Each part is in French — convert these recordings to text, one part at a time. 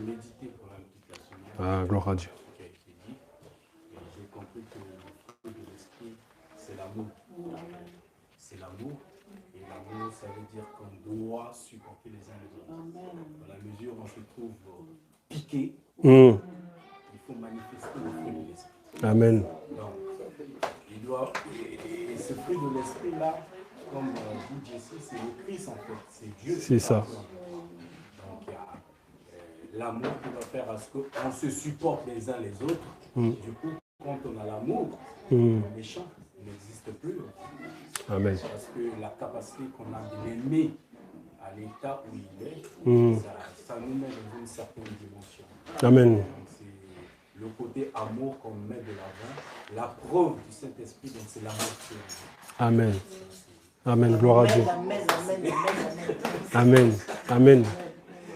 médité pendant toute la semaine. Ah, gloire à Dieu. Ce qui a été dit. Et j'ai compris que le fruit de l'esprit, c'est l'amour. C'est l'amour. Et l'amour, ça veut dire qu'on doit supporter les uns les autres. Dans la mesure où on se trouve piqué, il faut manifester le fruit de l'esprit. Amen. Donc, il doit, et ce fruit de l'esprit-là, comme dit Jesse, c'est le Christ en fait. C'est Dieu. C'est ça. Donc, il y a l'amour qui doit faire à ce qu'on se supporte les uns les autres. Du coup, quand on a l'amour, le méchant n'existe plus. Amen. Parce que la capacité qu'on a de l'aimer à l'état où il est, ça nous met dans une certaine dimension. Amen. Donc, c'est le côté amour qu'on met de l'avant. La preuve du Saint-Esprit, donc c'est l'amour. Amen. Amen. Gloire à Dieu. Amen. Amen.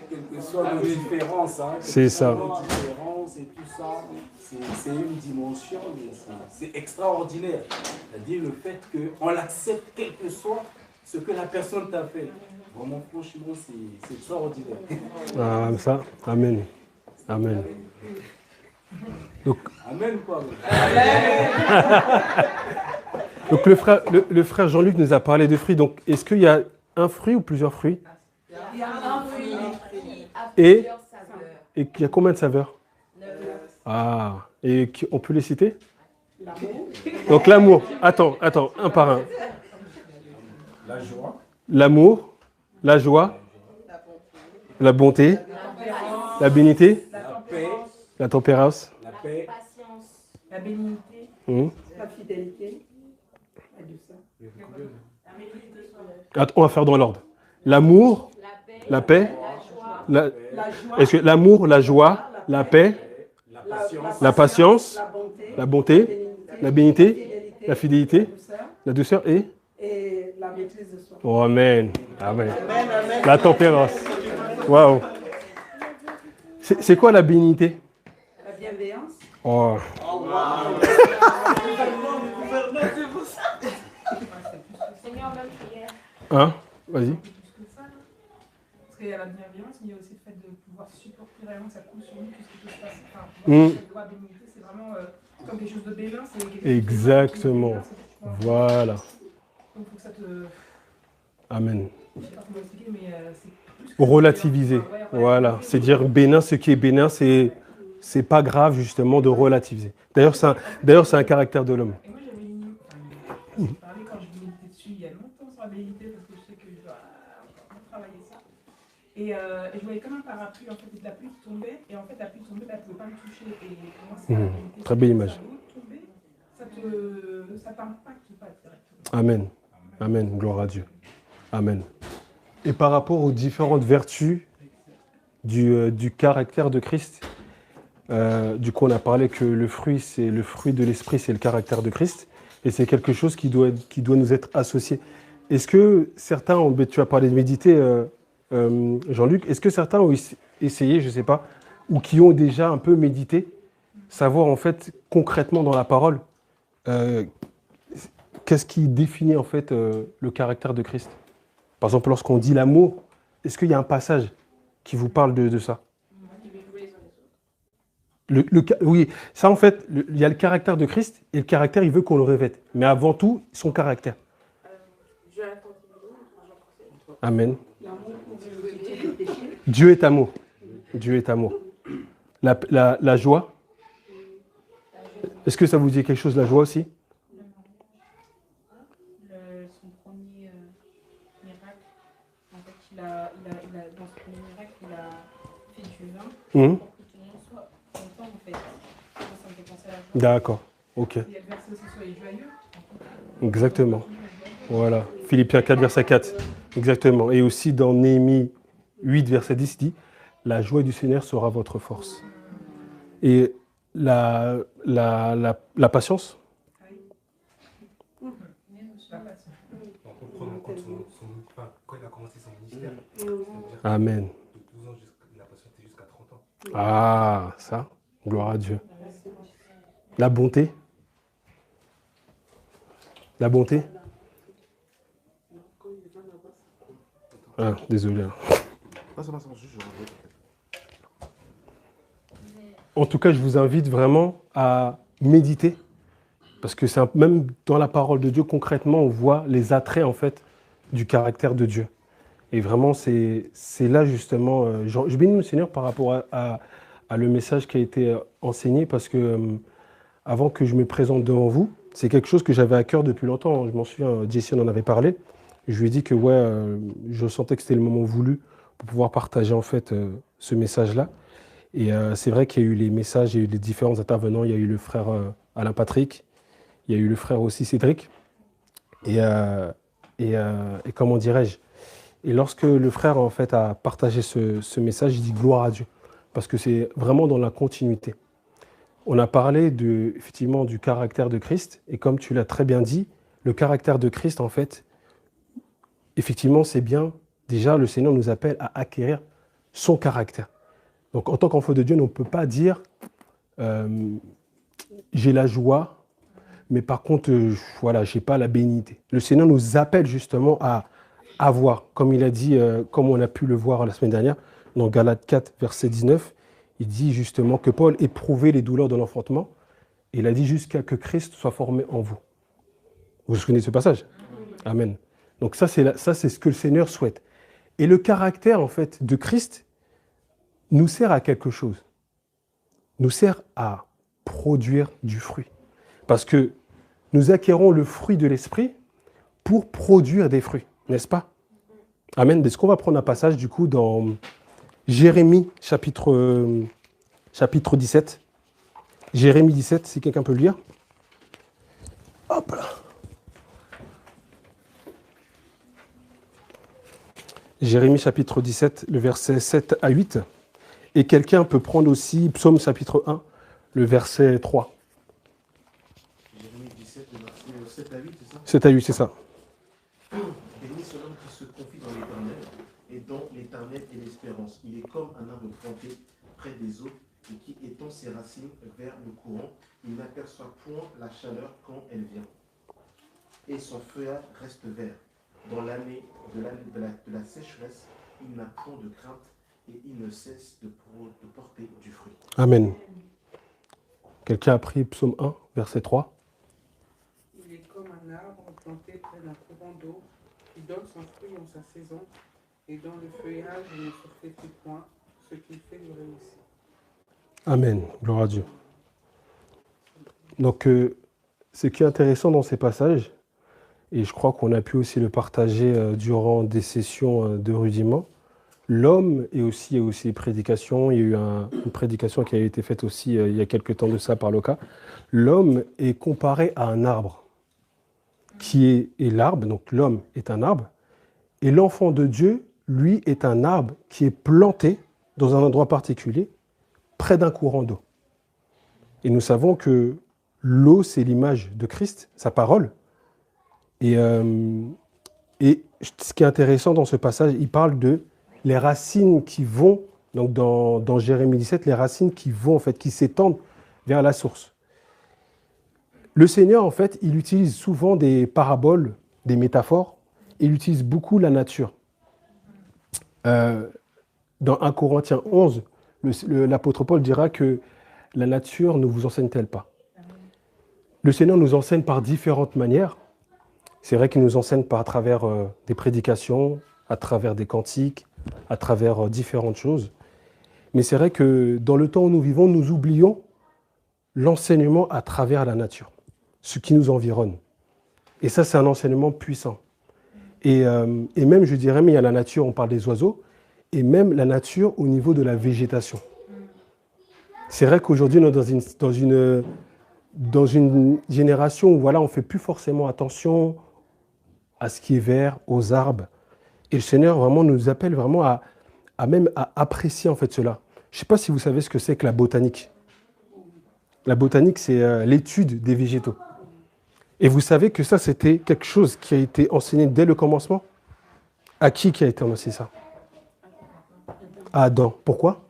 Quelles que soient nos différences, hein, c'est ça. Nos différences et tout ça, c'est une dimension, c'est extraordinaire. C'est-à-dire le fait qu'on l'accepte quel que soit ce que la personne t'a fait. Vraiment, franchement, c'est extraordinaire. Ah, ça. Amen. Amen. Donc, Amen quoi. donc le frère Jean-Luc nous a parlé de fruits. Donc, est-ce qu'il y a un fruit ou plusieurs fruits? Il y a un fruit qui a Et plusieurs saveurs. il y a combien de saveurs? 9. Ah, et on peut les citer? L'amour. Donc l'amour. Attends, un par un. La joie. L'amour, la joie, la bonté, la bénité, La paix, la tempérance, la paix, Patience. La bénignité, la fidélité, la douceur. Attends, on va faire dans l'ordre. L'amour, la paix, La joie. est-ce que l'amour, la joie, la paix, la patience, la bonté, la bénité, la fidélité, la douceur et la maîtrise de soi. oh, amen. Amen. La tempérance. Waouh. C'est quoi la bénignité? La bienveillance. Oh. Seigneur, même prière. Hein? Vas-y. Plus que ça, là. Parce qu'il y a la bienveillance, mais il y a aussi le fait de pouvoir supporter vraiment que ça coule sur nous, tout ce qui peut se passer. Enfin, la bénignité, c'est vraiment comme quelque chose de bénin. C'est quelque chose Exactement. Voilà. Donc, il faut que ça te... Amen. Je ne sais pas comment expliquer, mais c'est plus que... Relativiser. Enfin, ouais, Voilà. C'est dire bénin, ce qui est bénin, c'est pas grave justement de relativiser. D'ailleurs, c'est un caractère de l'homme. Et moi, j'avais j'ai parlé quand je méditais dessus il y a longtemps sur la bénignité, parce que je sais que je dois encore travailler ça. Et je voyais comme un parapluie, en fait, de la pluie qui tombait, et en fait, la pluie tombait, elle ne pouvait pas me toucher. Et pour moi, c'est la bénignité. Très belle image. Ça t'impacte pas directement. Amen. Amen. Gloire à Dieu. Amen. Et par rapport aux différentes vertus du caractère de Christ, du coup, on a parlé que le fruit de l'esprit, c'est le caractère de Christ, et c'est quelque chose qui doit nous être associé. Est-ce que certains tu as parlé de méditer, Jean-Luc, est-ce que certains ont essayé, je ne sais pas, ou qui ont déjà un peu médité, savoir en fait concrètement dans la parole, qu'est-ce qui définit en fait le caractère de Christ? Par exemple, lorsqu'on dit l'amour, est-ce qu'il y a un passage qui vous parle de ça? Oui, ça en fait, il y a le caractère de Christ et le caractère, il veut qu'on le revête. Mais avant tout, son caractère. Amen. Dieu est amour. Dieu est amour. La joie. Est-ce que ça vous dit quelque chose, la joie aussi? Son premier miracle, en fait, dans ce premier miracle, il a fait du vin pour que tout le monde soit content, en fait. Ça me fait penser à la joie. D'accord, ok. Il y a le verset aussi, soyez joyeux. Exactement. Voilà. Philippiens 4, verset 4. Exactement. Et aussi dans Néhémie 8, verset 10, dit « La joie du Seigneur sera votre force ». Et la patience. Quand il a commencé son ministère, Amen. de 12 ans, il a patienté jusqu'à 30 ans. Ah, ça, gloire à Dieu. La bonté. La bonté. Ah, désolé. en tout cas, je vous invite vraiment à méditer, parce que même dans la parole de Dieu, concrètement, on voit les attraits, en fait, du caractère de Dieu. Et vraiment, c'est là, justement, je bénis le Seigneur par rapport à le message qui a été enseigné, parce que avant que je me présente devant vous, c'est quelque chose que j'avais à cœur depuis longtemps. Je m'en souviens, Jessie en avait parlé. Je lui ai dit que je sentais que c'était le moment voulu pour pouvoir partager, en fait, ce message-là. Et c'est vrai qu'il y a eu les messages, il y a eu les différents intervenants. Il y a eu le frère Alain Patrick, il y a eu le frère aussi Cédric. Et comment dirais-je? Et lorsque le frère, en fait, a partagé ce message, il dit gloire à Dieu. Parce que c'est vraiment dans la continuité. On a parlé effectivement du caractère de Christ. Et comme tu l'as très bien dit, le caractère de Christ, en fait, effectivement, c'est bien. Déjà, le Seigneur nous appelle à acquérir son caractère. Donc, en tant qu'enfant de Dieu, on ne peut pas dire j'ai la joie, mais par contre, voilà, je n'ai pas la bénignité. Le Seigneur nous appelle justement à avoir, comme il a dit, comme on a pu le voir la semaine dernière, dans Galates 4, verset 19, il dit justement que Paul éprouvait les douleurs de l'enfantement, et il a dit jusqu'à que Christ soit formé en vous. Vous vous souvenez de ce passage? Amen. Donc ça, c'est ce que le Seigneur souhaite. Et le caractère, en fait, de Christ nous sert à quelque chose. Nous sert à produire du fruit. Parce que nous acquérons le fruit de l'esprit pour produire des fruits, n'est-ce pas? Amen. Est-ce qu'on va prendre un passage, du coup, dans Jérémie, chapitre 17. Jérémie 17, si quelqu'un peut le lire. Hop là. Jérémie, chapitre 17, le verset 7 à 8. Et quelqu'un peut prendre aussi Psaume, chapitre 1, le verset 3. Jérémie 17, le verset 7 à 8, c'est ça? 7 à 8, c'est ça. Béni soit l'homme qui se confie dans l'Éternel, et dont l'Éternel est l'espérance. Il est comme un arbre planté près des eaux, et qui étend ses racines vers le courant. Il n'aperçoit point la chaleur quand elle vient. Et son feuillage reste vert. Dans l'année de la sécheresse, il n'a point de crainte, et il ne cesse de porter du fruit. Amen. Quelqu'un a pris Psaume 1, verset 3. Il est comme un arbre planté près d'un courant d'eau qui donne son fruit en sa saison et dont le feuillage ne se flétrit point, ce qui fait lui réussir. Amen. Gloire à Dieu. Donc, ce qui est intéressant dans ces passages, et je crois qu'on a pu aussi le partager durant des sessions de rudiment, l'homme, et aussi, il y a aussi les prédications, il y a eu une prédication qui a été faite aussi il y a quelques temps de ça par Loca. L'homme est comparé à un arbre, et l'arbre, donc l'homme est un arbre, et l'enfant de Dieu, lui, est un arbre qui est planté dans un endroit particulier, près d'un courant d'eau. Et nous savons que l'eau, c'est l'image de Christ, sa parole. Et ce qui est intéressant dans ce passage, il parle de les racines qui vont, donc dans Jérémie 17, les racines qui vont, en fait, qui s'étendent vers la source. Le Seigneur, en fait, il utilise souvent des paraboles, des métaphores. Il utilise beaucoup la nature. Dans 1 Corinthiens 11, l'apôtre Paul dira que la nature ne vous enseigne-t-elle pas? Le Seigneur nous enseigne par différentes manières. C'est vrai qu'il nous enseigne à travers des prédications, à travers des cantiques, à travers différentes choses. Mais c'est vrai que dans le temps où nous vivons, nous oublions l'enseignement à travers la nature, ce qui nous environne. Et ça, c'est un enseignement puissant. Et même, je dirais, mais il y a la nature, on parle des oiseaux, et même la nature au niveau de la végétation. C'est vrai qu'aujourd'hui, on est dans une génération où voilà, on ne fait plus forcément attention à ce qui est vert, aux arbres. Et le Seigneur vraiment nous appelle vraiment à apprécier en fait cela. Je ne sais pas si vous savez ce que c'est que la botanique. La botanique, c'est l'étude des végétaux. Et vous savez que ça, c'était quelque chose qui a été enseigné dès le commencement. À qui a été enseigné ça? À Adam. Pourquoi?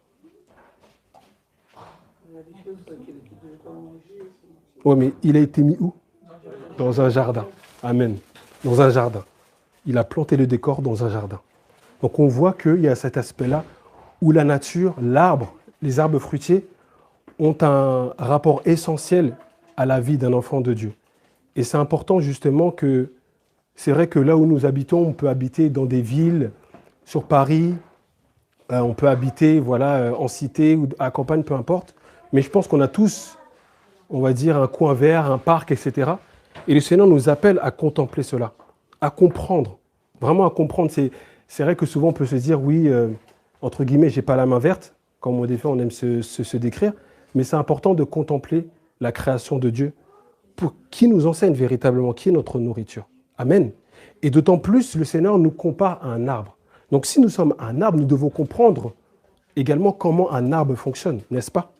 Oui, mais il a été mis où? Dans un jardin. Amen. Dans un jardin. Il a planté le décor dans un jardin. Donc on voit qu'il y a cet aspect-là où la nature, l'arbre, les arbres fruitiers ont un rapport essentiel à la vie d'un enfant de Dieu. Et c'est important justement que, c'est vrai que là où nous habitons, on peut habiter dans des villes, sur Paris, on peut habiter voilà, en cité ou à campagne, peu importe. Mais je pense qu'on a tous, on va dire, un coin vert, un parc, etc. Et le Seigneur nous appelle à contempler cela, à comprendre, vraiment à comprendre. C'est vrai que souvent on peut se dire, oui, entre guillemets, j'ai pas la main verte, comme des fois on aime se décrire, mais c'est important de contempler la création de Dieu pour qui nous enseigne véritablement, qui est notre nourriture. Amen. Et d'autant plus, le Seigneur nous compare à un arbre. Donc si nous sommes un arbre, nous devons comprendre également comment un arbre fonctionne, n'est-ce pas?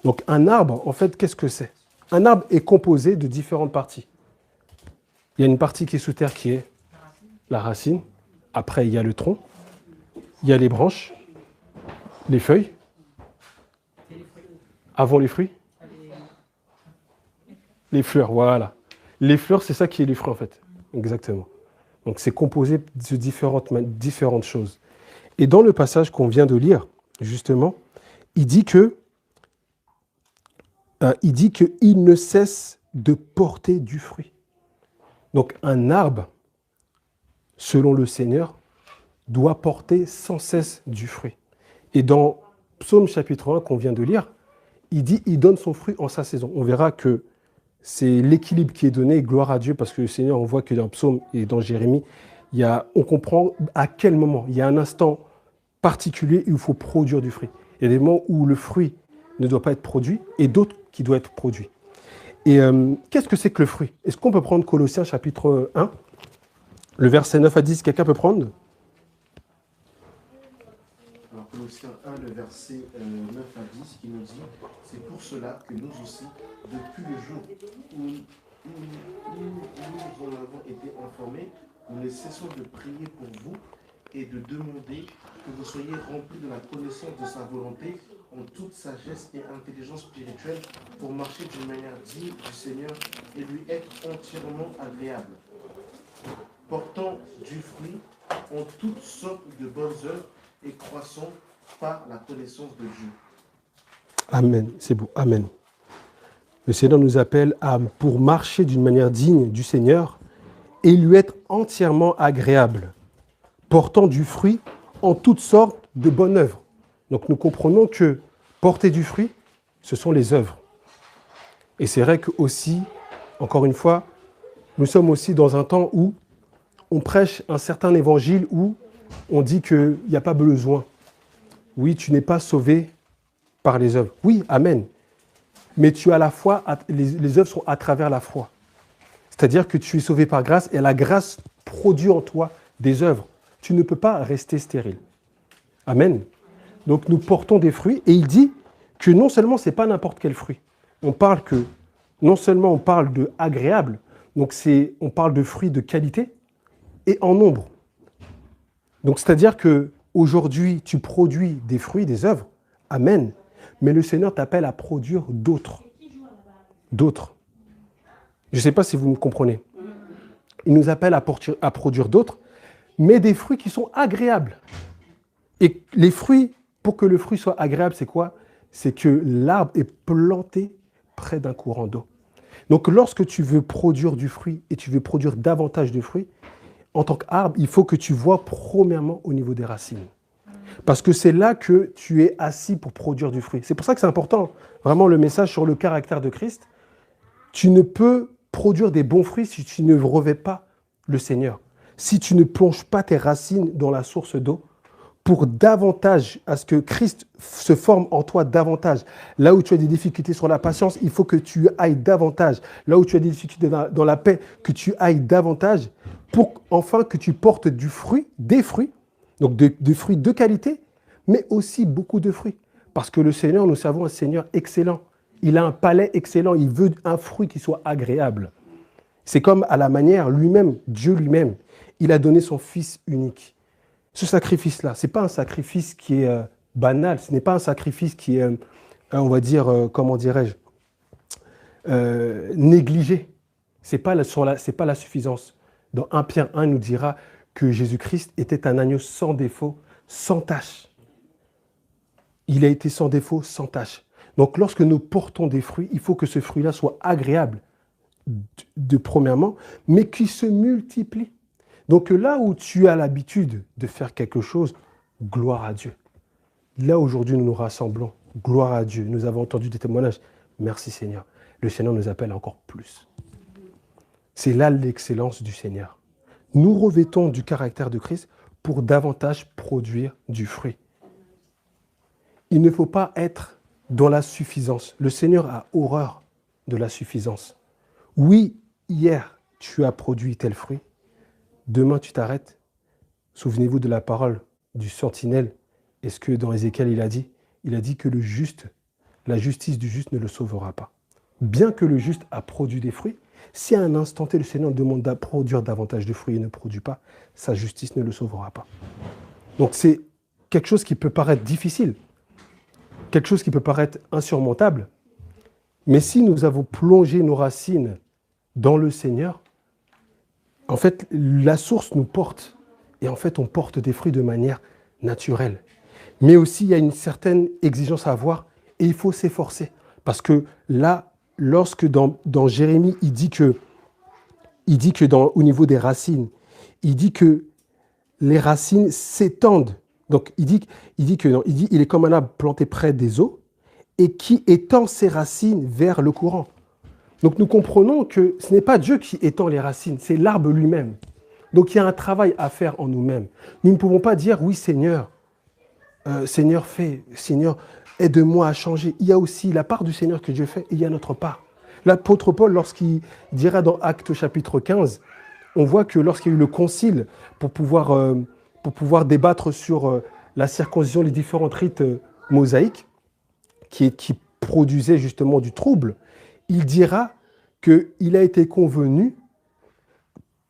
Donc un arbre, en fait, qu'est-ce que c'est? Un arbre est composé de différentes parties. Il y a une partie qui est sous terre qui est la racine. Après, il y a le tronc. Il y a les branches, les feuilles. Avant les fruits? Les fleurs, voilà. Les fleurs, c'est ça qui est les fruits, en fait. Exactement. Donc c'est composé de différentes choses. Et dans le passage qu'on vient de lire, justement, il dit qu'il ne cesse de porter du fruit. Donc un arbre, selon le Seigneur, doit porter sans cesse du fruit. Et dans Psaume chapitre 1 qu'on vient de lire, il dit il donne son fruit en sa saison. On verra que c'est l'équilibre qui est donné, gloire à Dieu, parce que le Seigneur, on voit que dans Psaume et dans Jérémie, on comprend à quel moment. Il y a un instant particulier où il faut produire du fruit. Il y a des moments où le fruit ne doit pas être produit et d'autres qui doivent être produits. Et qu'est-ce que c'est que le fruit? Est-ce qu'on peut prendre Colossiens chapitre 1, le verset 9 à 10, quelqu'un peut prendre? Alors Colossiens 1, le verset 9 à 10, qui nous dit « C'est pour cela que nous aussi, depuis le jour où nous en avons été informés, nous ne cessons de prier pour vous et de demander que vous soyez remplis de la connaissance de sa volonté en toute sagesse et intelligence spirituelle pour marcher d'une manière digne du Seigneur et lui être entièrement agréable, portant du fruit en toutes sortes de bonnes œuvres et croissant par la connaissance de Dieu. » Amen, c'est beau, amen. Le Seigneur nous appelle pour marcher d'une manière digne du Seigneur et lui être entièrement agréable, portant du fruit en toutes sortes de bonnes œuvres. Donc nous comprenons que porter du fruit, ce sont les œuvres. Et c'est vrai que aussi, encore une fois, nous sommes aussi dans un temps où on prêche un certain évangile où on dit qu'il n'y a pas besoin. Oui, tu n'es pas sauvé par les œuvres. Oui, amen. Mais tu as la foi, les œuvres sont à travers la foi. C'est-à-dire que tu es sauvé par grâce et la grâce produit en toi des œuvres. Tu ne peux pas rester stérile. Amen. Donc nous portons des fruits et il dit que non seulement ce n'est pas n'importe quel fruit. Non seulement on parle de agréable, donc on parle de fruits de qualité et en nombre. Donc c'est-à-dire qu'aujourd'hui tu produis des fruits, des œuvres. Amen. Mais le Seigneur t'appelle à produire d'autres. D'autres. Je ne sais pas si vous me comprenez. Il nous appelle à produire d'autres, mais des fruits qui sont agréables. Et les fruits, pour que le fruit soit agréable, c'est quoi? C'est que l'arbre est planté près d'un courant d'eau. Donc lorsque tu veux produire du fruit et tu veux produire davantage de fruits, en tant qu'arbre, il faut que tu vois premièrement au niveau des racines. Parce que c'est là que tu es assis pour produire du fruit. C'est pour ça que c'est important, vraiment le message sur le caractère de Christ. Tu ne peux produire des bons fruits si tu ne revêts pas le Seigneur. Si tu ne plonges pas tes racines dans la source d'eau, pour davantage, à ce que Christ se forme en toi davantage. Là où tu as des difficultés sur la patience, il faut que tu ailles davantage. Là où tu as des difficultés dans la paix, que tu ailles davantage pour enfin que tu portes du fruit, des fruits, donc des fruits de qualité, mais aussi beaucoup de fruits. Parce que le Seigneur, nous savons un Seigneur excellent. Il a un palais excellent, il veut un fruit qui soit agréable. C'est comme à la manière lui-même, Dieu lui-même, il a donné son Fils unique. Ce sacrifice-là, ce n'est pas un sacrifice qui est banal, ce n'est pas un sacrifice qui est, on va dire, comment dirais-je, négligé. Ce n'est pas la suffisance. Dans 1 Pierre 1, il nous dira que Jésus-Christ était un agneau sans défaut, sans tache. Il a été sans défaut, sans tache. Donc, lorsque nous portons des fruits, il faut que ce fruit-là soit agréable, premièrement, mais qui se multiplie. Donc, là où tu as l'habitude de faire quelque chose, gloire à Dieu. Là, aujourd'hui, nous nous rassemblons. Gloire à Dieu. Nous avons entendu des témoignages. Merci Seigneur. Le Seigneur nous appelle encore plus. C'est là l'excellence du Seigneur. Nous revêtons du caractère de Christ pour davantage produire du fruit. Il ne faut pas être dans la suffisance. Le Seigneur a horreur de la suffisance. Oui, hier, tu as produit tel fruit. Demain, tu t'arrêtes. Souvenez-vous de la parole du sentinelle. Est-ce que dans Ézéchiel, il a dit que le juste, la justice du juste ne le sauvera pas. Bien que le juste a produit des fruits, si à un instant T, le Seigneur demande de produire davantage de fruits et ne produit pas, sa justice ne le sauvera pas. Donc c'est quelque chose qui peut paraître difficile, quelque chose qui peut paraître insurmontable, mais si nous avons plongé nos racines dans le Seigneur, en fait, la source nous porte, et en fait, on porte des fruits de manière naturelle. Mais aussi, il y a une certaine exigence à avoir et il faut s'efforcer. Parce que là, lorsque dans Jérémie, il dit que au niveau des racines, il dit que les racines s'étendent. Donc, il est comme un arbre planté près des eaux et qui étend ses racines vers le courant. Donc, nous comprenons que ce n'est pas Dieu qui étend les racines, c'est l'arbre lui-même. Donc, il y a un travail à faire en nous-mêmes. Nous ne pouvons pas dire, oui, Seigneur, Seigneur, fais, Seigneur, aide-moi à changer. Il y a aussi la part du Seigneur que Dieu fait et il y a notre part. L'apôtre Paul, lorsqu'il dira dans Actes chapitre 15, on voit que lorsqu'il y a eu le concile pour pouvoir débattre sur la circoncision, les différents rites mosaïques qui produisaient justement du trouble, il dira qu'il a été convenu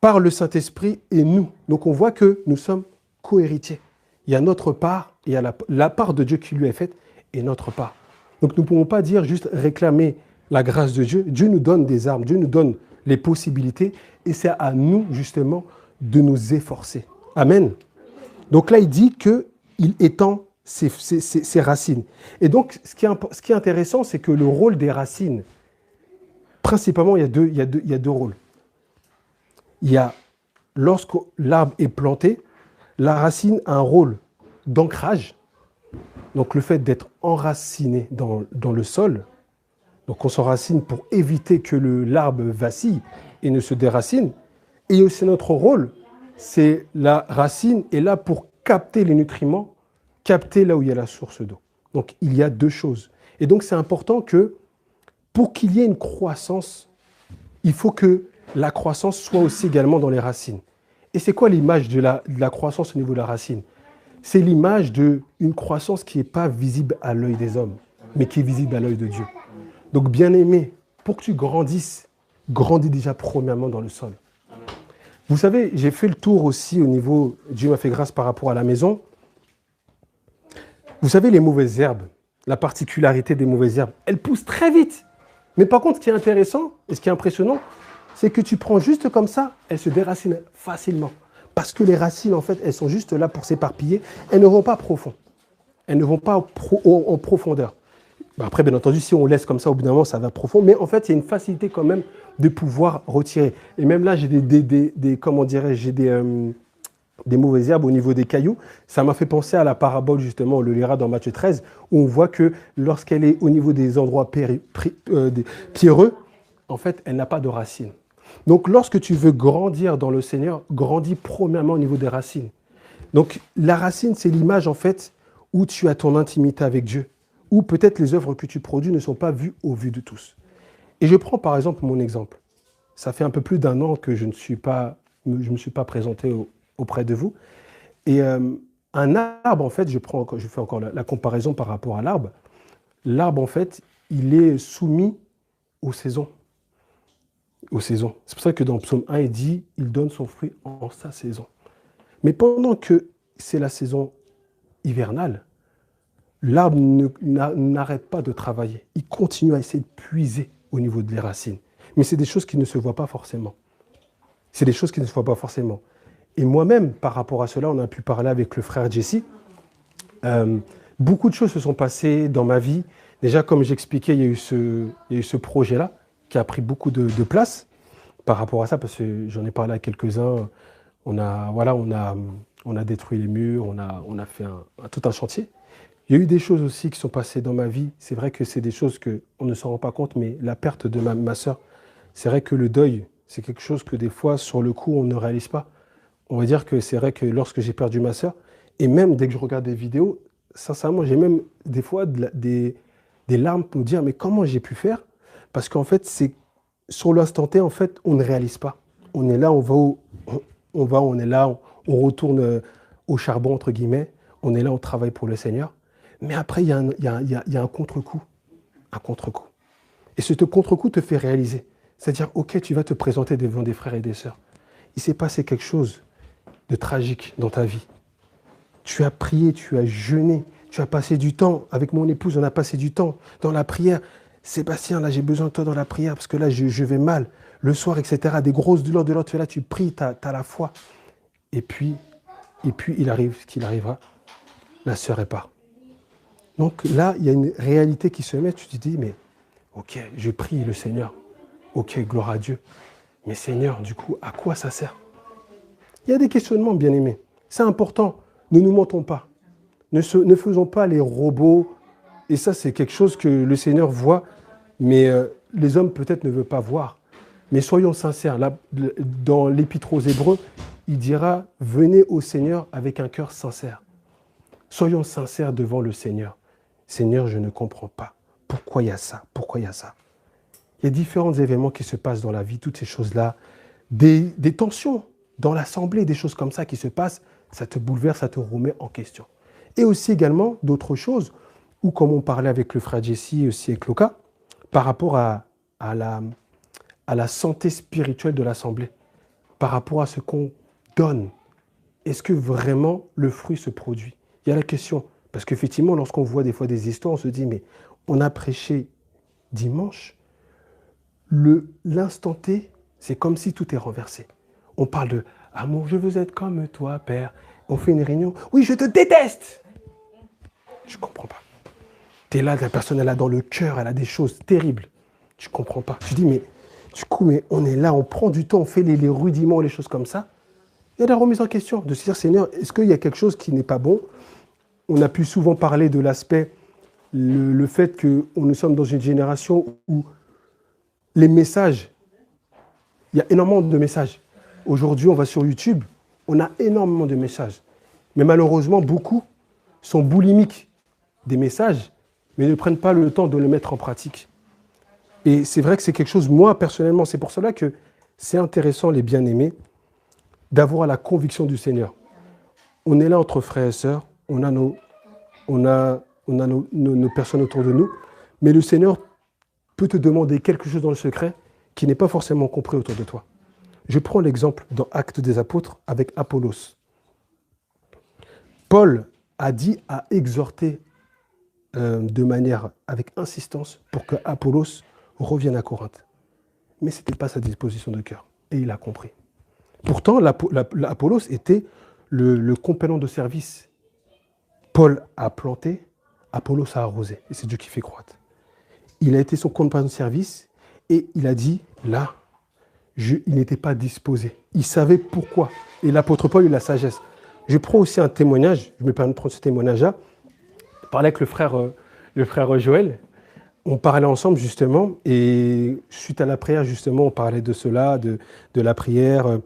par le Saint-Esprit et nous. Donc on voit que nous sommes co-héritiers. Il y a notre part, et il y a la part de Dieu qui lui est faite et notre part. Donc nous ne pouvons pas dire juste réclamer la grâce de Dieu. Dieu nous donne des armes, Dieu nous donne les possibilités et c'est à nous justement de nous efforcer. Amen. Donc là, il dit qu'il étend ses racines. Et donc, ce qui est intéressant, c'est que le rôle des racines, principalement, il y a deux rôles. Il y a, lorsque l'arbre est planté, la racine a un rôle d'ancrage, donc le fait d'être enraciné dans le sol. Donc on s'enracine pour éviter que l'arbre vacille et ne se déracine. Et aussi notre rôle, c'est la racine est là pour capter les nutriments, capter là où il y a la source d'eau. Donc il y a deux choses. Et donc c'est important que pour qu'il y ait une croissance, il faut que la croissance soit aussi également dans les racines. Et c'est quoi l'image de la croissance au niveau de la racine? C'est l'image d'une croissance qui n'est pas visible à l'œil des hommes, mais qui est visible à l'œil de Dieu. Donc, bien-aimé, pour que tu grandisses, grandis déjà premièrement dans le sol. Vous savez, j'ai fait le tour aussi au niveau, Dieu m'a fait grâce par rapport à la maison. Vous savez, les mauvaises herbes, la particularité des mauvaises herbes, elles poussent très vite. Mais par contre, ce qui est intéressant et ce qui est impressionnant, c'est que tu prends juste comme ça, elles se déracinent facilement. Parce que les racines, en fait, elles sont juste là pour s'éparpiller. Elles ne vont pas profond. Elles ne vont pas en profondeur. Après, bien entendu, si on laisse comme ça, au bout d'un moment, ça va profond. Mais en fait, il y a une facilité quand même de pouvoir retirer. Et même là, j'ai des mauvaises herbes au niveau des cailloux. Ça m'a fait penser à la parabole, justement, on le lira dans Matthieu 13, où on voit que lorsqu'elle est au niveau des endroits pierreux, en fait, elle n'a pas de racines. Donc, lorsque tu veux grandir dans le Seigneur, grandis premièrement au niveau des racines. Donc, la racine, c'est l'image, en fait, où tu as ton intimité avec Dieu, où peut-être les œuvres que tu produis ne sont pas vues au vu de tous. Et je prends, par exemple, mon exemple. Ça fait un peu plus d'1 an que je me suis pas présenté auprès de vous. Et un arbre, en fait, je fais encore la comparaison par rapport à l'arbre. L'arbre, en fait, il est soumis aux saisons. C'est pour ça que dans Psaume 1, il dit « Il donne son fruit en sa saison ». Mais pendant que c'est la saison hivernale, l'arbre n'arrête pas de travailler. Il continue à essayer de puiser au niveau des racines. Mais c'est des choses qui ne se voient pas forcément. Et moi-même, par rapport à cela, on a pu parler avec le frère Jesse. Beaucoup de choses se sont passées dans ma vie, Déjà, comme j'expliquais, il y a eu ce projet-là qui a pris beaucoup de place par rapport à ça, parce que j'en ai parlé à quelques-uns. On a détruit les murs, on a fait tout un chantier. Il y a eu des choses aussi qui sont passées dans ma vie. C'est vrai que c'est des choses qu'on ne s'en rend pas compte, mais la perte de ma sœur, c'est vrai que le deuil, c'est quelque chose que des fois, sur le coup, on ne réalise pas. On va dire que c'est vrai que lorsque j'ai perdu ma sœur, et même dès que je regarde des vidéos, sincèrement, j'ai même des fois des larmes pour me dire, mais comment j'ai pu faire? Parce qu'en fait, c'est sur l'instant T, en fait, on ne réalise pas. On est là, on est là, on retourne au charbon, entre guillemets. On est là, on travaille pour le Seigneur. Mais après, il y a un contre-coup. Un contre-coup. Et ce contre-coup te fait réaliser. C'est-à-dire, OK, tu vas te présenter devant des frères et des sœurs. Il s'est passé quelque chose de tragique dans ta vie. Tu as prié, tu as jeûné, tu as passé du temps. Avec mon épouse, on a passé du temps dans la prière. Sébastien, là, j'ai besoin de toi dans la prière parce que là, je vais mal. Le soir, etc. Des grosses douleurs, tu es là, tu pries, tu as la foi. Et puis, il arrive ce qu'il arrivera. La sœur est part. Donc là, il y a une réalité qui se met. Tu te dis, mais OK, je prie le Seigneur. OK, gloire à Dieu. Mais Seigneur, du coup, à quoi ça sert? Il y a des questionnements, bien aimés. C'est important. Ne nous mentons pas. Ne faisons pas les robots. Et ça, c'est quelque chose que le Seigneur voit, mais les hommes peut-être ne veulent pas voir. Mais soyons sincères. Là, dans l'Épître aux Hébreux, il dira, venez au Seigneur avec un cœur sincère. Soyons sincères devant le Seigneur. Seigneur, je ne comprends pas. Pourquoi il y a ça? Pourquoi il y a ça? Il y a différents événements qui se passent dans la vie, toutes ces choses-là. Des tensions dans l'assemblée, des choses comme ça qui se passent, ça te bouleverse, ça te remet en question. Et aussi également d'autres choses, ou comme on parlait avec le frère Jesse et aussi avec Loka, par rapport à la santé spirituelle de l'assemblée, par rapport à ce qu'on donne. Est-ce que vraiment le fruit se produit? Il y a la question, parce qu'effectivement, lorsqu'on voit des fois des histoires, on se dit, mais on a prêché dimanche, l'instant T, c'est comme si tout est renversé. On parle de « Amour, je veux être comme toi, Père ». On fait une réunion « Oui, je te déteste !» Je ne comprends pas. Tu es là, la personne, elle a dans le cœur, elle a des choses terribles. Tu ne comprends pas. Tu dis, mais du coup, mais on est là, on prend du temps, on fait les rudiments, les choses comme ça. Il y a la remise en question, de se dire, Seigneur, est-ce qu'il y a quelque chose qui n'est pas bon? On a pu souvent parler de l'aspect, le fait que nous sommes dans une génération où les messages, il y a énormément de messages. Aujourd'hui, on va sur YouTube, on a énormément de messages. Mais malheureusement, beaucoup sont boulimiques des messages, mais ne prennent pas le temps de le mettre en pratique. Et c'est vrai que c'est quelque chose, moi, personnellement, c'est pour cela que c'est intéressant, les bien-aimés, d'avoir la conviction du Seigneur. On est là entre frères et sœurs, on a nos personnes autour de nous, mais le Seigneur peut te demander quelque chose dans le secret qui n'est pas forcément compris autour de toi. Je prends l'exemple dans Actes des Apôtres avec Apollos. Paul a exhorté de manière avec insistance pour que Apollos revienne à Corinthe. Mais ce n'était pas sa disposition de cœur. Et il a compris. Pourtant, Apollos était le compagnon de service. Paul a planté, Apollos a arrosé. Et c'est Dieu qui fait croître. Il a été son compagnon de service et il a dit, là, il n'était pas disposé. Il savait pourquoi. Et l'apôtre Paul a eu la sagesse. Je prends aussi un témoignage, je me permets de prendre ce témoignage-là. Je parlais avec le frère Joël. On parlait ensemble justement, et suite à la prière, justement, on parlait de cela, de la prière.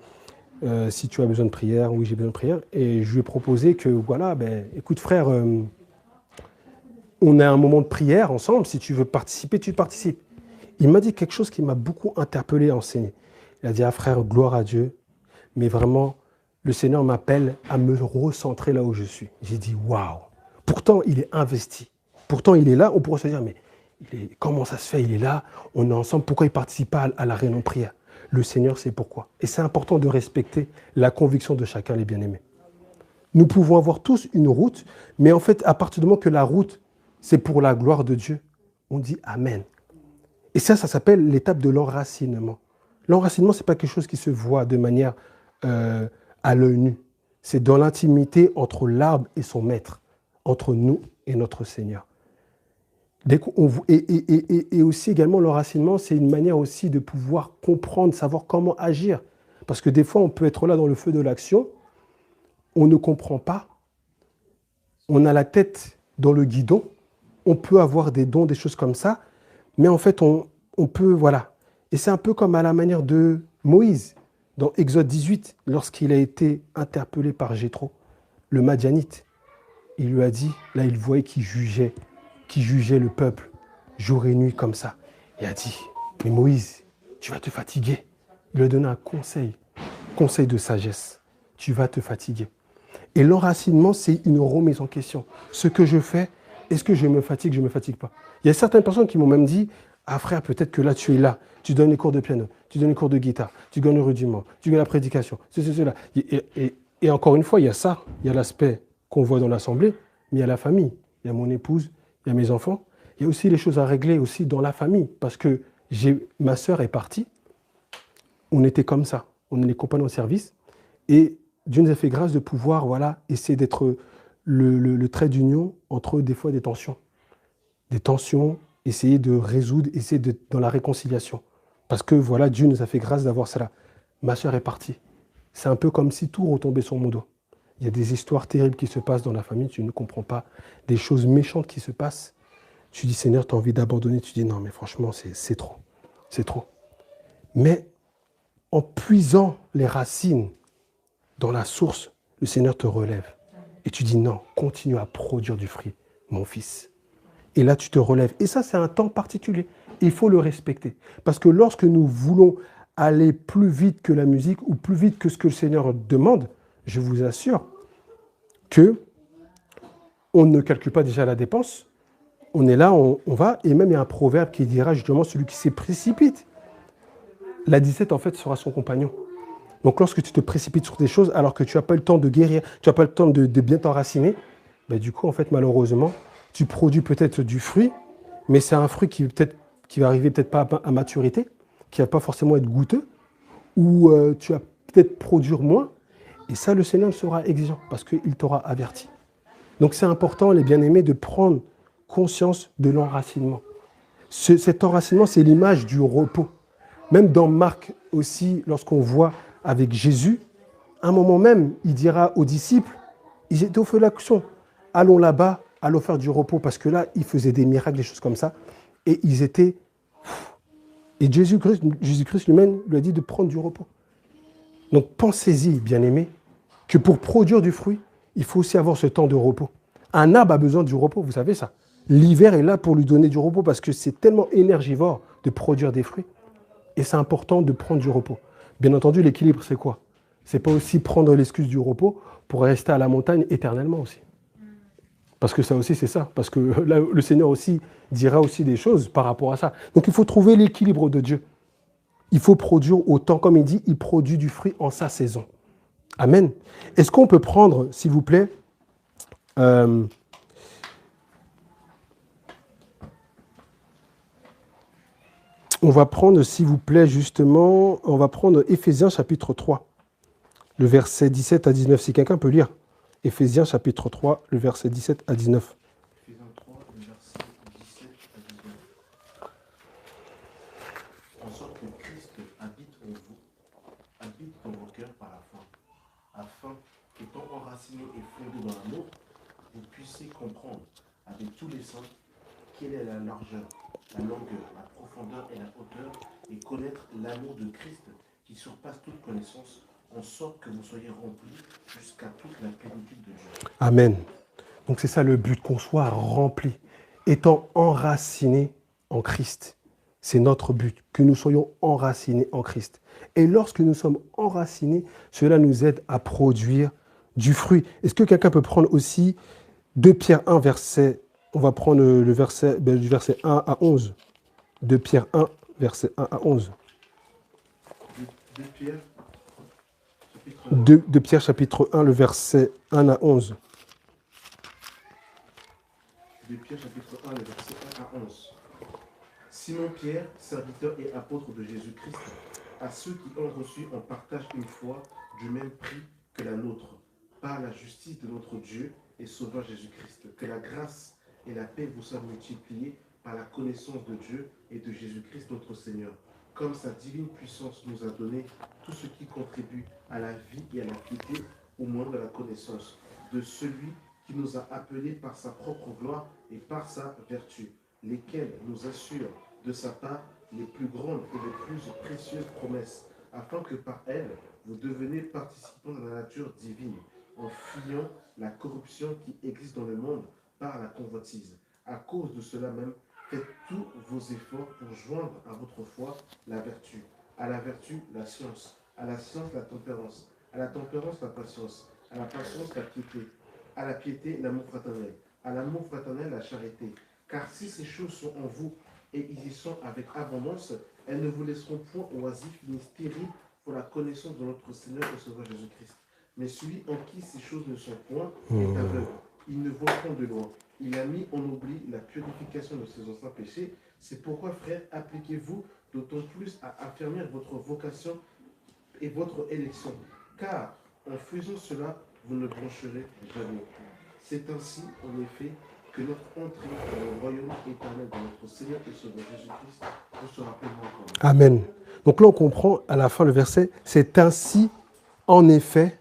Si tu as besoin de prière, oui, j'ai besoin de prière. Et je lui ai proposé que, voilà, écoute frère, on a un moment de prière ensemble, si tu veux participer, tu participes. Il m'a dit quelque chose qui m'a beaucoup interpellé et enseigné. Il a dit, frère, gloire à Dieu, mais vraiment, le Seigneur m'appelle à me recentrer là où je suis. J'ai dit, waouh! Pourtant, il est investi. Pourtant, il est là, on pourrait se dire, mais comment ça se fait? Il est là, on est ensemble, pourquoi il ne participe pas à la réunion de prière? Le Seigneur sait pourquoi. Et c'est important de respecter la conviction de chacun, les bien-aimés. Nous pouvons avoir tous une route, mais en fait, à partir du moment que la route, c'est pour la gloire de Dieu, on dit Amen. Et ça s'appelle l'étape de l'enracinement. L'enracinement, ce n'est pas quelque chose qui se voit de manière à l'œil nu. C'est dans l'intimité entre l'arbre et son maître, entre nous et notre Seigneur. Et aussi également l'enracinement, c'est une manière aussi de pouvoir comprendre, savoir comment agir. Parce que des fois, on peut être là dans le feu de l'action, on ne comprend pas, on a la tête dans le guidon, on peut avoir des dons, des choses comme ça, mais en fait, on peut, voilà. Et c'est un peu comme à la manière de Moïse, dans Exode 18, lorsqu'il a été interpellé par Jéthro, le Madianite. Il lui a dit, là, il voyait qu'il jugeait le peuple, jour et nuit, comme ça. Il a dit, mais Moïse, tu vas te fatiguer. Il lui a donné un conseil de sagesse. Tu vas te fatiguer. Et l'enracinement, c'est une remise en question. Ce que je fais, est-ce que je me fatigue, je ne me fatigue pas? Il y a certaines personnes qui m'ont même dit, ah frère, peut-être que là, tu es là. Tu donnes les cours de piano, tu donnes les cours de guitare, tu donnes le rudiment, tu donnes la prédication, cela. Et encore une fois, il y a ça, il y a l'aspect qu'on voit dans l'assemblée, mais il y a la famille. Il y a mon épouse, il y a mes enfants. Il y a aussi les choses à régler aussi dans la famille. Parce que ma sœur est partie, on était comme ça. On est les compagnons de service. Et Dieu nous a fait grâce de pouvoir essayer d'être le trait d'union entre des fois des tensions. Des tensions, essayer de résoudre, essayer dans la réconciliation. Parce que Dieu nous a fait grâce d'avoir cela. Ma sœur est partie. C'est un peu comme si tout retombait sur mon dos. Il y a des histoires terribles qui se passent dans la famille, tu ne comprends pas. Des choses méchantes qui se passent. Tu dis, Seigneur, tu as envie d'abandonner. Tu dis, non, mais franchement, c'est trop. C'est trop. Mais en puisant les racines dans la source, le Seigneur te relève. Et tu dis, non, continue à produire du fruit, mon fils. Et là, tu te relèves. Et ça, c'est un temps particulier. Il faut le respecter. Parce que lorsque nous voulons aller plus vite que la musique ou plus vite que ce que le Seigneur demande, je vous assure que on ne calcule pas déjà la dépense. On est là, on va. Et même, il y a un proverbe qui dira justement, celui qui se précipite, la 17, en fait, sera son compagnon. Donc, lorsque tu te précipites sur des choses, alors que tu n'as pas le temps de guérir, tu n'as pas le temps de bien t'enraciner, ben, du coup, en fait, malheureusement, tu produis peut-être du fruit, mais c'est un fruit qui va arriver peut-être pas à maturité, qui ne va pas forcément être goûteux, ou tu vas peut-être produire moins. Et ça, le Seigneur sera exigeant, parce qu'il t'aura averti. Donc, c'est important, les bien-aimés, de prendre conscience de l'enracinement. Cet enracinement, c'est l'image du repos. Même dans Marc aussi, lorsqu'on voit avec Jésus, à un moment même, il dira aux disciples, ils étaient au feu de l'action, allons là-bas, allons faire du repos, parce que là, il faisait des miracles, des choses comme ça, et ils étaient... Et Jésus-Christ lui-même lui a dit de prendre du repos. Donc pensez-y, bien-aimés, que pour produire du fruit, il faut aussi avoir ce temps de repos. Un arbre a besoin du repos, vous savez ça. L'hiver est là pour lui donner du repos parce que c'est tellement énergivore de produire des fruits. Et c'est important de prendre du repos. Bien entendu, l'équilibre, c'est quoi? C'est pas aussi prendre l'excuse du repos pour rester à la montagne éternellement aussi. Parce que ça aussi, c'est ça. Parce que là, le Seigneur aussi dira aussi des choses par rapport à ça. Donc, il faut trouver l'équilibre de Dieu. Il faut produire autant, comme il dit, il produit du fruit en sa saison. Amen. Est-ce qu'on peut prendre, s'il vous plaît, on va prendre, s'il vous plaît, justement, on va prendre Éphésiens chapitre 3, le verset 17 à 19. Si quelqu'un peut lire Éphésiens chapitre 3, le verset 17 à 19. Éphésiens 3, le verset 17 à 19. En sorte que Christ habite en vous, habite dans vos cœurs par la foi, afin qu'étant enraciné et fondé dans l'amour, vous puissiez comprendre avec tous les saints quelle est la largeur, la longueur, la profondeur et la hauteur, et connaître l'amour de Christ qui surpasse toute connaissance, en sorte que vous soyez remplis jusqu'à toute la plénitude de Dieu. Amen. Donc c'est ça le but, qu'on soit rempli, étant enraciné en Christ. C'est notre but, que nous soyons enracinés en Christ. Et lorsque nous sommes enracinés, cela nous aide à produire du fruit. Est-ce que quelqu'un peut prendre aussi 2 Pierre 1, verset, on va prendre le verset, du verset 1 à 11. 2 Pierre 1, verset 1 à 11. 2 Pierre chapitre 1, le verset 1 à 11. 2 Pierre chapitre 1, le verset 1 à 11. Simon Pierre, serviteur et apôtre de Jésus-Christ, à ceux qui ont reçu en partage une foi du même prix que la nôtre, par la justice de notre Dieu et Sauveur Jésus-Christ. Que la grâce et la paix vous soient multipliées par la connaissance de Dieu et de Jésus-Christ notre Seigneur. Comme sa divine puissance nous a donné tout ce qui contribue à la vie et à la piété, au moins de la connaissance de celui qui nous a appelés par sa propre gloire et par sa vertu, lesquels nous assurent de sa part les plus grandes et les plus précieuses promesses, afin que par elles, vous deveniez participants de la nature divine, en fuyant la corruption qui existe dans le monde par la convoitise. À cause de cela même, faites tous vos efforts pour joindre à votre foi la vertu, à la vertu la science, à la science la tempérance, à la tempérance la patience, à la patience la piété, à la piété l'amour fraternel, à l'amour fraternel la charité. Car si ces choses sont en vous et ils y sont avec abondance, elles ne vous laisseront point oisifs ni stériles pour la connaissance de notre Seigneur et Sauveur Jésus-Christ. Mais celui en qui ces choses ne sont point est aveugle. Il ne voit point de loin. Il a mis en oubli la purification de ses anciens péchés. C'est pourquoi, frères, appliquez-vous d'autant plus à affermir votre vocation et votre élection. Car en faisant cela, vous ne broncherez jamais. C'est ainsi, en effet, que notre entrée dans le royaume éternel de notre Seigneur et Sauveur Jésus-Christ vous sera pleinement accordée. Amen. Donc là, on comprend à la fin le verset, c'est ainsi, en effet,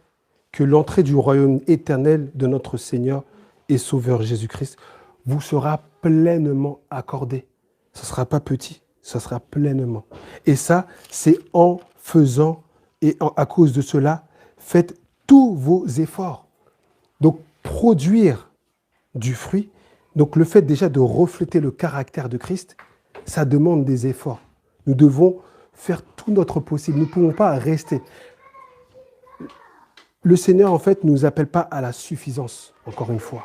que l'entrée du royaume éternel de notre Seigneur et Sauveur Jésus-Christ vous sera pleinement accordée. Ce ne sera pas petit, ce sera pleinement. Et ça, c'est en faisant, et à cause de cela, faites tous vos efforts. Donc, produire du fruit, donc le fait déjà de refléter le caractère de Christ, ça demande des efforts. Nous devons faire tout notre possible. Nous ne pouvons pas rester. Le Seigneur, en fait, ne nous appelle pas à la suffisance, encore une fois.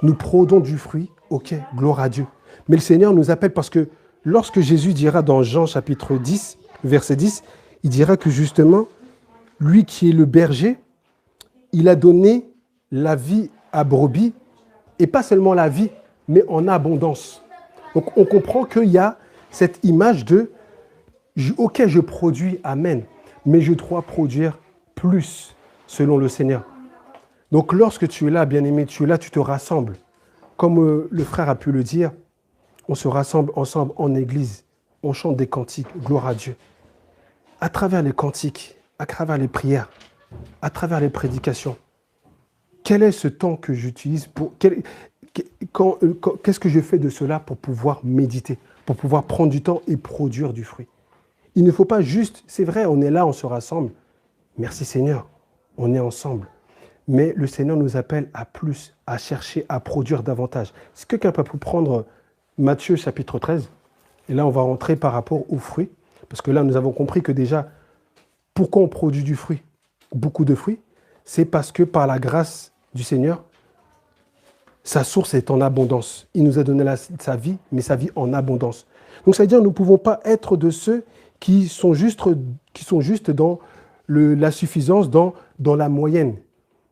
Nous produisons du fruit, ok, gloire à Dieu. Mais le Seigneur nous appelle parce que lorsque Jésus dira dans Jean chapitre 10, verset 10, il dira que justement, lui qui est le berger, il a donné la vie à brebis, et pas seulement la vie, mais en abondance. Donc on comprend qu'il y a cette image de ok, je produis, amen, mais je dois produire plus selon le Seigneur. Donc lorsque tu es là, bien-aimé, tu es là, tu te rassembles. Comme le frère a pu le dire, on se rassemble ensemble en église, on chante des cantiques, gloire à Dieu. À travers les cantiques, à travers les prières, à travers les prédications, quel est ce temps que j'utilise pour... Qu'est-ce que je fais de cela pour pouvoir méditer, pour pouvoir prendre du temps et produire du fruit? Il ne faut pas juste, c'est vrai, on est là, on se rassemble. Merci Seigneur, on est ensemble. Mais le Seigneur nous appelle à plus, à chercher, à produire davantage. Est-ce que quelqu'un peut prendre Matthieu chapitre 13? Et là, on va rentrer par rapport aux fruits. Parce que là, nous avons compris que déjà, pourquoi on produit du fruit, beaucoup de fruits? C'est parce que par la grâce du Seigneur, sa source est en abondance. Il nous a donné sa vie, mais sa vie en abondance. Donc, ça veut dire que nous ne pouvons pas être de ceux qui sont juste dans la suffisance, dans la moyenne,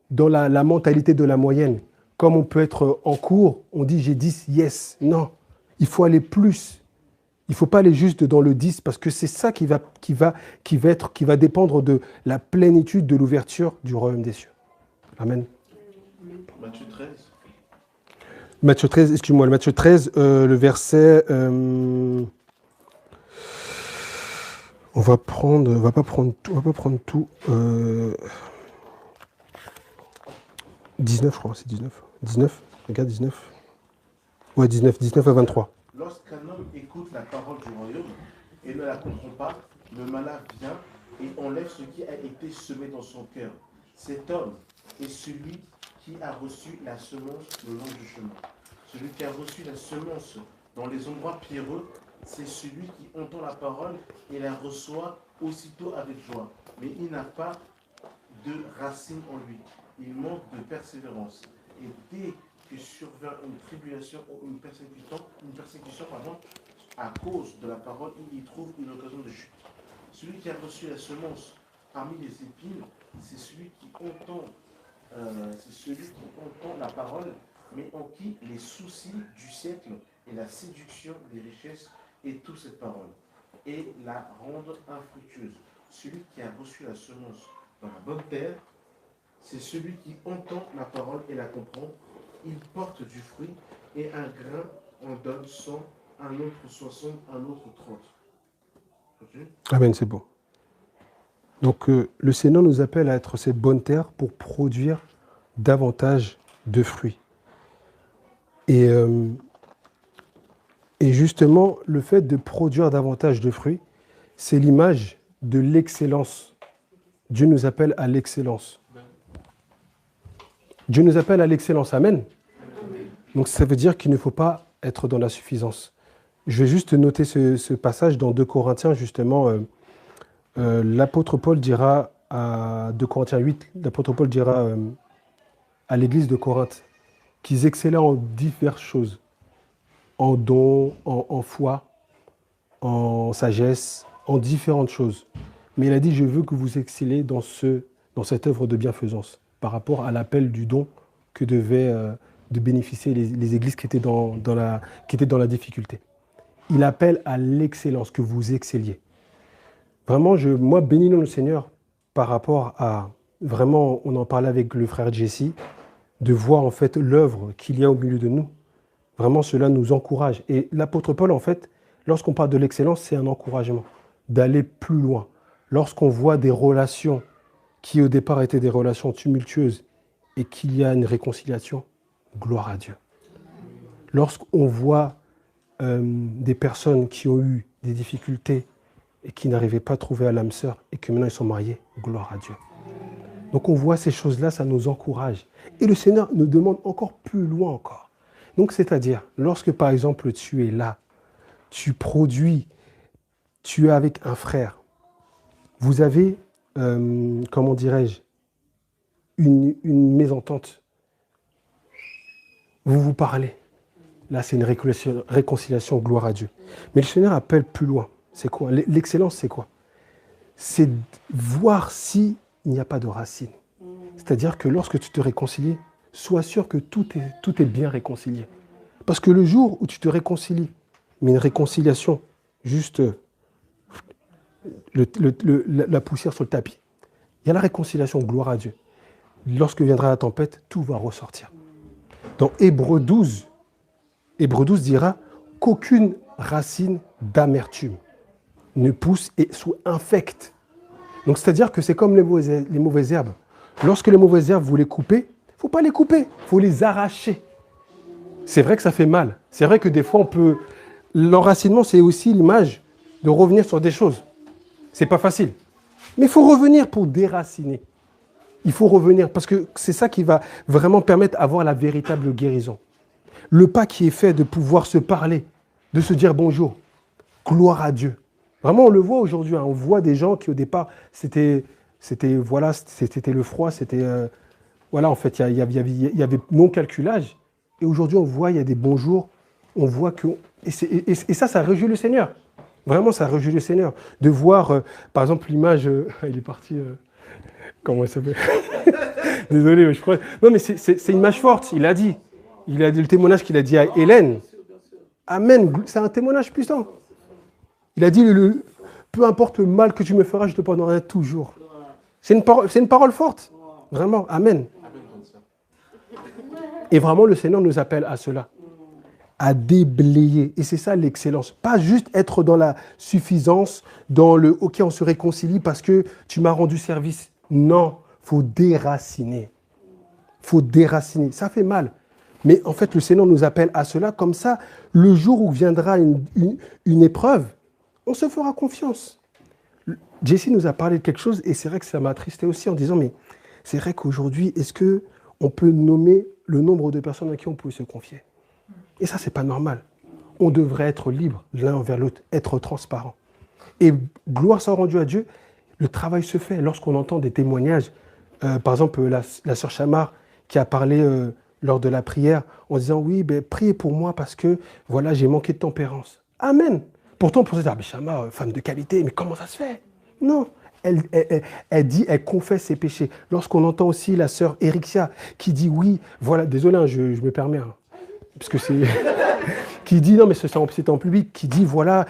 dans la mentalité de la moyenne. Comme on peut être en cours, on dit j'ai 10, yes. Non, il faut aller plus. Il ne faut pas aller juste dans le 10 parce que c'est ça qui va dépendre de la plénitude de l'ouverture du royaume des cieux. Amen. Matthieu 13. Matthieu 13, excuse-moi, le Matthieu 13, le verset... on va pas prendre tout. 19, je crois, c'est 19. 19, regarde, 19. Ouais, 19 à 23. Lorsqu'un homme écoute la parole du royaume et ne la comprend pas, le malin vient et enlève ce qui a été semé dans son cœur. Cet homme est celui qui a reçu la semence le long du chemin. Celui qui a reçu la semence dans les endroits pierreux, c'est celui qui entend la parole et la reçoit aussitôt avec joie. Mais il n'a pas de racine en lui. Il manque de persévérance. Et dès que survient une tribulation ou une persécution, à cause de la parole, il y trouve une occasion de chute. Celui qui a reçu la semence parmi les épines, c'est celui qui entend la parole, mais en qui les soucis du siècle et la séduction des richesses étouffent cette parole et la rendent infructueuse. Celui qui a reçu la semence dans la bonne terre, c'est celui qui entend la parole et la comprend. Il porte du fruit et un grain en donne 100, un autre 60, un autre 30. Ok? Amen, c'est bon. Donc, le Seigneur nous appelle à être cette bonne terre pour produire davantage de fruits. Et justement, le fait de produire davantage de fruits, c'est l'image de l'excellence. Dieu nous appelle à l'excellence. Dieu nous appelle à l'excellence. Amen. Donc, ça veut dire qu'il ne faut pas être dans la suffisance. Je vais juste noter ce passage dans 2 Corinthiens, justement. L'apôtre Paul dira à 2 Corinthiens 8, l'apôtre Paul dira à l'église de Corinthe qu'ils excellaient en diverses choses, en dons, en foi, en sagesse, en différentes choses. Mais il a dit, je veux que vous excellez dans cette œuvre de bienfaisance, par rapport à l'appel du don que devaient de bénéficier les églises qui étaient dans la difficulté. Il appelle à l'excellence, que vous excelliez. Vraiment, moi, bénissons le Seigneur par rapport à, vraiment, on en parlait avec le frère Jesse, de voir en fait l'œuvre qu'il y a au milieu de nous. Vraiment, cela nous encourage. Et l'apôtre Paul, en fait, lorsqu'on parle de l'excellence, c'est un encouragement, d'aller plus loin. Lorsqu'on voit des relations qui au départ étaient des relations tumultueuses et qu'il y a une réconciliation, gloire à Dieu. Lorsqu'on voit des personnes qui ont eu des difficultés et qui n'arrivaient pas à trouver à l'âme sœur et que maintenant ils sont mariés, gloire à Dieu. Donc on voit ces choses-là, ça nous encourage. Et le Seigneur nous demande encore plus loin encore. Donc c'est-à-dire, lorsque par exemple tu es là, tu produis, tu es avec un frère, vous avez, comment dirais-je, une mésentente. Vous vous parlez. Là, c'est une réconciliation, gloire à Dieu. Mais le Seigneur appelle plus loin. C'est quoi? L'excellence, c'est quoi? C'est voir s'il n'y a pas de racine. C'est-à-dire que lorsque tu te réconcilies, sois sûr que tout est bien réconcilié. Parce que le jour où tu te réconcilies, mais une réconciliation, juste la poussière sur le tapis, il y a la réconciliation, gloire à Dieu. Lorsque viendra la tempête, tout va ressortir. Dans Hébreux 12 dira qu'aucune racine d'amertume ne pousse et soit infecte. Donc c'est-à-dire que c'est comme les mauvaises herbes. Lorsque les mauvaises herbes, vous les coupez, il ne faut pas les couper, il faut les arracher. C'est vrai que ça fait mal. C'est vrai que des fois, l'enracinement, c'est aussi l'image de revenir sur des choses. C'est pas facile. Mais il faut revenir pour déraciner. Il faut revenir parce que c'est ça qui va vraiment permettre d'avoir la véritable guérison. Le pas qui est fait de pouvoir se parler, de se dire bonjour, gloire à Dieu. Vraiment, on le voit aujourd'hui. On voit des gens qui, au départ, c'était le froid, en fait, il y avait non-calculage. Et aujourd'hui, on voit, il y a des bonjours. On voit que... Et ça réjouit le Seigneur. Vraiment, ça réjouit le Seigneur. De voir, par exemple, l'image... il est parti... comment il s'appelle? Désolé, je crois... Non, mais c'est une image forte, il a dit. Il a dit le témoignage qu'il a dit à Hélène. Amen, c'est un témoignage puissant. Il a dit, peu importe le mal que tu me feras, je te pardonnerai toujours. C'est une parole forte. Vraiment, amen. Et vraiment, le Seigneur nous appelle à cela. À déblayer. Et c'est ça l'excellence. Pas juste être dans la suffisance, dans le « ok, on se réconcilie parce que tu m'as rendu service ». Non, il faut déraciner. Il faut déraciner. Ça fait mal. Mais en fait, le Seigneur nous appelle à cela. Comme ça, le jour où viendra une épreuve, on se fera confiance. Jesse nous a parlé de quelque chose et c'est vrai que ça m'a attristé aussi en disant, mais c'est vrai qu'aujourd'hui, est-ce qu'on peut nommer le nombre de personnes à qui on peut se confier? Et ça, c'est pas normal. On devrait être libre l'un envers l'autre, être transparent. Et gloire soit rendue à Dieu, le travail se fait lorsqu'on entend des témoignages. Par exemple, la sœur Chamar qui a parlé lors de la prière en disant, oui, priez pour moi parce que voilà, j'ai manqué de tempérance. Amen. Pourtant, on pourrait dire, Chamar, femme de qualité, mais comment ça se fait? Non. Elle dit, elle confesse ses péchés. Lorsqu'on entend aussi la sœur Erixia qui dit, oui, voilà, désolé, je me permets, parce que c'est... qui dit, non, mais c'était en public, qui dit, voilà,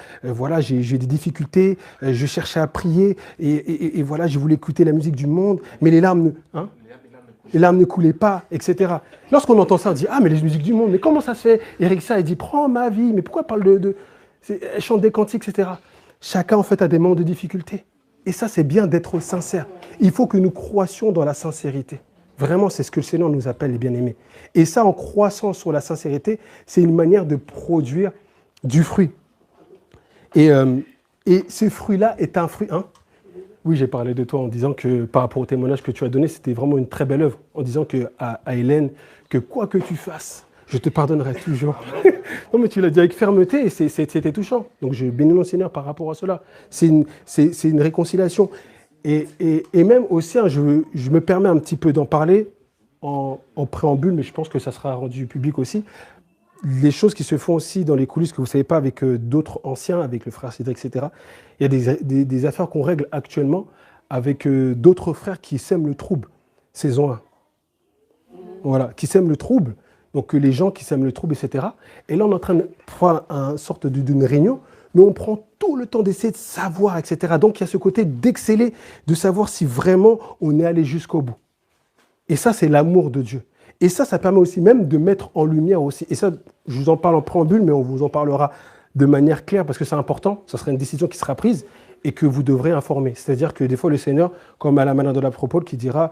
j'ai des difficultés, je cherchais à prier, et voilà, je voulais écouter la musique du monde, mais les larmes ne... les larmes ne coulaient pas, etc. Lorsqu'on entend ça, on dit, ah, mais les musiques du monde, mais comment ça se fait? Eric Sa, il dit, prends ma vie, mais pourquoi elle parle elle chante des cantiques, etc. Chacun, en fait, a des moments de difficulté. Et ça, c'est bien d'être sincère. Il faut que nous croissions dans la sincérité. Vraiment, c'est ce que le Seigneur nous appelle, les bien-aimés. Et ça, en croissant sur la sincérité, c'est une manière de produire du fruit. Et ce fruit-là est un fruit... Hein? Oui, j'ai parlé de toi en disant que par rapport au témoignage que tu as donné, c'était vraiment une très belle œuvre. En disant à Hélène que quoi que tu fasses, je te pardonnerai toujours. Non, mais tu l'as dit avec fermeté et c'était touchant. Donc, je bénis mon Seigneur par rapport à cela. C'est une réconciliation. Et même aussi, hein, je me permets un petit peu d'en parler en préambule, mais je pense que ça sera rendu public aussi. Les choses qui se font aussi dans les coulisses que vous ne savez pas avec d'autres anciens, avec le frère Cédric, etc. Il y a des affaires qu'on règle actuellement avec d'autres frères qui sèment le trouble. Saison 1. Voilà, qui sèment le trouble. Donc les gens qui sèment le trouble, etc. Et là, on est en train de faire une sorte d'une réunion, mais on prend tout le temps d'essayer de savoir, etc. Donc il y a ce côté d'exceller, de savoir si vraiment on est allé jusqu'au bout. Et ça, c'est l'amour de Dieu. Et ça permet aussi même de mettre en lumière aussi. Et ça, je vous en parle en préambule, mais on vous en parlera de manière claire parce que c'est important. Ça sera une décision qui sera prise et que vous devrez informer. C'est-à-dire que des fois, le Seigneur, comme à la manière de l'apôtre, qui dira,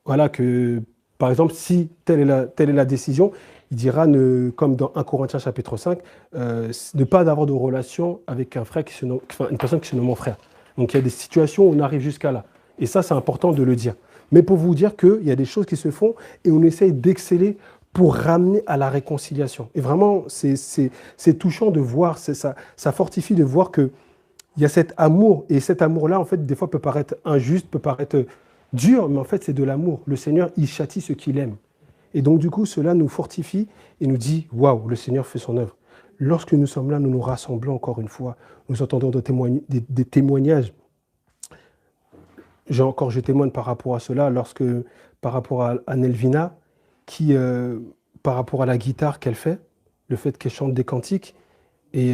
voilà, que par exemple, si telle est la décision, il dira, comme dans 1 Corinthiens chapitre 5, ne pas avoir de relation avec un frère une personne qui se nomme mon frère. Donc il y a des situations où on arrive jusqu'à là. Et ça, c'est important de le dire. Mais pour vous dire qu'il y a des choses qui se font et on essaye d'exceller pour ramener à la réconciliation. Et vraiment, c'est touchant de voir, ça fortifie de voir qu'il y a cet amour. Et cet amour-là, en fait, des fois peut paraître injuste, peut paraître dur, mais en fait, c'est de l'amour. Le Seigneur, il châtie ce qu'il aime. Et donc, du coup, cela nous fortifie et nous dit, waouh, le Seigneur fait son œuvre. Lorsque nous sommes là, nous nous rassemblons encore une fois. Nous entendons des témoignages. Je témoigne par rapport à cela, par rapport à Nelvina, qui, par rapport à la guitare qu'elle fait, le fait qu'elle chante des cantiques, et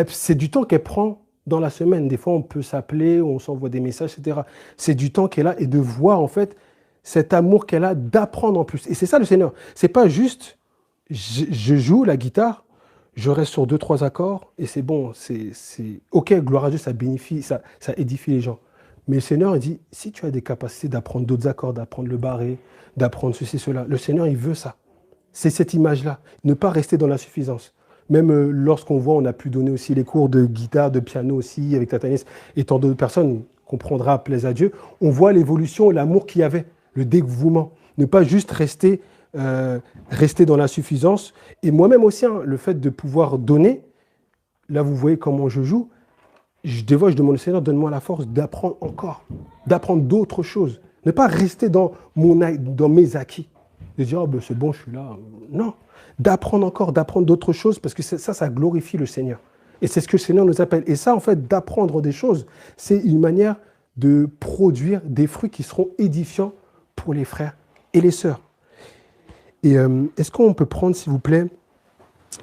c'est du temps qu'elle prend dans la semaine. Des fois, on peut s'appeler, on s'envoie des messages, etc. C'est du temps qu'elle a et de voir, en fait, cet amour qu'elle a, d'apprendre en plus. Et c'est ça le Seigneur. C'est pas juste, je joue la guitare, je reste sur 2-3 accords, et c'est bon, c'est OK, gloire à Dieu, ça bénéficie, ça édifie les gens. Mais le Seigneur, il dit, si tu as des capacités d'apprendre d'autres accords, d'apprendre le barré, d'apprendre ceci, cela, le Seigneur, il veut ça. C'est cette image-là. Ne pas rester dans l'insuffisance. Même lorsqu'on voit, on a pu donner aussi les cours de guitare, de piano aussi, avec Tatanis et tant d'autres personnes, qu'on prendra plaisir à Dieu, on voit l'évolution, l'amour qu'il y avait, le dévouement. Ne pas juste rester dans l'insuffisance. Et moi-même aussi, hein, le fait de pouvoir donner, là vous voyez comment je joue, des fois, je demande au Seigneur, donne-moi la force d'apprendre encore, d'apprendre d'autres choses. Ne pas rester dans mes acquis. De dire, oh, ben, c'est bon, je suis là. Non, d'apprendre encore, d'apprendre d'autres choses, parce que ça glorifie le Seigneur. Et c'est ce que le Seigneur nous appelle. Et ça, en fait, d'apprendre des choses, c'est une manière de produire des fruits qui seront édifiants pour les frères et les sœurs. Et est-ce qu'on peut prendre, s'il vous plaît,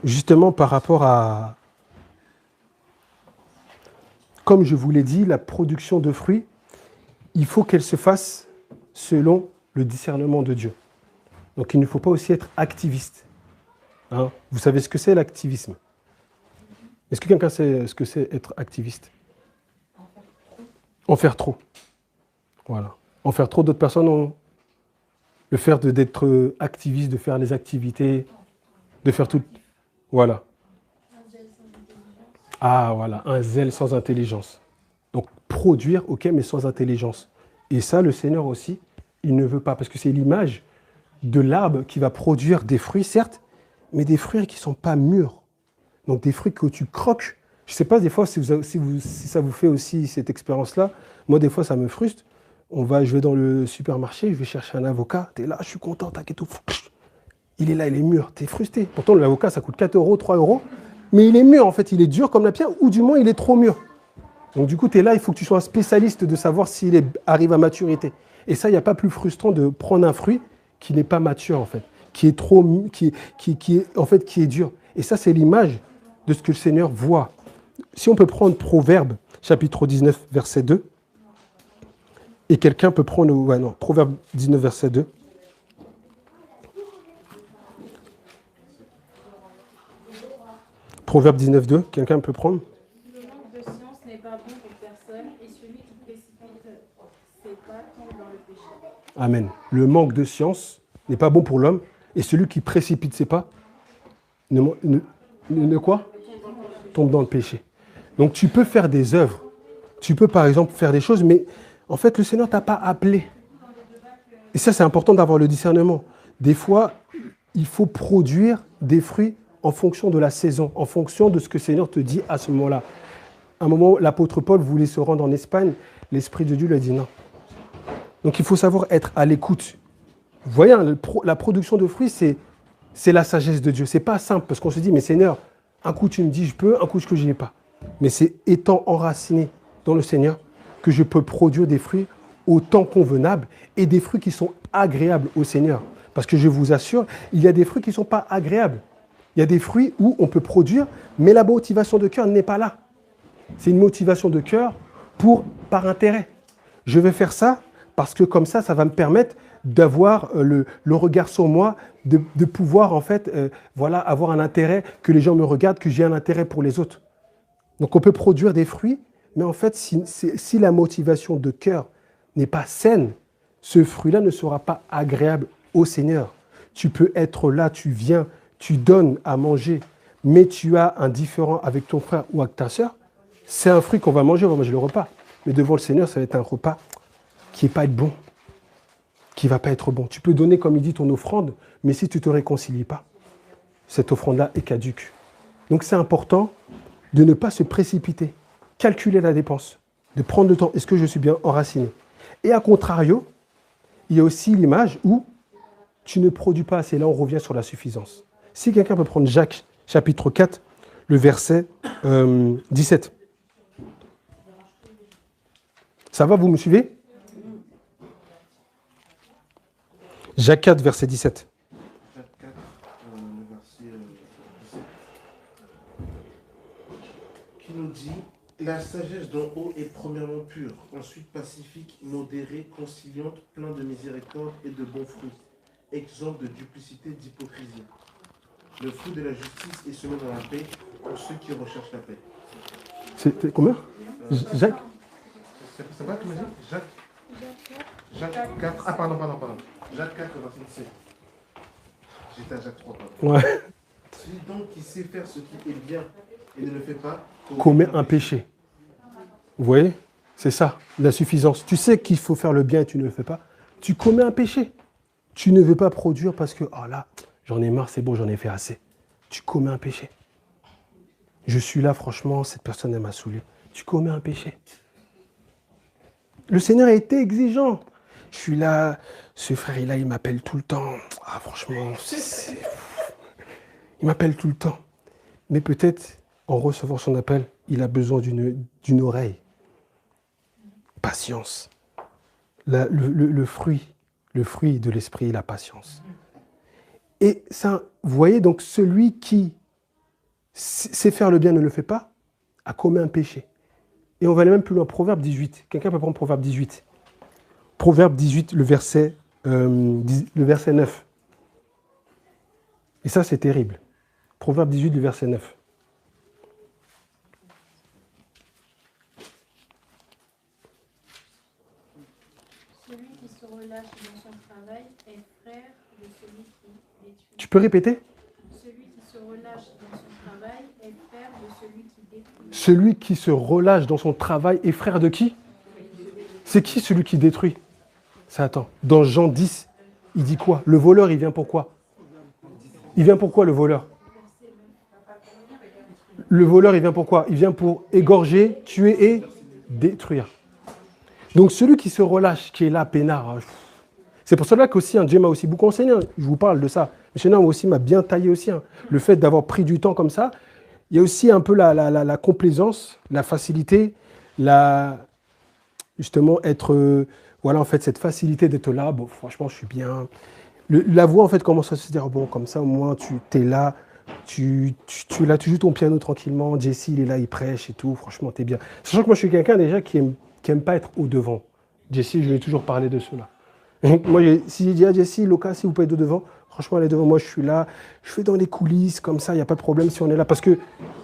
justement par rapport à... Comme je vous l'ai dit, la production de fruits, il faut qu'elle se fasse selon le discernement de Dieu. Donc il ne faut pas aussi être activiste. Hein? Vous savez ce que c'est l'activisme? Est-ce que quelqu'un sait ce que c'est être activiste? En faire trop. Voilà. En faire trop, d'autres personnes ont le fait d'être activiste, de faire les activités, de faire tout. Voilà. Ah, voilà, un zèle sans intelligence. Donc, produire, ok, mais sans intelligence. Et ça, le Seigneur aussi, il ne veut pas, parce que c'est l'image de l'arbre qui va produire des fruits, certes, mais des fruits qui ne sont pas mûrs. Donc, des fruits que tu croques. Je ne sais pas, des fois, si ça vous fait aussi cette expérience-là. Moi, des fois, ça me frustre. Je vais dans le supermarché, je vais chercher un avocat. Tu es là, je suis content, tac et tout. Il est là, il est mûr. Tu es frustré. Pourtant, l'avocat, ça coûte 4 €, 3 €. Mais il est mûr, en fait, il est dur comme la pierre, ou du moins, il est trop mûr. Donc, du coup, tu es là, il faut que tu sois un spécialiste de savoir s'il arrive à maturité. Et ça, il n'y a pas plus frustrant de prendre un fruit qui n'est pas mature, en fait, qui est dur. Et ça, c'est l'image de ce que le Seigneur voit. Si on peut prendre Proverbe, chapitre 19, verset 2. Et quelqu'un peut prendre, ouais, non, Proverbe 19, verset 2. Proverbe 19, 2, quelqu'un peut prendre? Le manque de science n'est pas bon pour personne, et celui qui précipite ses pas tombe dans le péché. Amen. Le manque de science n'est pas bon pour l'homme, et celui qui précipite ses pas, ne quoi? Tombe dans le péché. Donc tu peux faire des œuvres, tu peux par exemple faire des choses, mais en fait le Seigneur ne t'a pas appelé. Et ça c'est important d'avoir le discernement. Des fois, il faut produire des fruits en fonction de la saison, en fonction de ce que le Seigneur te dit à ce moment-là. À un moment, l'apôtre Paul voulait se rendre en Espagne, l'Esprit de Dieu lui a dit non. Donc il faut savoir être à l'écoute. Vous voyez, la production de fruits, c'est la sagesse de Dieu. Ce n'est pas simple, parce qu'on se dit, mais Seigneur, un coup tu me dis je peux, un coup que je n'y ai pas. Mais c'est étant enraciné dans le Seigneur que je peux produire des fruits au temps convenable et des fruits qui sont agréables au Seigneur. Parce que je vous assure, il y a des fruits qui ne sont pas agréables. Il y a des fruits où on peut produire, mais la motivation de cœur n'est pas là. C'est une motivation de cœur par intérêt. Je vais faire ça parce que comme ça va me permettre d'avoir le regard sur moi, de pouvoir en fait avoir un intérêt, que les gens me regardent, que j'ai un intérêt pour les autres. Donc on peut produire des fruits, mais en fait si la motivation de cœur n'est pas saine, ce fruit-là ne sera pas agréable au Seigneur. Tu peux être là, tu viens, tu donnes à manger, mais tu as un différend avec ton frère ou avec ta sœur, c'est un fruit qu'on va manger, on va manger le repas. Mais devant le Seigneur, ça va être un repas qui ne va pas être bon. Qui ne va pas être bon. Tu peux donner, comme il dit, ton offrande, mais si tu ne te réconcilies pas, cette offrande-là est caduque. Donc c'est important de ne pas se précipiter, calculer la dépense, de prendre le temps. Est-ce que je suis bien enraciné? Et à contrario, il y a aussi l'image où tu ne produis pas assez. Là, on revient sur la suffisance. Si quelqu'un peut prendre Jacques, chapitre 4, le verset 17. Ça va, vous me suivez? Jacques 4, verset 17. Jacques 4, le verset 17, qui nous dit « La sagesse d'en haut est premièrement pure, ensuite pacifique, modérée, conciliante, plein de miséricorde et de bons fruits, exempt de duplicité, d'hypocrisie. Le fruit de la justice est semé dans la paix pour ceux qui recherchent la paix. » C'était combien? Jacques? C'est vrai que tu m'as dit Jacques 4. Ah, pardon. Jacques 4, verset 17. J'étais à Jacques 3, pardon. Ouais. Celui donc qui sait faire ce qui est bien et ne le fait pas, Commet un péché. Vous voyez? C'est ça, la suffisance. Tu sais qu'il faut faire le bien et tu ne le fais pas. Tu commets un péché. Tu ne veux pas produire parce que, oh là, j'en ai marre, c'est bon, j'en ai fait assez. Tu commets un péché. Je suis là, franchement, cette personne, elle m'a saoulé. Tu commets un péché. Le Seigneur a été exigeant. Je suis là, ce frère-là, il m'appelle tout le temps. Ah, franchement, il m'appelle tout le temps. Mais peut-être, en recevant son appel, il a besoin d'une oreille. Patience. Le fruit de l'esprit, la patience. Et ça, vous voyez, donc celui qui sait faire le bien ne le fait pas, a commis un péché. Et on va aller même plus loin, Proverbe 18. Quelqu'un peut prendre Proverbe 18. Proverbe 18, le verset 9. Et ça, c'est terrible. Proverbe 18, le verset 9. Celui qui se relâche dans son travail est frère de celui qui détruit. Tu peux répéter? Celui qui se relâche dans son travail est frère de celui qui détruit. Celui qui se relâche dans son travail est frère de qui? C'est qui celui qui détruit? Ça, attends. Dans Jean 10, il dit quoi? Le voleur, il vient pour quoi? Il vient pour quoi, le voleur? Le voleur, il vient pour quoi? Il vient pour égorger, tuer et détruire. Donc celui qui se relâche, qui est là, peinard, c'est pour cela qu'aussi, Dieu m'a aussi beaucoup enseigné, je vous parle de ça. M. Nam aussi m'a bien taillé aussi. Le fait d'avoir pris du temps comme ça, il y a aussi un peu la complaisance, la facilité, justement être, voilà en fait cette facilité d'être là, bon franchement je suis bien. La voix en fait commence à se dire, bon comme ça au moins tu es là, tu joues ton piano tranquillement, Jesse il est là, il prêche et tout, franchement t'es bien. Sachant que moi je suis quelqu'un déjà qui aime pas être au devant. Jessie, je lui ai toujours parlé de cela. Moi, si j'ai dit à Jessie, Loca, si vous pouvez être de devant, franchement, allez devant moi, je suis là. Je fais dans les coulisses, comme ça, il n'y a pas de problème si on est là. Parce que,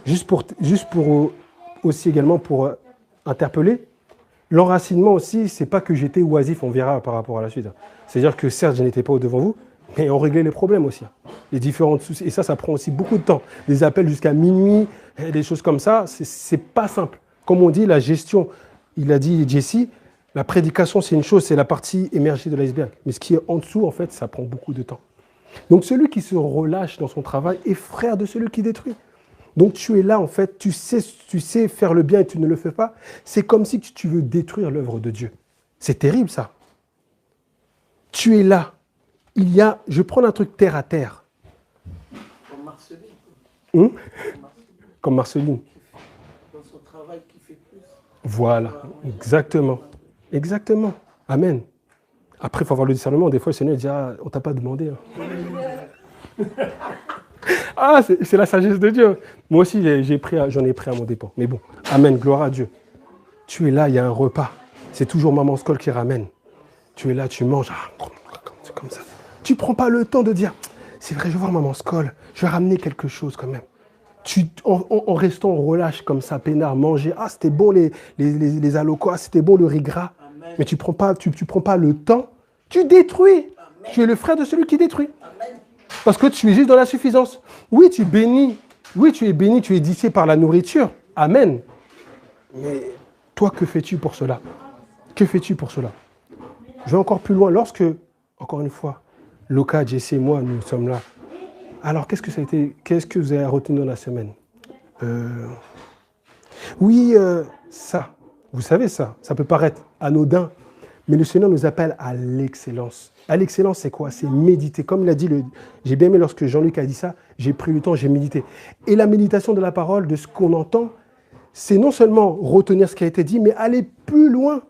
juste pour aussi également pour interpeller, l'enracinement aussi, c'est pas que j'étais oisif, on verra par rapport à la suite. C'est-à-dire que certes, je n'étais pas devant vous, mais on réglait les problèmes aussi. Les différents soucis. Et ça prend aussi beaucoup de temps. Des appels jusqu'à minuit, des choses comme ça, c'est pas simple. Comme on dit, la gestion, il a dit Jessie, la prédication, c'est une chose, c'est la partie émergée de l'iceberg. Mais ce qui est en dessous, en fait, ça prend beaucoup de temps. Donc celui qui se relâche dans son travail est frère de celui qui détruit. Donc tu es là, en fait, tu sais faire le bien et tu ne le fais pas. C'est comme si tu veux détruire l'œuvre de Dieu. C'est terrible, ça. Tu es là. Je vais prendre un truc terre à terre. Comme Marceline. Comme Marceline. Dans son travail qui fait plus. Voilà, exactement. Exactement. Amen. Après, il faut avoir le discernement. Des fois, le Seigneur dit, on ne t'a pas demandé. Ah, c'est la sagesse de Dieu. Moi aussi, j'en ai pris à mon dépens. Mais bon, amen, gloire à Dieu. Tu es là, il y a un repas. C'est toujours Maman Skoll qui ramène. Tu es là, tu manges. C'est comme ça. Tu ne prends pas le temps de dire, c'est vrai, je vais voir Maman Skoll, je vais ramener quelque chose quand même. En restant en relâche comme ça, peinard, manger. Ah, c'était bon les alocos, ah, c'était bon le riz gras. Amen. Mais tu prends pas le temps, tu détruis. Amen. Tu es le frère de celui qui détruit. Amen. Parce que tu es juste dans la suffisance. Oui, tu es béni, tu es édifié par la nourriture. Amen. Mais toi, que fais-tu pour cela? Que fais-tu pour cela? Je vais encore plus loin. Lorsque, encore une fois, Loca, Jessie et moi, nous sommes là. Alors, qu'est-ce que vous avez retenu dans la semaine? Oui, ça. Vous savez ça. Ça peut paraître anodin, mais le Seigneur nous appelle à l'excellence. À l'excellence, c'est quoi? C'est méditer. Comme il a dit, j'ai bien aimé lorsque Jean-Luc a dit ça, j'ai pris le temps, j'ai médité. Et la méditation de la parole, de ce qu'on entend, c'est non seulement retenir ce qui a été dit, mais aller plus loin.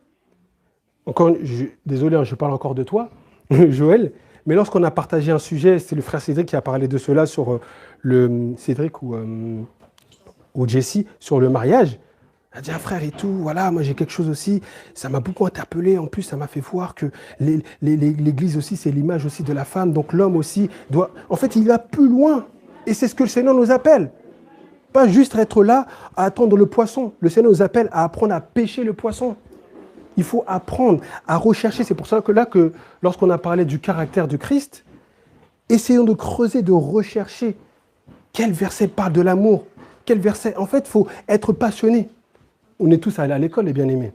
Désolé, je parle encore de toi, Joël, mais lorsqu'on a partagé un sujet, c'est le frère Cédric qui a parlé de cela sur Cédric ou Jessie, sur le mariage. Il a dit, frère et tout, voilà, moi j'ai quelque chose aussi, ça m'a beaucoup interpellé, en plus ça m'a fait voir que l'église aussi, c'est l'image aussi de la femme, donc l'homme aussi doit... En fait, il va plus loin, et c'est ce que le Seigneur nous appelle. Pas juste être là à attendre le poisson. Le Seigneur nous appelle à apprendre à pêcher le poisson. Il faut apprendre à rechercher. C'est pour ça que lorsqu'on a parlé du caractère du Christ, essayons de creuser, de rechercher quel verset parle de l'amour. Quel verset... En fait, il faut être passionné. On est tous allés à l'école, les bien-aimés.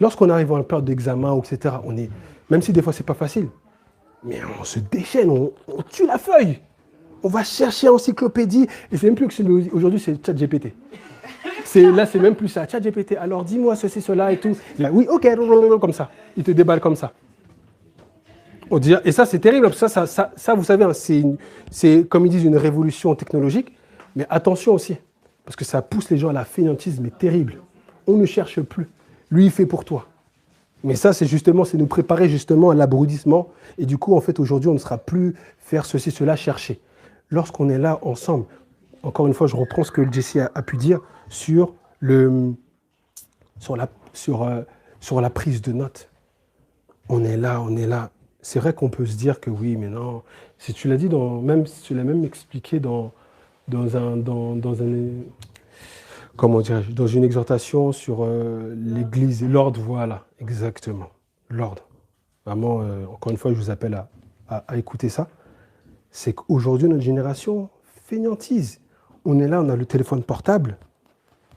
Lorsqu'on arrive en période d'examen, etc., même si des fois, ce n'est pas facile, mais on se déchaîne, on tue la feuille. On va chercher encyclopédie. Et c'est même plus que aujourd'hui, c'est ChatGPT. Là, c'est même plus ça. ChatGPT, alors dis-moi ceci, cela et tout. Là, oui, ok, comme ça. Il te déballe comme ça. Et ça, c'est terrible. Ça, vous savez, c'est, comme ils disent, une révolution technologique. Mais attention aussi, parce que ça pousse les gens à la fainéantise, mais terrible. On ne cherche plus. Lui, il fait pour toi. Mais ça, c'est nous préparer justement à l'abrutissement. Et du coup, en fait, aujourd'hui, on ne sera plus faire ceci, cela, chercher. Lorsqu'on est là ensemble, encore une fois, je reprends ce que Jessie a pu dire sur la prise de notes. On est là. C'est vrai qu'on peut se dire que oui, mais non. Si tu l'as dit, tu l'as même expliqué dans une exhortation sur l'Église, l'ordre, voilà, exactement, l'ordre. Vraiment, encore une fois, je vous appelle à écouter ça. C'est qu'aujourd'hui, notre génération fainéantise. On est là, on a le téléphone portable,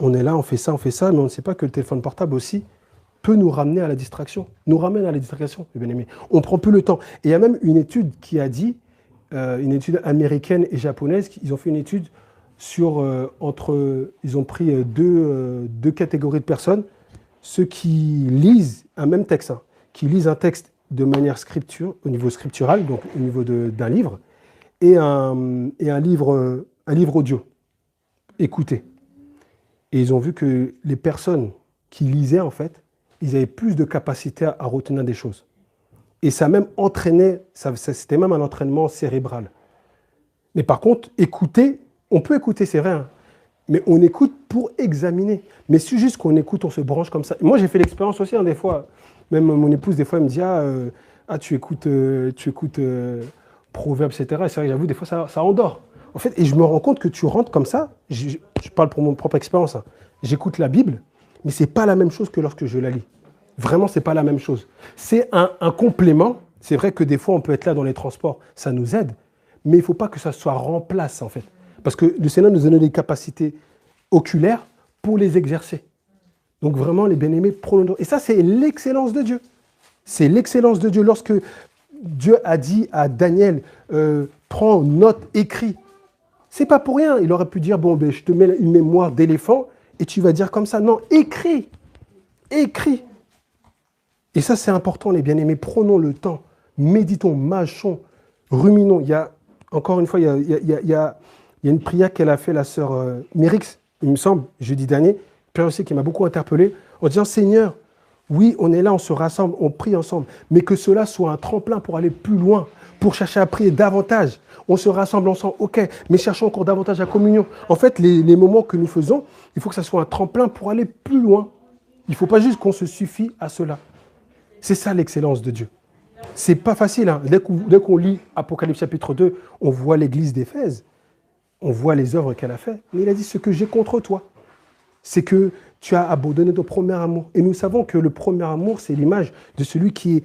on est là, on fait ça, mais on ne sait pas que le téléphone portable aussi peut nous ramener à la distraction, nous ramène à la distraction, bien aimé. On ne prend plus le temps. Et il y a même une étude qui a dit, une étude américaine et japonaise, ils ont fait une étude sur, ils ont pris deux catégories de personnes, ceux qui lisent un même texte, qui lisent un texte de manière au niveau scriptural, donc au niveau d'un livre, et un livre audio, écouté. Et ils ont vu que les personnes qui lisaient, en fait, ils avaient plus de capacité à retenir des choses. Et ça même entraînait, c'était même un entraînement cérébral. Mais par contre, écouter, on peut écouter, c'est vrai, mais on écoute pour examiner. Mais c'est juste qu'on écoute, on se branche comme ça. Moi, j'ai fait l'expérience aussi, des fois. Même mon épouse, des fois, elle me dit, tu écoutes Proverbes, etc. Et c'est vrai, j'avoue, des fois, ça endort. En fait, et je me rends compte que tu rentres comme ça, je parle pour mon propre expérience, hein. J'écoute la Bible, mais ce n'est pas la même chose que lorsque je la lis. Vraiment, ce n'est pas la même chose. C'est un complément. C'est vrai que des fois, on peut être là dans les transports, ça nous aide, mais il ne faut pas que ça soit remplace, en fait. Parce que le Seigneur nous a donné des capacités oculaires pour les exercer. Donc vraiment, les bien-aimés, prenons. Et ça, c'est l'excellence de Dieu. C'est l'excellence de Dieu. Lorsque Dieu a dit à Daniel, prends note, écris. C'est pas pour rien. Il aurait pu dire, bon, ben, je te mets une mémoire d'éléphant et tu vas dire comme ça. Non, écris. Écris. Et ça, c'est important, les bien-aimés. Prenons le temps. Méditons, mâchons, ruminons. Il y a, encore une fois, il y a une prière qu'elle a fait, la sœur Mérix, il me semble, jeudi dernier, prière aussi qui m'a beaucoup interpellé, en disant, Seigneur, oui, on est là, on se rassemble, on prie ensemble, mais que cela soit un tremplin pour aller plus loin, pour chercher à prier davantage. On se rassemble ensemble, ok, mais cherchons encore davantage la communion. En fait, les moments que nous faisons, il faut que ça soit un tremplin pour aller plus loin. Il ne faut pas juste qu'on se suffit à cela. C'est ça l'excellence de Dieu. C'est pas facile, hein. Dès qu'on lit Apocalypse chapitre 2, on voit l'église d'Éphèse, on voit les œuvres qu'elle a faites, mais il a dit ce que j'ai contre toi, c'est que tu as abandonné ton premier amour. Et nous savons que le premier amour, c'est l'image de celui qui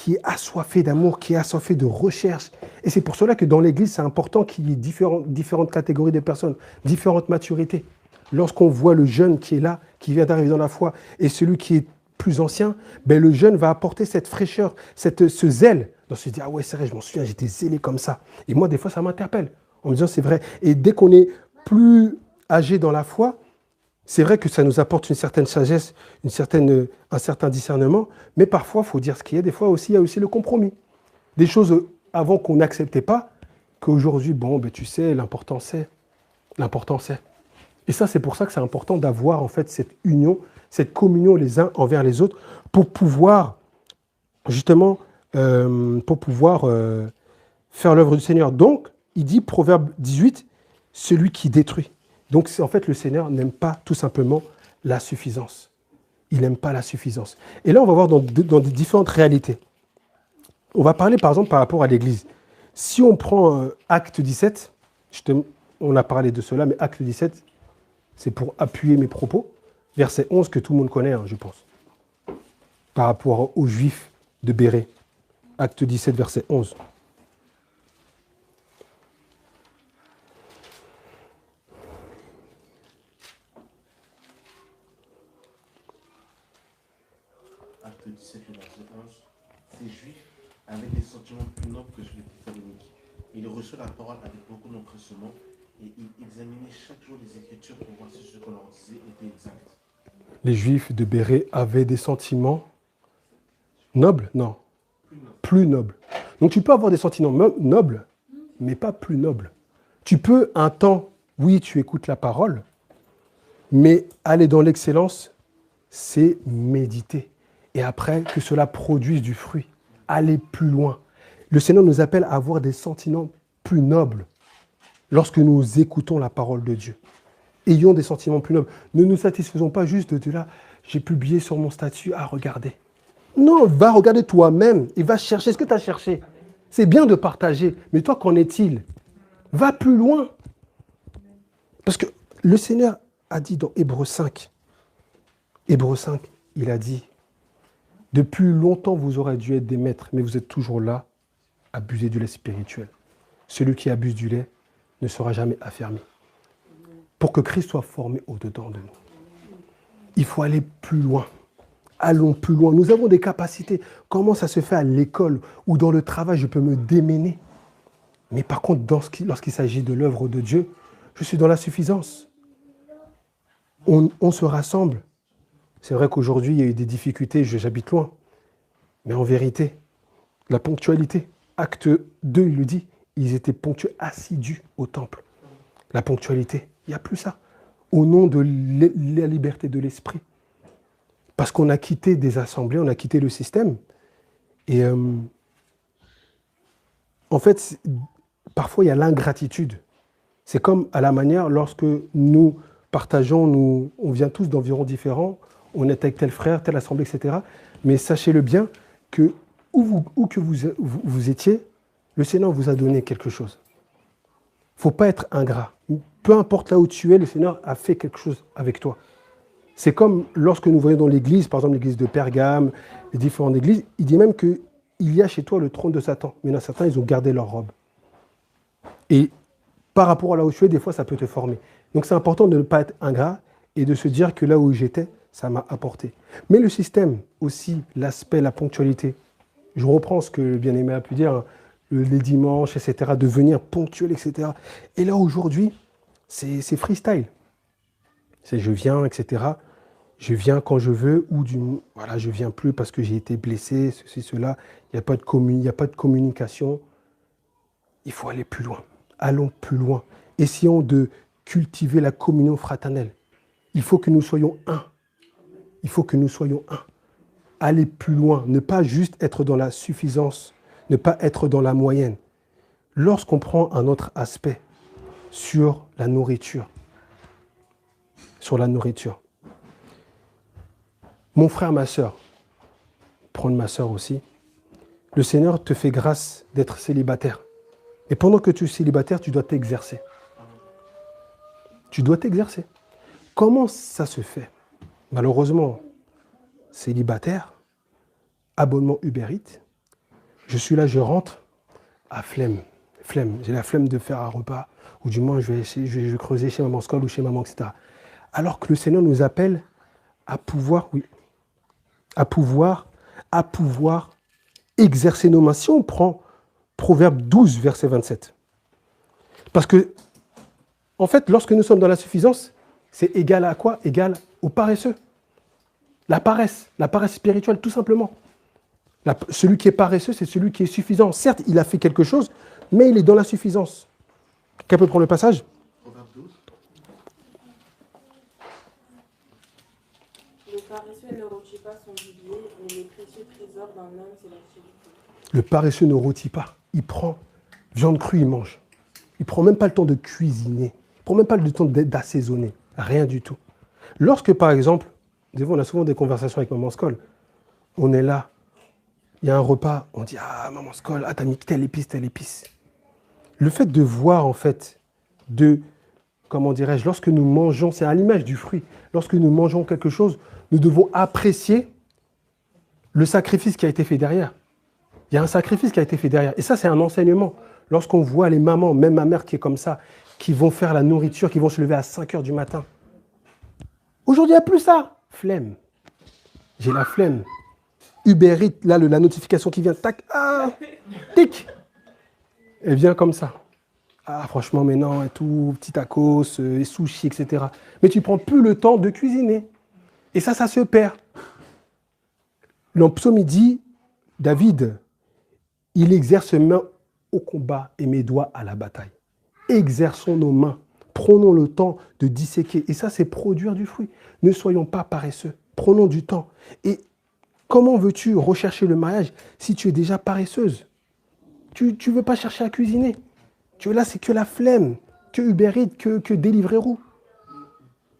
est assoiffé d'amour, qui est assoiffé de recherche. Et c'est pour cela que dans l'église, c'est important qu'il y ait différentes catégories de personnes, différentes maturités. Lorsqu'on voit le jeune qui est là, qui vient d'arriver dans la foi, et celui qui est plus ancien, ben le jeune va apporter cette fraîcheur, ce zèle. Donc se dire, ah ouais, c'est vrai, je m'en souviens, j'étais zélé comme ça. Et moi, des fois, ça m'interpelle, en me disant, c'est vrai. Et dès qu'on est plus âgé dans la foi, c'est vrai que ça nous apporte une certaine sagesse, un certain discernement, mais parfois, il faut dire ce qu'il y a. Des fois aussi, il y a aussi le compromis. Des choses avant qu'on n'acceptait pas, qu'aujourd'hui, bon, ben, tu sais, l'important c'est. Et ça, c'est pour ça que c'est important d'avoir en fait cette union, cette communion les uns envers les autres, pour pouvoir, justement, faire l'œuvre du Seigneur. Donc, il dit, Proverbe 18, celui qui détruit. Donc, en fait, le Seigneur n'aime pas tout simplement la suffisance. Il n'aime pas la suffisance. Et là, on va voir dans des différentes réalités. On va parler, par exemple, par rapport à l'Église. Si on prend Acte 17, on a parlé de cela, mais Acte 17, c'est pour appuyer mes propos. Verset 11, que tout le monde connaît, hein, je pense. Par rapport aux Juifs de Bérée. Acte 17, verset 11. Acte 17, le verset 11. Ces Juifs avaient des sentiments plus nobles que celui des Thessaloniques. Ils reçurent la parole avec beaucoup d'empressement et ils examinaient chaque jour les Écritures pour voir si ce qu'on leur disait était exact. Les Juifs de Bérée avaient des sentiments nobles? Non, plus nobles. Donc tu peux avoir des sentiments nobles, mais pas plus nobles. Tu peux un temps, oui, tu écoutes la parole, mais aller dans l'excellence, c'est méditer. Et après, que cela produise du fruit. Aller plus loin. Le Seigneur nous appelle à avoir des sentiments plus nobles lorsque nous écoutons la parole de Dieu. Ayons des sentiments plus nobles. Ne nous satisfaisons pas juste de là, j'ai publié sur mon statut, à regarder. Non, va regarder toi-même et va chercher ce que tu as cherché. C'est bien de partager, mais toi, qu'en est-il? Va plus loin. Parce que le Seigneur a dit dans Hébreux 5, il a dit, depuis longtemps vous aurez dû être des maîtres, mais vous êtes toujours là, abusez du lait spirituel. Celui qui abuse du lait ne sera jamais affermi. Pour que Christ soit formé au-dedans de nous. Il faut aller plus loin. Allons plus loin. Nous avons des capacités. Comment ça se fait à l'école ou dans le travail, je peux me démener. Mais par contre, lorsqu'il s'agit de l'œuvre de Dieu, je suis dans la suffisance. On se rassemble. C'est vrai qu'aujourd'hui, il y a eu des difficultés, j'habite loin. Mais en vérité, la ponctualité, acte 2, il le dit, ils étaient ponctuels, assidus au temple. La ponctualité, il n'y a plus ça. Au nom de la liberté de l'esprit. Parce qu'on a quitté des assemblées, on a quitté le système. Et en fait, parfois, il y a l'ingratitude. C'est comme à la manière, lorsque nous partageons, on vient tous d'environs différents, on est avec tel frère, telle assemblée, etc. Mais sachez-le bien que où que vous étiez, le Seigneur vous a donné quelque chose. Il ne faut pas être ingrat. Peu importe là où tu es, le Seigneur a fait quelque chose avec toi. C'est comme lorsque nous voyons dans l'église, par exemple l'église de Pergame, les différentes églises, il dit même qu'il y a chez toi le trône de Satan. Mais il y en a certains, ils ont gardé leur robe. Et par rapport à là où tu es, des fois, ça peut te former. Donc c'est important de ne pas être ingrat et de se dire que là où j'étais, ça m'a apporté. Mais le système aussi, l'aspect, la ponctualité. Je reprends ce que le bien-aimé a pu dire, hein, les dimanches, etc., de venir ponctuel, etc. Et là, aujourd'hui, c'est freestyle. C'est je viens, etc. Je viens quand je veux, ou voilà, je ne viens plus parce que j'ai été blessé, ceci, cela. Il n'y a pas de communication. Il faut aller plus loin. Allons plus loin. Essayons de cultiver la communion fraternelle. Il faut que nous soyons un. Il faut que nous soyons un. Aller plus loin, ne pas juste être dans la suffisance, ne pas être dans la moyenne. Lorsqu'on prend un autre aspect sur la nourriture, mon frère, ma sœur, prendre ma sœur aussi, le Seigneur te fait grâce d'être célibataire. Et pendant que tu es célibataire, tu dois t'exercer. Tu dois t'exercer. Comment ça se fait? Malheureusement, célibataire, abonnement Uber Eats, je suis là, je rentre, flemme. J'ai la flemme de faire un repas, ou du moins je vais creuser chez maman Skoll ou chez maman, etc. Alors que le Seigneur nous appelle à pouvoir exercer nos mains. Si on prend Proverbe 12, verset 27. Parce que, en fait, lorsque nous sommes dans la suffisance, c'est égal à quoi? Égal au paresseux. La paresse spirituelle, tout simplement. Celui qui est paresseux, c'est celui qui est suffisant. Certes, il a fait quelque chose, mais il est dans la suffisance. Quelqu'un peut prendre le passage? Proverbe 12. Le paresseux ne rôtit pas son gibier, mais les précieux trésors d'un homme, c'est l'activité. Le paresseux ne rôtit pas. Il prend viande crue, il mange. Il ne prend même pas le temps de cuisiner. Il ne prend même pas le temps d'assaisonner. Rien du tout. Lorsque, par exemple, on a souvent des conversations avec maman Skoll, on est là, il y a un repas, on dit « Ah, maman Skoll, t'as mis telle épice, telle épice. » Le fait de voir, en fait, comment dirais-je, lorsque nous mangeons, c'est à l'image du fruit, lorsque nous mangeons quelque chose, nous devons apprécier le sacrifice qui a été fait derrière. Il y a un sacrifice qui a été fait derrière. Et ça, c'est un enseignement. Lorsqu'on voit les mamans, même ma mère qui est comme ça, qui vont faire la nourriture, qui vont se lever à 5 h du matin. Aujourd'hui, il n'y a plus ça. Flemme. J'ai la flemme. Uber Eats, là, la notification qui vient, tac, tic. Elle vient comme ça. Ah, franchement, mais non, et tout, petit tacos, les sushis, etc. Mais tu ne prends plus le temps de cuisiner. Et ça se perd. Le psaume dit, David, il exerce mes mains au combat et mes doigts à la bataille. Exerçons nos mains. Prenons le temps de disséquer. Et ça, c'est produire du fruit. Ne soyons pas paresseux. Prenons du temps. Et comment veux-tu rechercher le mariage si tu es déjà paresseuse? Tu ne veux pas chercher à cuisiner. Tu es là, c'est que la flemme, que Uber Eats, que Deliveroo.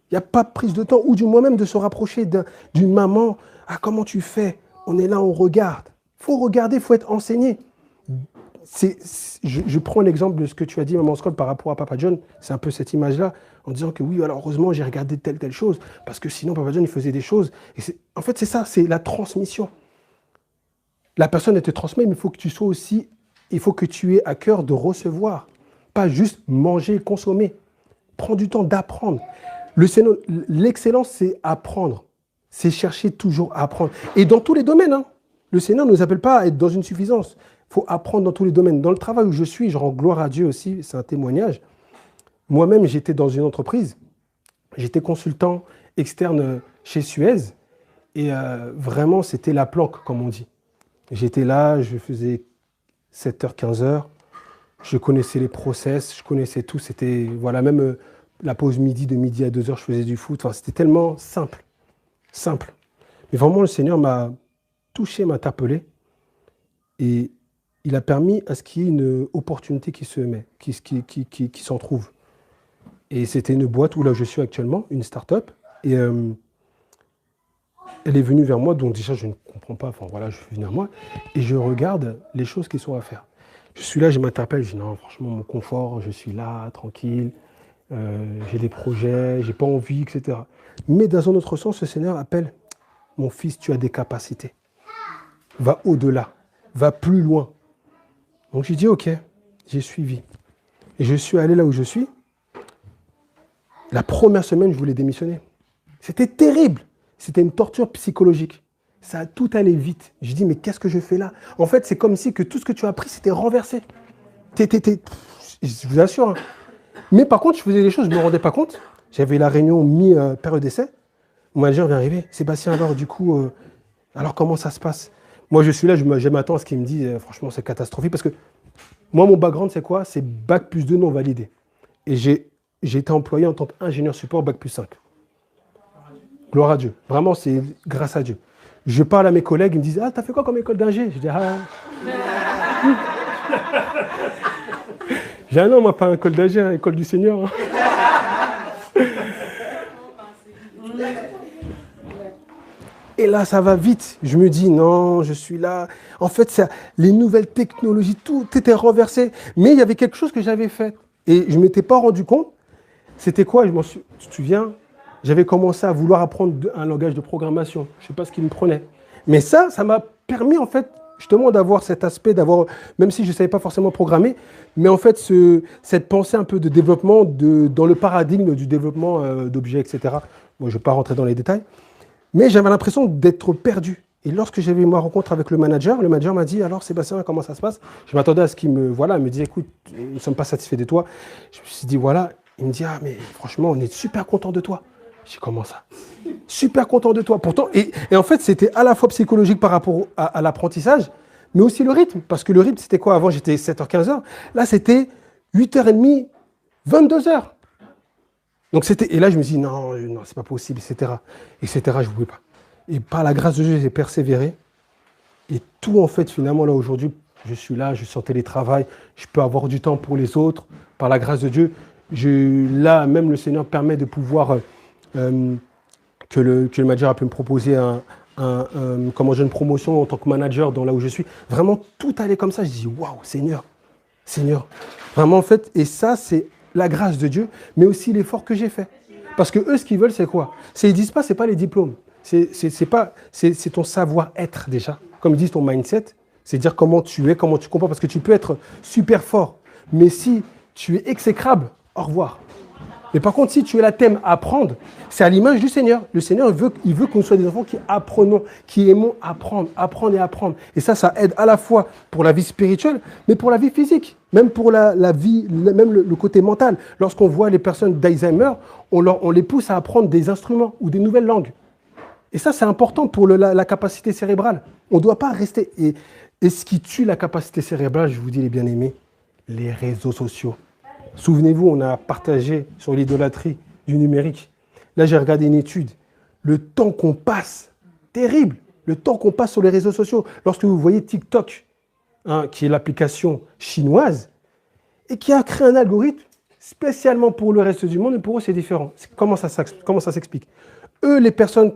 Il n'y a pas de prise de temps, ou du moins même de se rapprocher d'une maman. Ah, comment tu fais? On est là, on regarde. Il faut regarder, il faut être enseigné. Je prends l'exemple de ce que tu as dit, maman Skoll, par rapport à Papa John. C'est un peu cette image-là, en disant que oui, alors heureusement, j'ai regardé telle chose, parce que sinon, Papa John, il faisait des choses. Et en fait, c'est ça, c'est la transmission. La personne, elle te transmet, mais il faut que tu sois aussi, il faut que tu aies à cœur de recevoir. Pas juste manger, consommer. Prends du temps d'apprendre. L'excellence, c'est apprendre. C'est chercher toujours à apprendre. Et dans tous les domaines, hein. Le Seigneur ne nous appelle pas à être dans une suffisance. Il faut apprendre dans tous les domaines. Dans le travail où je suis, je rends gloire à Dieu aussi, c'est un témoignage. Moi-même, j'étais dans une entreprise. J'étais consultant externe chez Suez. Et vraiment, c'était la planque, comme on dit. J'étais là, je faisais 7h, 15h. Je connaissais les process, je connaissais tout. C'était, voilà, même la pause midi, de midi à 2h, je faisais du foot. Enfin, c'était tellement simple. Simple. Mais vraiment, le Seigneur m'a touché, m'a interpellé. Et il a permis à ce qu'il y ait une opportunité qui se met, qui s'en trouve. Et c'était une boîte où là je suis actuellement, une start-up. Et elle est venue vers moi, donc déjà, je ne comprends pas. Enfin, voilà, je suis venu à moi et je regarde les choses qui sont à faire. Je suis là, je m'interpelle, je dis non, franchement, mon confort, je suis là, tranquille, j'ai des projets, j'ai pas envie, etc. Mais dans un autre sens, le Seigneur appelle, mon fils, tu as des capacités. Va au-delà, va plus loin. Donc j'ai dit, ok, j'ai suivi. Et je suis allé là où je suis. La première semaine, je voulais démissionner. C'était terrible. C'était une torture psychologique. Ça a tout allé vite. Je dis, mais qu'est-ce que je fais là? En fait, c'est comme si que tout ce que tu as appris, c'était renversé. Je vous assure. Hein. Mais par contre, je faisais des choses, je ne me rendais pas compte. J'avais la réunion mi-période d'essai. Mon manager vient arriver. Sébastien, alors du coup, alors comment ça se passe? Moi, je suis là, je m'attends à ce qu'il me dise, franchement, c'est catastrophique. Parce que moi, mon background, c'est quoi? C'est Bac plus 2 non validé. Et j'ai été employé en tant qu'ingénieur support Bac plus 5. Gloire à Dieu. Vraiment, c'est grâce à Dieu. Je parle à mes collègues, ils me disent, ah, t'as fait quoi comme école d'ingé? Je dis, ah. J'ai un an, moi, pas école d'ingé, hein, école du Seigneur. Hein. Et là, ça va vite. Je me dis, non, je suis là. En fait, ça, les nouvelles technologies, tout était renversé. Mais il y avait quelque chose que j'avais fait. Et je ne m'étais pas rendu compte. C'était quoi? Tu te souviens? J'avais commencé à vouloir apprendre un langage de programmation. Je ne sais pas ce qui me prenait. Mais ça m'a permis, en fait, justement, d'avoir cet aspect, même si je ne savais pas forcément programmer, mais en fait, cette pensée un peu de développement, dans le paradigme du développement d'objets, etc. Bon, je ne vais pas rentrer dans les détails. Mais j'avais l'impression d'être perdu. Et lorsque j'avais eu ma rencontre avec le manager m'a dit, alors Sébastien, comment ça se passe? Je m'attendais à ce qu'il me dise, écoute, nous ne sommes pas satisfaits de toi. Je me suis dit, voilà. Il me dit, ah, mais franchement, on est super content de toi. Je dis, comment ça? Super content de toi. Pourtant, et en fait, c'était à la fois psychologique par rapport à l'apprentissage, mais aussi le rythme. Parce que le rythme, c'était quoi? Avant, j'étais 7h, 15h. Là, c'était 8h30, 22h. Donc, et là, je me dis, non, c'est pas possible, etc. Etc., je ne pouvais pas. Et par la grâce de Dieu, j'ai persévéré. Et tout, en fait, finalement, là, aujourd'hui, je suis là, je suis en télétravail, je peux avoir du temps pour les autres. Par la grâce de Dieu, là, même le Seigneur permet de pouvoir... que le manager a pu me proposer une promotion en tant que manager dans là où je suis. Vraiment, tout allait comme ça. Je dis, waouh, Seigneur. Vraiment, en fait, et ça, c'est la grâce de Dieu, mais aussi l'effort que j'ai fait. Parce que eux, ce qu'ils veulent, c'est quoi? Ils disent pas, c'est pas les diplômes. C'est ton savoir-être déjà. Comme ils disent, ton mindset. C'est dire comment tu es, comment tu comprends. Parce que tu peux être super fort. Mais si tu es exécrable, au revoir. Mais par contre, si tu es là, t'aimes apprendre, c'est à l'image du Seigneur. Le Seigneur, il veut qu'on soit des enfants qui apprenons, qui aimons apprendre et apprendre. Et ça aide à la fois pour la vie spirituelle, mais pour la vie physique, même pour la vie, même le côté mental. Lorsqu'on voit les personnes d'Alzheimer, on les pousse à apprendre des instruments ou des nouvelles langues. Et ça, c'est important pour la capacité cérébrale. On ne doit pas rester... Et ce qui tue la capacité cérébrale, je vous dis les bien-aimés, les réseaux sociaux. Souvenez-vous, on a partagé sur l'idolâtrie du numérique. Là, j'ai regardé une étude. Le temps qu'on passe, terrible, le temps qu'on passe sur les réseaux sociaux. Lorsque vous voyez TikTok, qui est l'application chinoise, et qui a créé un algorithme spécialement pour le reste du monde, et pour eux, c'est différent. Comment ça s'explique? Eux, les personnes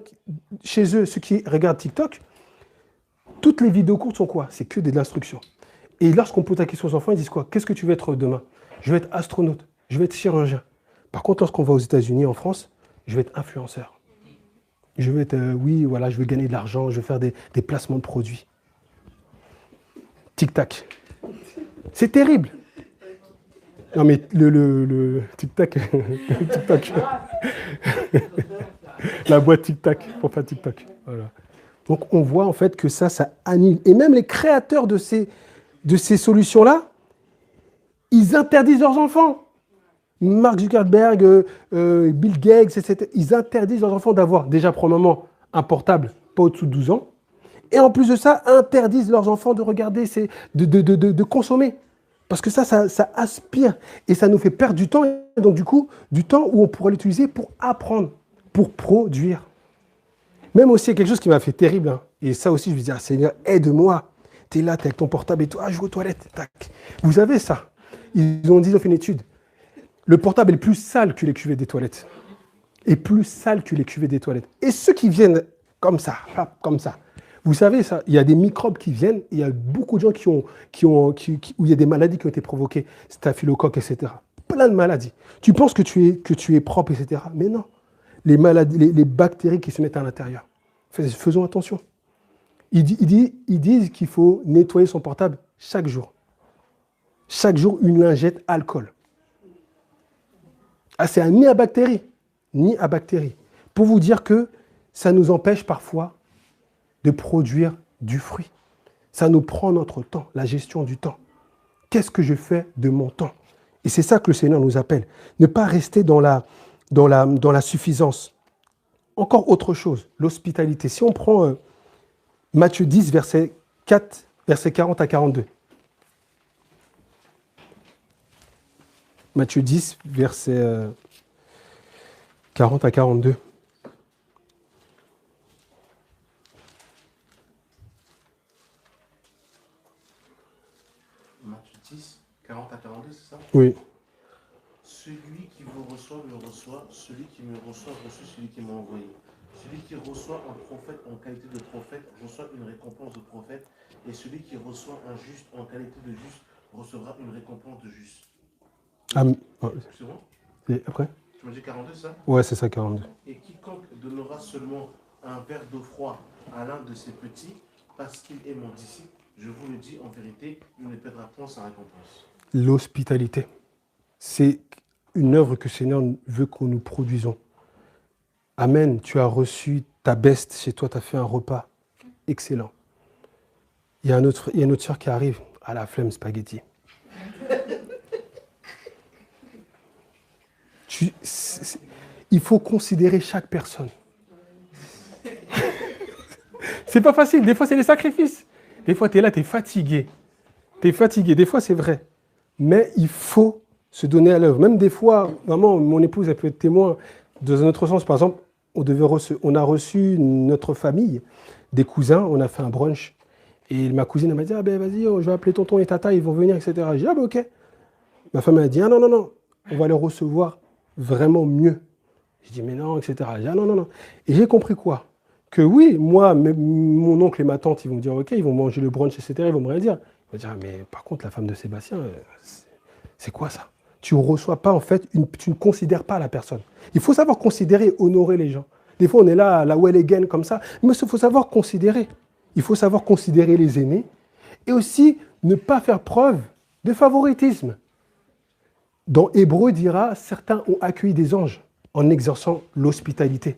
chez eux, ceux qui regardent TikTok, toutes les vidéos courtes sont quoi? C'est que de l'instruction. Et lorsqu'on pose la question aux enfants, ils disent quoi? Qu'est-ce que tu veux être demain? Je vais être astronaute, je vais être chirurgien. Par contre, lorsqu'on va aux États-Unis, en France, je vais être influenceur. Je vais être, je vais gagner de l'argent, je vais faire des placements de produits. Tic-tac. C'est terrible. Non, mais le tic-tac. Tic-tac. La boîte tic-tac, pour faire tic-tac. Voilà. Donc, on voit en fait que ça annule. Et même les créateurs de ces solutions-là, ils interdisent leurs enfants. Mark Zuckerberg, Bill Gates, etc. Ils interdisent leurs enfants d'avoir déjà probablement un portable pas au-dessous de 12 ans. Et en plus de ça, interdisent leurs enfants de regarder, de consommer. Parce que ça aspire et ça nous fait perdre du temps. Et donc du coup, du temps où on pourrait l'utiliser pour apprendre, pour produire. Même aussi quelque chose qui m'a fait terrible. Hein. Et ça aussi, je me dis, Seigneur, aide-moi. Tu es là, tu es avec ton portable et tout. Je vais aux toilettes. Tac. Vous avez ça. Ils ont fait une étude. Le portable est plus sale que les cuvées des toilettes. Et plus sale que les cuvées des toilettes. Et ceux qui viennent comme ça, hop, comme ça. Vous savez, ça, il y a des microbes qui viennent, il y a beaucoup de gens où il y a des maladies qui ont été provoquées, staphylocoque, etc. Plein de maladies. Tu penses que tu es propre, etc. Mais non. Les maladies, les bactéries qui se mettent à l'intérieur. Faisons attention. Ils disent qu'il faut nettoyer son portable chaque jour. Chaque jour, une lingette alcool. Ah, c'est ni à bactéries, ni à bactéries. Pour vous dire que ça nous empêche parfois de produire du fruit. Ça nous prend notre temps, la gestion du temps. Qu'est-ce que je fais de mon temps? Et c'est ça que le Seigneur nous appelle. Ne pas rester dans la suffisance. Encore autre chose, l'hospitalité. Si on prend Matthieu 10, verset 40 à 42. Matthieu 10, verset 40 à 42. Matthieu 10, 40 à 42, c'est ça? Oui. Celui qui vous reçoit me reçoit, celui qui me reçoit reçoit celui qui m'a envoyé. Celui qui reçoit un prophète en qualité de prophète reçoit une récompense de prophète, et celui qui reçoit un juste en qualité de juste recevra une récompense de juste. Ah, C'est bon? et après? Tu m'as dit 42, ça? Ouais, c'est ça, 42. Et quiconque donnera seulement un verre d'eau froide à l'un de ses petits, parce qu'il est mon disciple, je vous le dis en vérité, il ne perdra point sa récompense. L'hospitalité, c'est une œuvre que le Seigneur veut que nous produisons. Amen, tu as reçu ta beste chez toi, tu as fait un repas excellent. Il y a une autre sœur qui arrive à la flemme spaghetti. Il faut considérer chaque personne. C'est pas facile, des fois c'est des sacrifices. Des fois tu es là, tu es fatigué. Des fois c'est vrai. Mais il faut se donner à l'œuvre. Même des fois, vraiment, mon épouse, elle peut être témoin dans un autre sens. Par exemple, on a reçu notre famille, des cousins, on a fait un brunch. Et ma cousine, elle m'a dit, ah ben vas-y, je vais appeler tonton et tata, ils vont venir, etc. J'ai dit, ah ben ok. Ma femme m'a dit, ah non, on va les recevoir vraiment mieux. Je dis, mais non, etc. J'ai dit, ah non. Et j'ai compris quoi? Que oui, moi, mon oncle et ma tante, ils vont me dire, ok, ils vont manger le brunch, etc. Ils vont me rien dire. Ils vont dire, mais par contre, la femme de Sébastien, c'est quoi ça? Tu ne reçois pas, en fait, tu ne considères pas la personne. Il faut savoir considérer, honorer les gens. Des fois, on est là, à la well again, comme ça. Mais il faut savoir considérer. Il faut savoir considérer les aînés. Et aussi, ne pas faire preuve de favoritisme. Dans Hébreu, dira, certains ont accueilli des anges en exerçant l'hospitalité.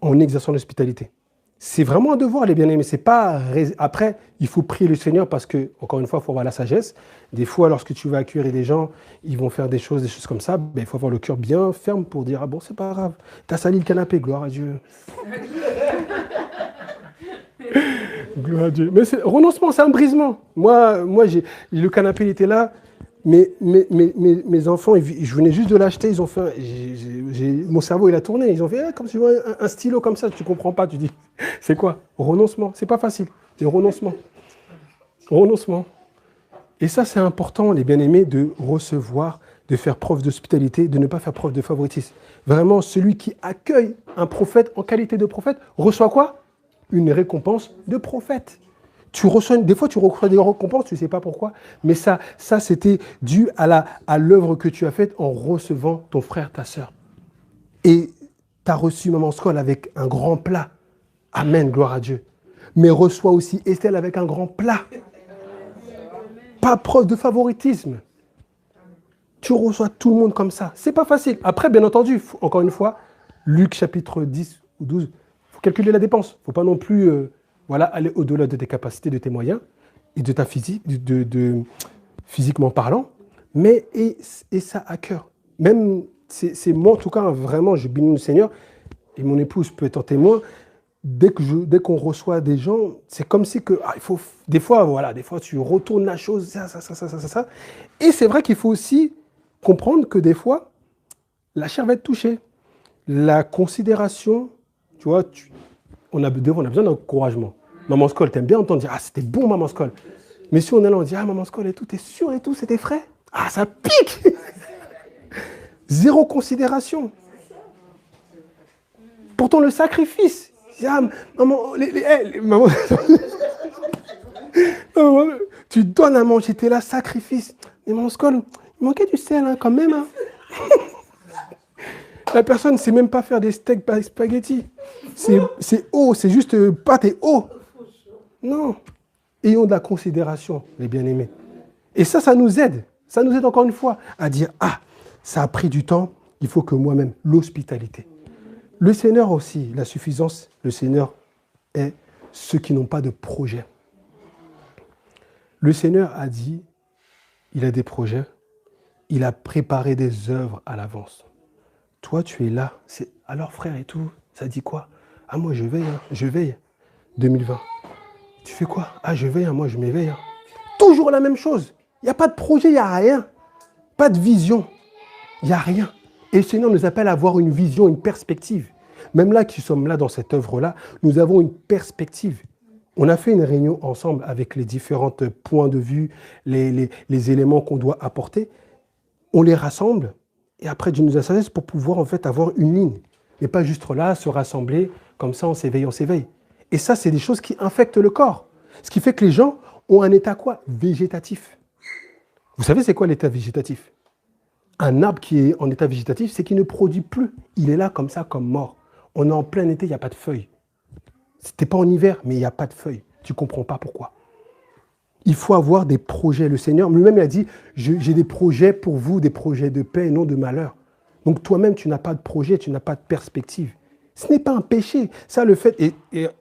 En exerçant l'hospitalité. C'est vraiment un devoir, les bien-aimés. C'est pas... Après, il faut prier le Seigneur parce que, encore une fois, il faut avoir la sagesse. Des fois, lorsque tu vas accueillir des gens, ils vont faire des choses comme ça. Ben, il faut avoir le cœur bien ferme pour dire, ah bon, c'est pas grave. T'as sali le canapé, gloire à Dieu. Gloire à Dieu. Mais renoncement, c'est un brisement. Moi le canapé, il était là. Mes enfants, je venais juste de l'acheter, ils ont fait, mon cerveau il a tourné, ils ont fait comme si tu vois un stylo comme ça, tu comprends pas, tu dis, c'est quoi? Renoncement, c'est pas facile, c'est renoncement. Et ça c'est important, les bien-aimés, de recevoir, de faire preuve d'hospitalité, de ne pas faire preuve de favoritisme. Vraiment, celui qui accueille un prophète en qualité de prophète reçoit quoi? Une récompense de prophète. Des fois, tu reçois des récompenses, tu ne sais pas pourquoi, mais ça c'était dû à l'œuvre que tu as faite en recevant ton frère, ta sœur. Et tu as reçu Maman Skoll avec un grand plat. Amen, gloire à Dieu. Mais reçois aussi Estelle avec un grand plat. Pas preuve de favoritisme. Tu reçois tout le monde comme ça. C'est pas facile. Après, bien entendu, encore une fois, Luc chapitre 10 ou 12, il faut calculer la dépense. Il ne faut pas non plus... aller au-delà de tes capacités, de tes moyens et de ta physique, physiquement parlant, mais et ça à cœur. Même, c'est moi en tout cas, vraiment, je bénis le Seigneur, et mon épouse peut être en témoin, dès qu'on reçoit des gens, c'est comme si que, il faut, des fois tu retournes la chose, ça. Et c'est vrai qu'il faut aussi comprendre que des fois, la chair va être touchée. La considération, tu vois, on a besoin d'encouragement. Maman Skoll, t'aimes bien entendre dire, ah, c'était bon, Maman Skoll. Mais si on est là, on dit, ah, Maman Skoll et tout, t'es sûr et tout, c'était frais? Ah, ça pique. Zéro considération. pourtant, le sacrifice. Ah, maman, maman, maman, tu donnes à manger, t'es là, sacrifice. Et mon scol, il manquait du sel hein, quand même. Hein. La personne ne sait même pas faire des steaks spaghetti. C'est haut, c'est juste pâte et eau. Non. Ayons de la considération, les bien-aimés. Et ça nous aide. Ça nous aide encore une fois à dire, ah, ça a pris du temps, il faut que moi-même, l'hospitalité. Le Seigneur aussi, la suffisance, le Seigneur est ceux qui n'ont pas de projet. Le Seigneur a dit, il a des projets, il a préparé des œuvres à l'avance. Toi, tu es là. Alors, frère et tout, ça dit quoi? Ah, moi, je veille. 2020. Tu fais quoi? Ah, je veille, moi, je m'éveille. Toujours la même chose. Il n'y a pas de projet, il n'y a rien. Pas de vision. Il n'y a rien. Et le Seigneur nous appelle à avoir une vision, une perspective. Même là, qui sommes là dans cette œuvre-là, nous avons une perspective. On a fait une réunion ensemble avec les différents points de vue, les éléments qu'on doit apporter. On les rassemble et après Dieu nous assaisonne pour pouvoir en fait avoir une ligne. Et pas juste là, se rassembler, comme ça on s'éveille, on s'éveille. Et ça, c'est des choses qui infectent le corps. Ce qui fait que les gens ont un état quoi? Végétatif. Vous savez c'est quoi l'état végétatif? Un arbre qui est en état végétatif, c'est qu'il ne produit plus. Il est là comme ça, comme mort. On est en plein été, il n'y a pas de feuilles. C'était pas en hiver, mais il n'y a pas de feuilles. Tu ne comprends pas pourquoi. Il faut avoir des projets. Le Seigneur lui-même a dit, j'ai des projets pour vous, des projets de paix et non de malheur. Donc toi-même, tu n'as pas de projet, tu n'as pas de perspective. Ce n'est pas un péché. Ça, le fait, et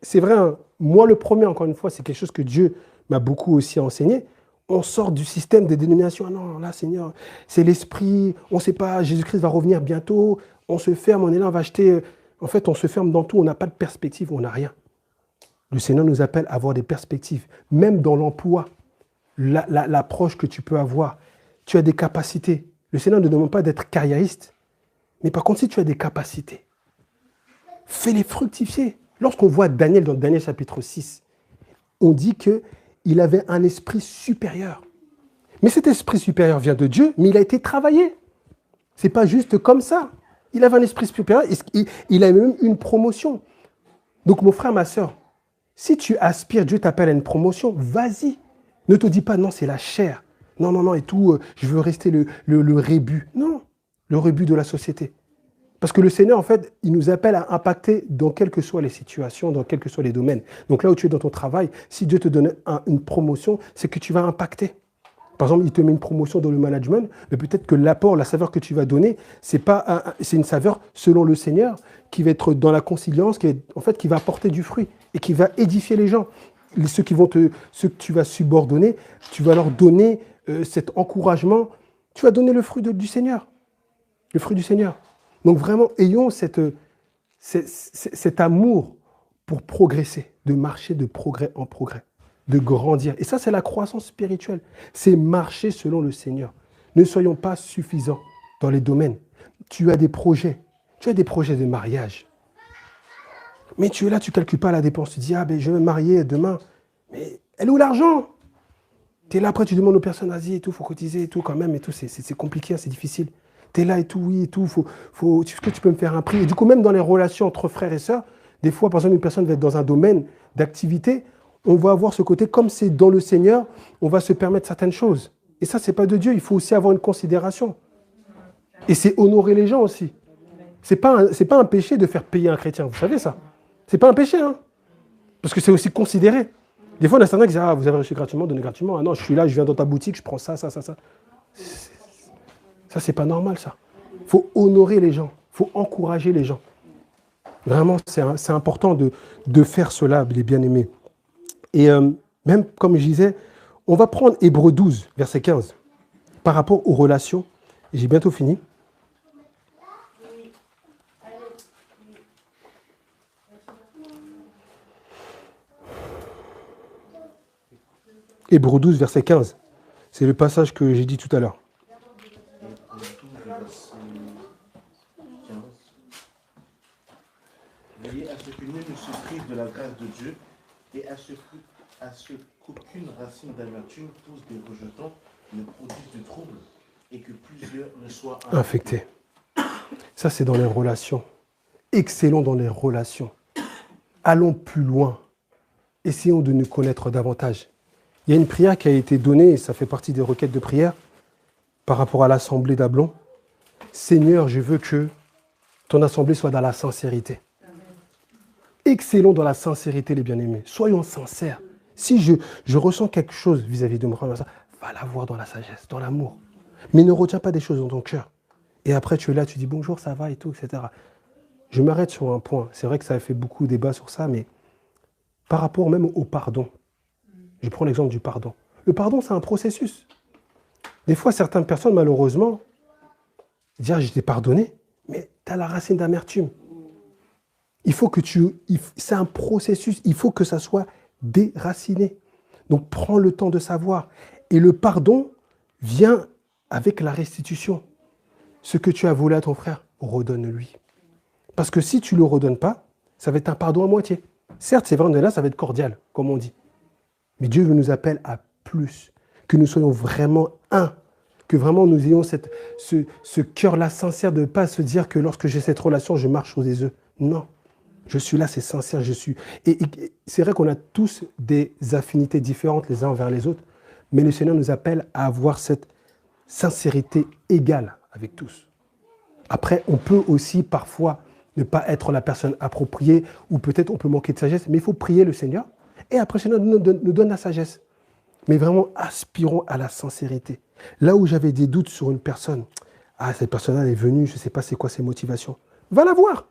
c'est vrai, hein, moi le premier, encore une fois, c'est quelque chose que Dieu m'a beaucoup aussi enseigné. On sort du système des dénominations. Ah non, là, Seigneur, c'est l'esprit, on ne sait pas, Jésus-Christ va revenir bientôt, on se ferme, on est là, on va acheter. En fait, on se ferme dans tout, on n'a pas de perspective, on n'a rien. Le Seigneur nous appelle à avoir des perspectives, même dans l'emploi, l'approche que tu peux avoir. Tu as des capacités. Le Seigneur ne demande pas d'être carriériste, mais par contre, si tu as des capacités, fais-les fructifier. Lorsqu'on voit Daniel dans Daniel chapitre 6, on dit qu'il avait un esprit supérieur. Mais cet esprit supérieur vient de Dieu, mais il a été travaillé. Ce n'est pas juste comme ça. Il avait un esprit supérieur, il a même une promotion. Donc mon frère, ma soeur, si tu aspires, Dieu t'appelle à une promotion, vas-y. Ne te dis pas, non, c'est la chair. Non, et tout, je veux rester le rébut. Non, le rébut de la société. Parce que le Seigneur, en fait, il nous appelle à impacter dans quelles que soient les situations, dans quels que soient les domaines. Donc là où tu es dans ton travail, si Dieu te donne une promotion, c'est que tu vas impacter. Par exemple, il te met une promotion dans le management, mais peut-être que l'apport, la saveur que tu vas donner, c'est une saveur selon le Seigneur qui va être dans la conciliance, qui va apporter du fruit et qui va édifier les gens. Ceux que tu vas subordonner, tu vas leur donner cet encouragement. Tu vas donner le fruit du Seigneur. Le fruit du Seigneur. Donc vraiment, ayons cet amour pour progresser, de marcher de progrès en progrès, de grandir. Et ça, c'est la croissance spirituelle. C'est marcher selon le Seigneur. Ne soyons pas suffisants dans les domaines. Tu as des projets. Tu as des projets de mariage. Mais tu es là, tu ne calcules pas la dépense. Tu dis, je vais me marier demain. Mais elle est où l'argent? Tu es là, après tu demandes aux personnes, vas-y, et tout, il faut cotiser et tout quand même. Et tout, c'est compliqué, c'est difficile. Tu es là et tout, oui, et tout. Est-ce que tu peux me faire un prix? Et du coup, même dans les relations entre frères et sœurs, des fois, par exemple, une personne va être dans un domaine d'activité, on va avoir ce côté, comme c'est dans le Seigneur, on va se permettre certaines choses. Et ça, ce n'est pas de Dieu. Il faut aussi avoir une considération. Et c'est honorer les gens aussi. Ce n'est pas un péché de faire payer un chrétien. Vous savez ça? Ce n'est pas un péché. Hein, parce que c'est aussi considéré. Des fois, on a certains qui disent, vous avez reçu gratuitement, donnez gratuitement. Ah non, je suis là, je viens dans ta boutique, je prends ça. Ça, c'est pas normal, ça. Il faut honorer les gens. Il faut encourager les gens. Vraiment, c'est important de faire cela, les bien-aimés. Et même, comme je disais, on va prendre Hébreux 12, verset 15, par rapport aux relations. Et j'ai bientôt fini. Hébreux 12, verset 15. C'est le passage que j'ai dit tout à l'heure. Veillez à ce que nul ne se prive de la grâce de Dieu et à ce qu'aucune racine d'amertume pousse des rejetons, ne produise de troubles et que plusieurs ne soient infectés. Ça, c'est dans les relations. excellons dans les relations. Allons plus loin. Essayons de nous connaître davantage. Il y a une prière qui a été donnée, et ça fait partie des requêtes de prière, par rapport à l'assemblée d'Ablon. Seigneur, je veux que ton assemblée soit dans la sincérité. Excellons dans la sincérité, les bien-aimés. Soyons sincères. Si je ressens quelque chose vis-à-vis de moi, va la voir dans la sagesse, dans l'amour. Mais ne retiens pas des choses dans ton cœur. Et après, tu es là, tu dis bonjour, ça va et tout, etc. Je m'arrête sur un point. C'est vrai que ça a fait beaucoup de débats sur ça, mais par rapport même au pardon. Je prends l'exemple du pardon. Le pardon, c'est un processus. Des fois, certaines personnes, malheureusement, disent « je t'ai pardonné », mais tu as la racine d'amertume. Il faut que c'est un processus, il faut que ça soit déraciné. Donc, prends le temps de savoir. Et le pardon vient avec la restitution. Ce que tu as volé à ton frère, redonne-lui. Parce que si tu ne le redonnes pas, ça va être un pardon à moitié. Certes, c'est vrai, on est là, ça va être cordial, comme on dit. Mais Dieu nous appelle à plus. Que nous soyons vraiment un. Que vraiment nous ayons ce cœur-là sincère de ne pas se dire que lorsque j'ai cette relation, je marche sur des œufs. Non. Je suis là, c'est sincère, je suis. Et c'est vrai qu'on a tous des affinités différentes les uns envers les autres, mais le Seigneur nous appelle à avoir cette sincérité égale avec tous. Après, on peut aussi parfois ne pas être la personne appropriée, ou peut-être on peut manquer de sagesse, mais il faut prier le Seigneur, et après le Seigneur nous donne la sagesse. Mais vraiment, aspirons à la sincérité. Là où j'avais des doutes sur une personne, cette personne-là est venue, je ne sais pas c'est quoi ses motivations, va la voir.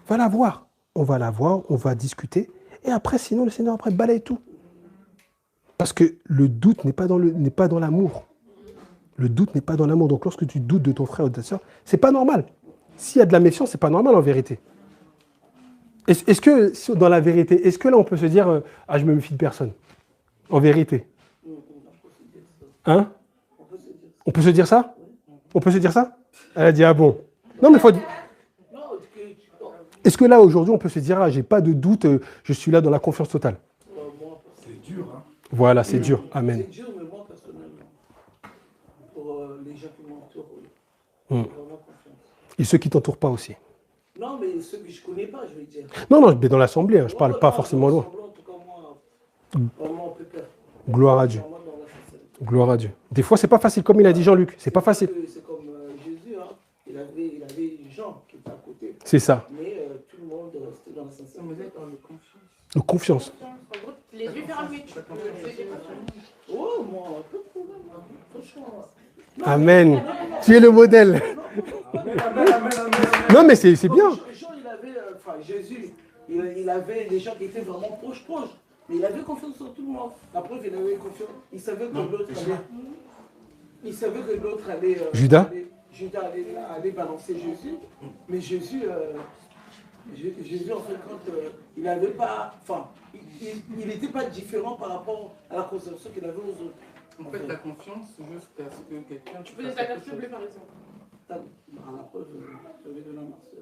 Va la voir. On va la voir, on va discuter. Et après, sinon, le Seigneur après balaye tout. Parce que le doute n'est pas dans l'amour. Le doute n'est pas dans l'amour. Donc lorsque tu doutes de ton frère ou de ta soeur, ce n'est pas normal. S'il y a de la méfiance, ce n'est pas normal en vérité. Est-ce que, dans la vérité, est-ce que là on peut se dire je me méfie de personne? En vérité. Hein? On peut se dire ça? On peut se dire ça? Elle a dit bon. Non mais il faut... Est-ce que là, aujourd'hui, on peut se dire, j'ai pas de doute, je suis là dans la confiance totale? C'est dur, hein? Voilà, c'est dur. Amen. C'est dur, mais moi, personnellement, pour les gens qui m'entourent, Mmh. j'ai vraiment confiance. Et ceux qui ne t'entourent pas aussi? Non, mais ceux que je ne connais pas, je vais dire. Non, mais dans l'assemblée, je ne parle pas forcément loin. En tout cas, moi, vraiment, on peut perdre. Gloire à Dieu. Gloire à Dieu. Des fois, c'est pas facile, comme il a dit Jean-Luc, c'est pas facile. C'est comme Jésus, hein. Il avait Jean qui était à côté. C'est ça. Mais tout le monde restait dans la sincérité. Vous êtes dans le confiance. Le confiance. En gros, les yeux fermés, tu peux. Oh, moi, pas de problème. Franchement. Amen. Tu es le modèle. Non, mais c'est bien. Jean, il avait, Jésus, il avait des gens qui étaient vraiment proches. Mais il avait confiance en tout le monde. La preuve, il avait confiance. Il savait que l'autre allait. Judas allait balancer Jésus. Mais Jésus, en fait, quand il n'avait pas. Enfin, il n'était pas différent par rapport à la conception qu'il avait aux autres. En fait, la confiance jusqu'à ce que quelqu'un... Tu peux des attaques bleues, par exemple. La preuve, j'avais de la marche.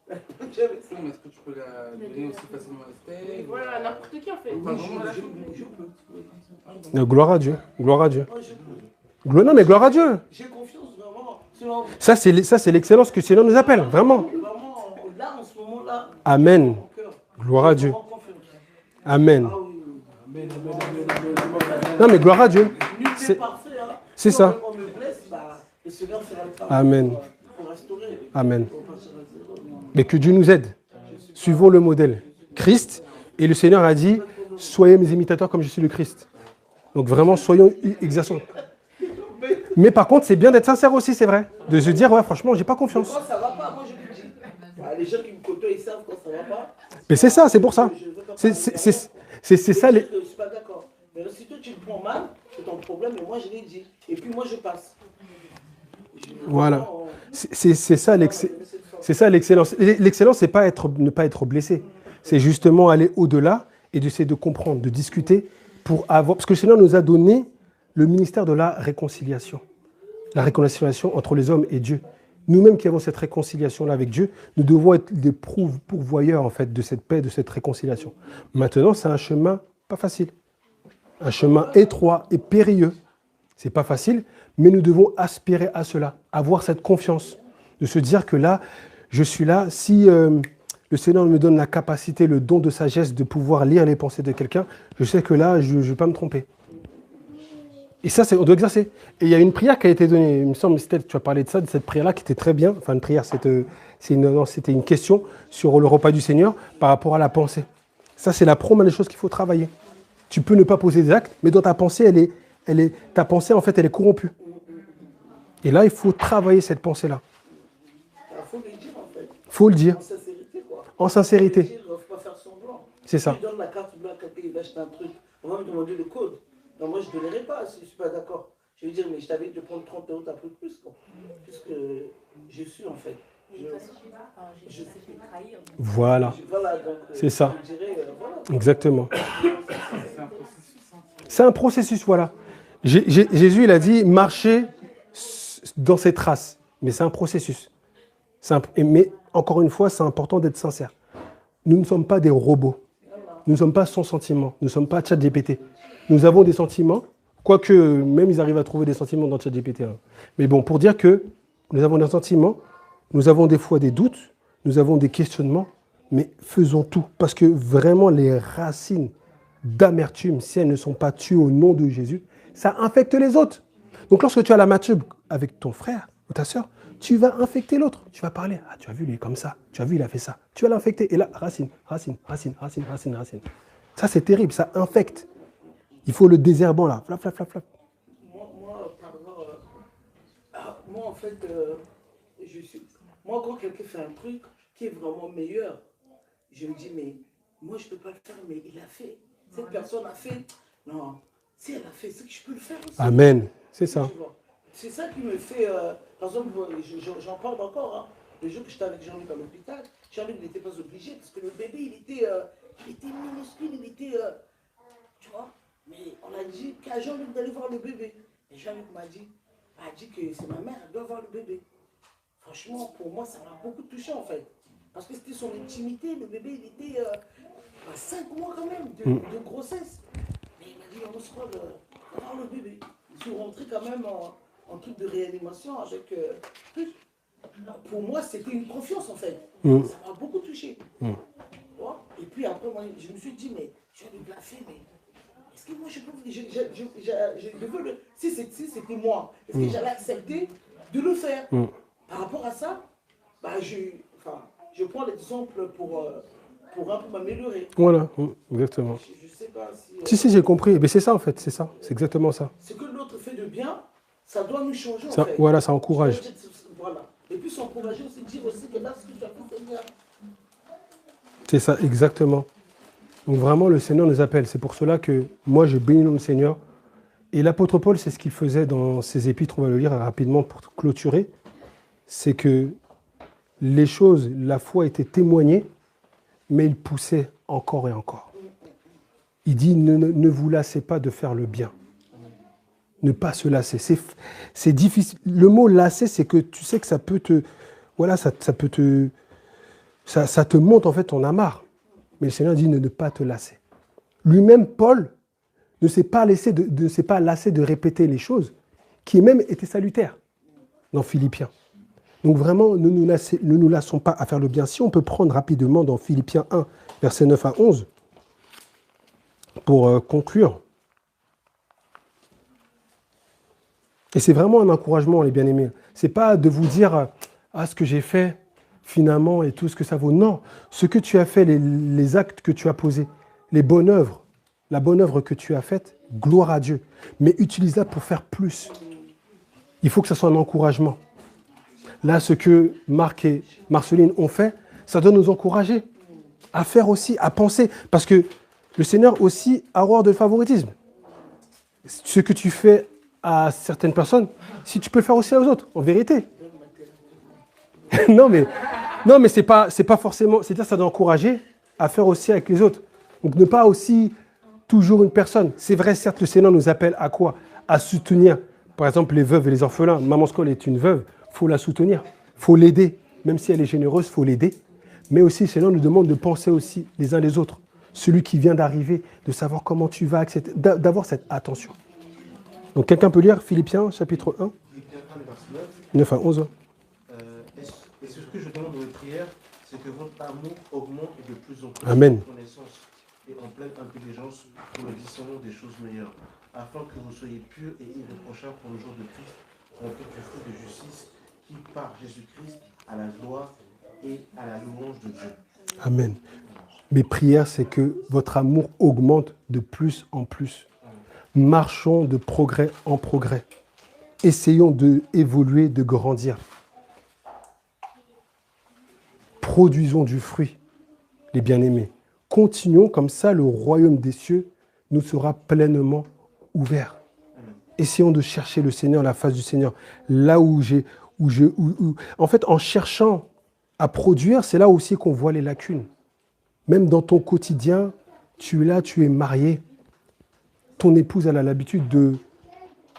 Non, mais est-ce que tu peux la donner aussi facilement à Estelle? Voilà, n'importe qui en fait. Gloire à Dieu. Gloire à Dieu. Non, mais gloire à Dieu. J'ai confiance vraiment. Ça, c'est l'excellence que le Seigneur nous appelle, vraiment. Vraiment, là, en ce moment-là. Amen. Gloire à Dieu. Amen. Non, mais gloire à Dieu. C'est ça. Amen. Amen. Mais que Dieu nous aide. Suivons le modèle. Christ, et le Seigneur a dit, soyez mes imitateurs comme je suis le Christ. Donc vraiment, soyons exerçons. Mais par contre, c'est bien d'être sincère aussi, c'est vrai. De se dire, ouais, franchement, j'ai pas confiance. Quand ça va pas, moi je le dis. Les gens qui me côtoient, ils savent quand ça va pas. Mais c'est ça, c'est pour ça. C'est ça les... Je suis pas d'accord. Mais si toi tu le prends mal, c'est ton problème, et moi je l'ai dit. Et puis moi je passe. Voilà. C'est ça l'excellence. L'excellence, c'est pas ne pas être blessé. C'est justement aller au-delà et d'essayer de comprendre, de discuter pour avoir... Parce que le Seigneur nous a donné le ministère de la réconciliation. La réconciliation entre les hommes et Dieu. Nous-mêmes qui avons cette réconciliation-là avec Dieu, nous devons être des pourvoyeurs en fait, de cette paix, de cette réconciliation. Maintenant, c'est un chemin pas facile. Un chemin étroit et périlleux. C'est pas facile, mais nous devons aspirer à cela, avoir cette confiance. De se dire que là, je suis là, si le Seigneur me donne la capacité, le don de sagesse de pouvoir lire les pensées de quelqu'un, je sais que là, je ne vais pas me tromper. Et ça, on doit exercer. Et il y a une prière qui a été donnée, il me semble, Steph, tu as parlé de ça, de cette prière-là qui était très bien. Enfin, une prière, c'était une question sur le repas du Seigneur par rapport à la pensée. Ça, c'est la première des choses qu'il faut travailler. Tu peux ne pas poser des actes, mais dans ta pensée, ta pensée, en fait, elle est corrompue. Et là, il faut travailler cette pensée-là. Il faut le dire, en fait. Il faut le dire. En sincérité, quoi. En sincérité. Il ne faut pas faire semblant. C'est ça. Si je donne la carte bleue à quelqu'un, il achète un truc, on va me demander le code. Non, moi, je ne donnerai pas si je ne suis pas d'accord. Je veux dire, mais je t'avais dit de prendre 30 €, t'as pris plus, quoi. Puisque je suis, en fait. Je sais trahir. Voilà. Voilà, donc, c'est ça. Je dirais, voilà. Exactement. C'est un processus, voilà. Jésus, il a dit, marchez dans ses traces. Mais c'est un processus. Mais encore une fois, c'est important d'être sincère. Nous ne sommes pas des robots. Nous ne sommes pas sans sentiments. Nous ne sommes pas ChatGPT. Nous avons des sentiments, quoique même ils arrivent à trouver des sentiments dans ChatGPT. Hein. Mais bon, pour dire que nous avons des sentiments, nous avons des fois des doutes, nous avons des questionnements, mais faisons tout. Parce que vraiment, les racines d'amertume, si elles ne sont pas tuées au nom de Jésus, ça infecte les autres. Donc lorsque tu as l'amertume avec ton frère ou ta soeur, tu vas infecter l'autre. Tu vas parler. Ah, tu as vu, lui, comme ça. Tu as vu, il a fait ça. Tu vas l'infecter. Et là, racine. Ça, c'est terrible. Ça infecte. Il faut le désherbant, là. Flap. Moi, en fait, moi, quand quelqu'un fait un truc qui est vraiment meilleur, je me dis, mais moi, je ne peux pas le faire, mais il a fait. Cette personne a fait. Non, si elle a fait, c'est que je peux le faire aussi. Amen. C'est ça. C'est ça qui me fait... par exemple, j'en parle encore. Hein. Le jour que j'étais avec Jean-Luc à l'hôpital, Jean-Luc n'était pas obligé parce que le bébé, il était minuscule, il était... tu vois. Mais on a dit qu'à Jean-Luc d'aller voir le bébé. Et Jean-Luc m'a dit que c'est ma mère, elle doit voir le bébé. Franchement, pour moi, ça m'a beaucoup touché en fait. Parce que c'était son intimité, le bébé, il était à 5 mois quand même de grossesse. Mais il m'a dit, on se croit voir le bébé. Ils sont rentrés quand même en truc de réanimation avec... pour moi, c'était une confiance en fait. Ça m'a beaucoup touché. Et puis après, moi, je me suis dit, mais je vais lui fait, mais... Est-ce que moi, je veux le... Si c'était moi, est-ce que j'allais accepter de le faire? Par rapport à ça, bah, je prends l'exemple pour un peu m'améliorer. Voilà, exactement. Je sais pas si... Si, j'ai compris. Mais c'est ça, en fait. C'est ça. C'est exactement ça. Ce que l'autre fait de bien, ça doit nous changer, ça, en fait. Voilà, ça encourage. Voilà. Et puis s'encourager aussi, dire aussi que là, ce que tu as fait, c'est bien. C'est ça, exactement. Donc vraiment, le Seigneur nous appelle. C'est pour cela que moi, je bénis le Seigneur. Et l'apôtre Paul, c'est ce qu'il faisait dans ses épîtres, on va le lire rapidement pour clôturer. C'est que les choses, la foi était témoignée, mais il poussait encore et encore. Il dit, ne vous lassez pas de faire le bien. Ne pas se lasser. C'est difficile. Le mot lasser, c'est que tu sais que ça peut te... Voilà, ça te monte en fait, on a marre. Mais le Seigneur dit, ne pas te lasser. Lui-même, Paul, ne s'est pas lassé de répéter les choses qui même étaient salutaires dans Philippiens. Donc vraiment, ne nous lassons pas à faire le bien. Si on peut prendre rapidement dans Philippiens 1, versets 9 à 11, pour conclure. Et c'est vraiment un encouragement, les bien-aimés. Ce n'est pas de vous dire ce que j'ai fait finalement et tout ce que ça vaut. Non, ce que tu as fait, les actes que tu as posés, les bonnes œuvres, la bonne œuvre que tu as faite, gloire à Dieu. Mais utilise-la pour faire plus. Il faut que ce soit un encouragement. Là, ce que Marc et Marceline ont fait, ça doit nous encourager à faire aussi, à penser. Parce que le Seigneur aussi a horreur de favoritisme. Ce que tu fais à certaines personnes, si tu peux le faire aussi aux autres, en vérité. non, mais c'est pas forcément... C'est-à-dire ça doit encourager à faire aussi avec les autres. Donc ne pas aussi toujours une personne. C'est vrai, certes, le Seigneur nous appelle à quoi? À soutenir, par exemple, les veuves et les orphelins. Maman Skoll est une veuve, il faut la soutenir, il faut l'aider. Même si elle est généreuse, il faut l'aider. Mais aussi, le Seigneur nous demande de penser aussi les uns les autres. Celui qui vient d'arriver, de savoir comment tu vas, etc., d'avoir cette attention. Donc quelqu'un peut lire Philippiens, chapitre 1, 9 à 11. que je demande dans mes prières, c'est que votre amour augmente de plus en plus Amen. en connaissance et en pleine intelligence pour le discernement des choses meilleures, afin que vous soyez purs et irréprochables pour le jour de Christ, remplis du fruit de justice qui, par Jésus-Christ, à la gloire et à la louange de Dieu. Amen. Mes prières, c'est que votre amour augmente de plus en plus. Marchons de progrès en progrès. Essayons d'évoluer, de grandir. Produisons du fruit, les bien-aimés. Continuons comme ça, le royaume des cieux nous sera pleinement ouvert. Essayons de chercher le Seigneur, la face du Seigneur. Là en fait, en cherchant à produire, c'est là aussi qu'on voit les lacunes. Même dans ton quotidien, tu es là, tu es marié. Ton épouse, elle a l'habitude de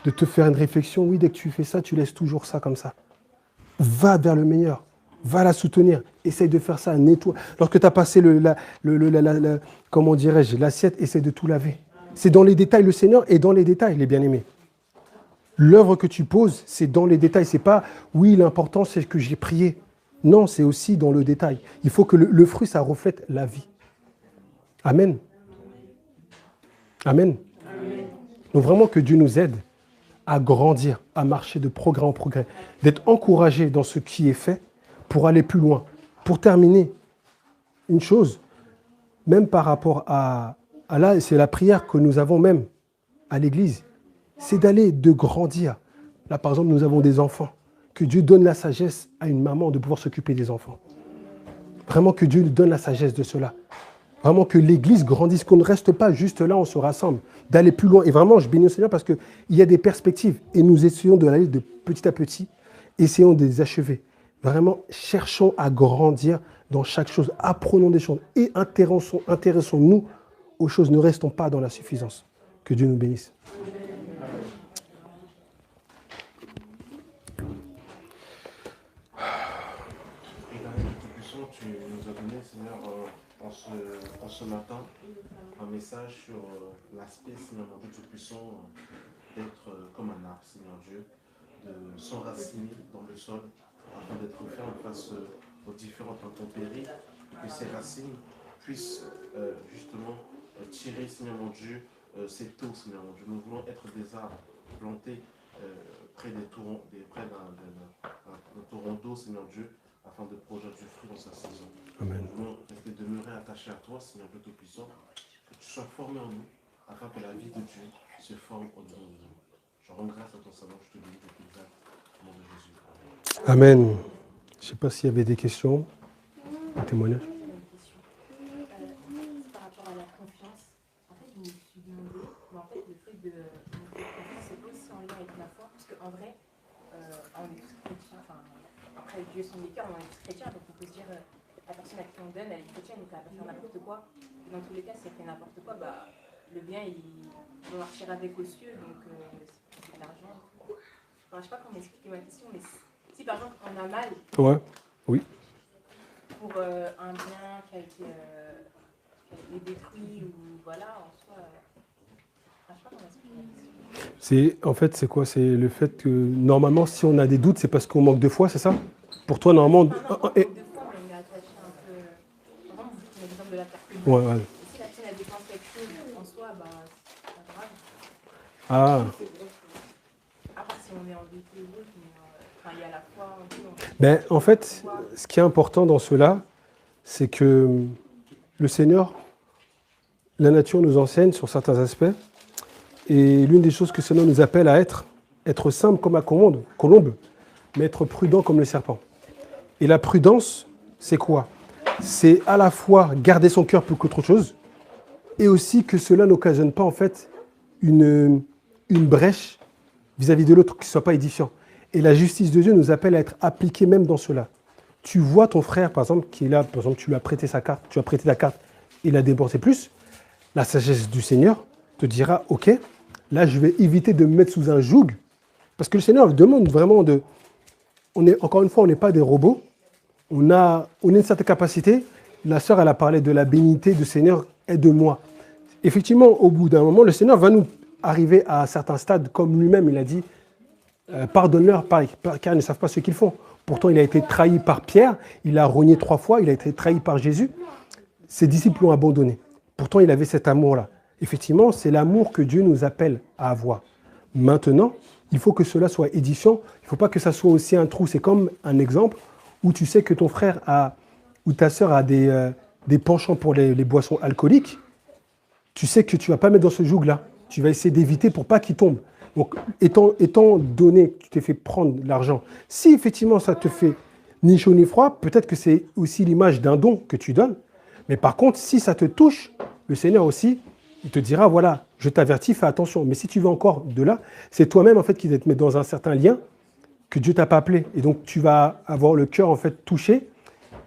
te faire une réflexion. Oui, dès que tu fais ça, tu laisses toujours ça comme ça. Va vers le meilleur. Va la soutenir. Essaye de faire ça. Nettoie. Lorsque tu as passé comment dirais-je, l'assiette, essaye de tout laver. C'est dans les détails. Le Seigneur est dans les détails, les bien-aimés. L'œuvre que tu poses, c'est dans les détails. C'est pas, oui, l'important, c'est que j'ai prié. Non, c'est aussi dans le détail. Il faut que le fruit, ça reflète la vie. Amen. Amen. Donc vraiment que Dieu nous aide à grandir, à marcher de progrès en progrès, d'être encouragés dans ce qui est fait pour aller plus loin. Pour terminer, une chose, même par rapport à là, c'est la prière que nous avons même à l'église, c'est de grandir. Là, par exemple, nous avons des enfants. Que Dieu donne la sagesse à une maman de pouvoir s'occuper des enfants. Vraiment que Dieu nous donne la sagesse de cela. Vraiment que l'Église grandisse, qu'on ne reste pas juste là, on se rassemble, d'aller plus loin. Et vraiment, je bénis le Seigneur parce qu'il y a des perspectives. Et nous essayons de l'aller de petit à petit, essayons de les achever. Vraiment, cherchons à grandir dans chaque chose. Apprenons des choses et intéressons-nous aux choses. Ne restons pas dans la suffisance. Que Dieu nous bénisse. Tu nous as donné, Seigneur, en ce matin, un message sur l'aspect, Seigneur mon Dieu Tout-Puissant, d'être comme un arbre, Seigneur Dieu, de s'enraciner dans le sol, afin d'être ferme face aux différentes intempéries, que ces racines puissent justement tirer, Seigneur mon Dieu, cette eau, Seigneur mon Dieu. Nous voulons être des arbres plantés près d'un torrent d'eau, Seigneur Dieu, afin de produire du fruit dans sa saison. Amen. Nous voulons rester demeurer attachés à toi, Seigneur Dieu Tout-Puissant, que tu sois formé en nous, afin que la vie de Dieu se forme au dedans de nous. Je rends grâce à ton Seigneur, je te bénis de tout ça, au nom de Jésus. Amen. Je ne sais pas s'il y avait des questions, des témoignages. Par rapport à la confiance, en fait, je me suis demandé, mais en fait, le fait de confiance, c'est aussi en lien avec la foi, parce qu'en vrai, on est tous chrétiens, enfin, après Dieu son cœur, on est tous chrétiens, donc on peut se dire, la personne à qui on donne, elle est chrétienne, donc elle va faire n'importe quoi. Dans tous les cas, si elle fait n'importe quoi, bah, le bien, il va marcher avec aux cieux, donc c'est de l'argent. Enfin, je ne sais pas comment expliquer ma question, mais si par exemple on a mal, Ouais, oui. pour un bien qui a été détruit, ou voilà, en soi, je ne sais pas comment expliquer ma question. En fait, c'est quoi? C'est le fait que, normalement, si on a des doutes, c'est parce qu'on manque de foi, c'est ça? Pour toi, normalement... Enfin, non, pas de fois, mais on est attaché un peu... Par exemple, vous l'exemple de la personne. Ouais, ouais. Si la personne, elle dépense quelque chose en soi, bah, c'est pas grave. Ah, À part si on est endetté ou autre, mais enfin, il y a la foi un peu. ben, en fait, ce qui est important dans cela, c'est que le Seigneur, la nature nous enseigne sur certains aspects, et l'une des choses que le Seigneur nous appelle à être simple comme la colombe, mais être prudent comme le serpent. Et la prudence, c'est quoi? C'est à la fois garder son cœur plus qu'autre chose, et aussi que cela n'occasionne pas en fait une brèche vis-à-vis de l'autre qui ne soit pas édifiant. Et la justice de Dieu nous appelle à être appliqués même dans cela. Tu vois ton frère, par exemple, qui est là, par exemple, tu lui as prêté sa carte, tu as prêté ta carte, il a déboursé plus. La sagesse du Seigneur te dira, ok, là je vais éviter de me mettre sous un joug, parce que le Seigneur demande vraiment encore une fois, on n'est pas des robots, on a une certaine capacité. La sœur, elle a parlé de la bénignité du Seigneur, aide-moi. Effectivement, au bout d'un moment, le Seigneur va nous arriver à un certain stade, comme lui-même, il a dit, Pardonne-leur, car ils ne savent pas ce qu'ils font. Pourtant, il a été trahi par Pierre, il a renié 3 fois, il a été trahi par Jésus. Ses disciples l'ont abandonné. Pourtant, il avait cet amour-là. Effectivement, c'est l'amour que Dieu nous appelle à avoir. Maintenant, il faut que cela soit édifiant. Il ne faut pas que ça soit aussi un trou. C'est comme un exemple où tu sais que ton frère ou ta sœur a des penchants pour les boissons alcooliques. Tu sais que tu ne vas pas mettre dans ce joug-là. Tu vas essayer d'éviter pour pas qu'il tombe. Donc, étant donné que tu t'es fait prendre l'argent, si effectivement ça te fait ni chaud ni froid, peut-être que c'est aussi l'image d'un don que tu donnes. Mais par contre, si ça te touche, le Seigneur aussi, il te dira, voilà, je t'avertis, fais attention. Mais si tu veux encore de là, c'est toi-même en fait qui vas te mettre dans un certain lien que Dieu t'a pas appelé. Et donc, tu vas avoir le cœur en fait touché.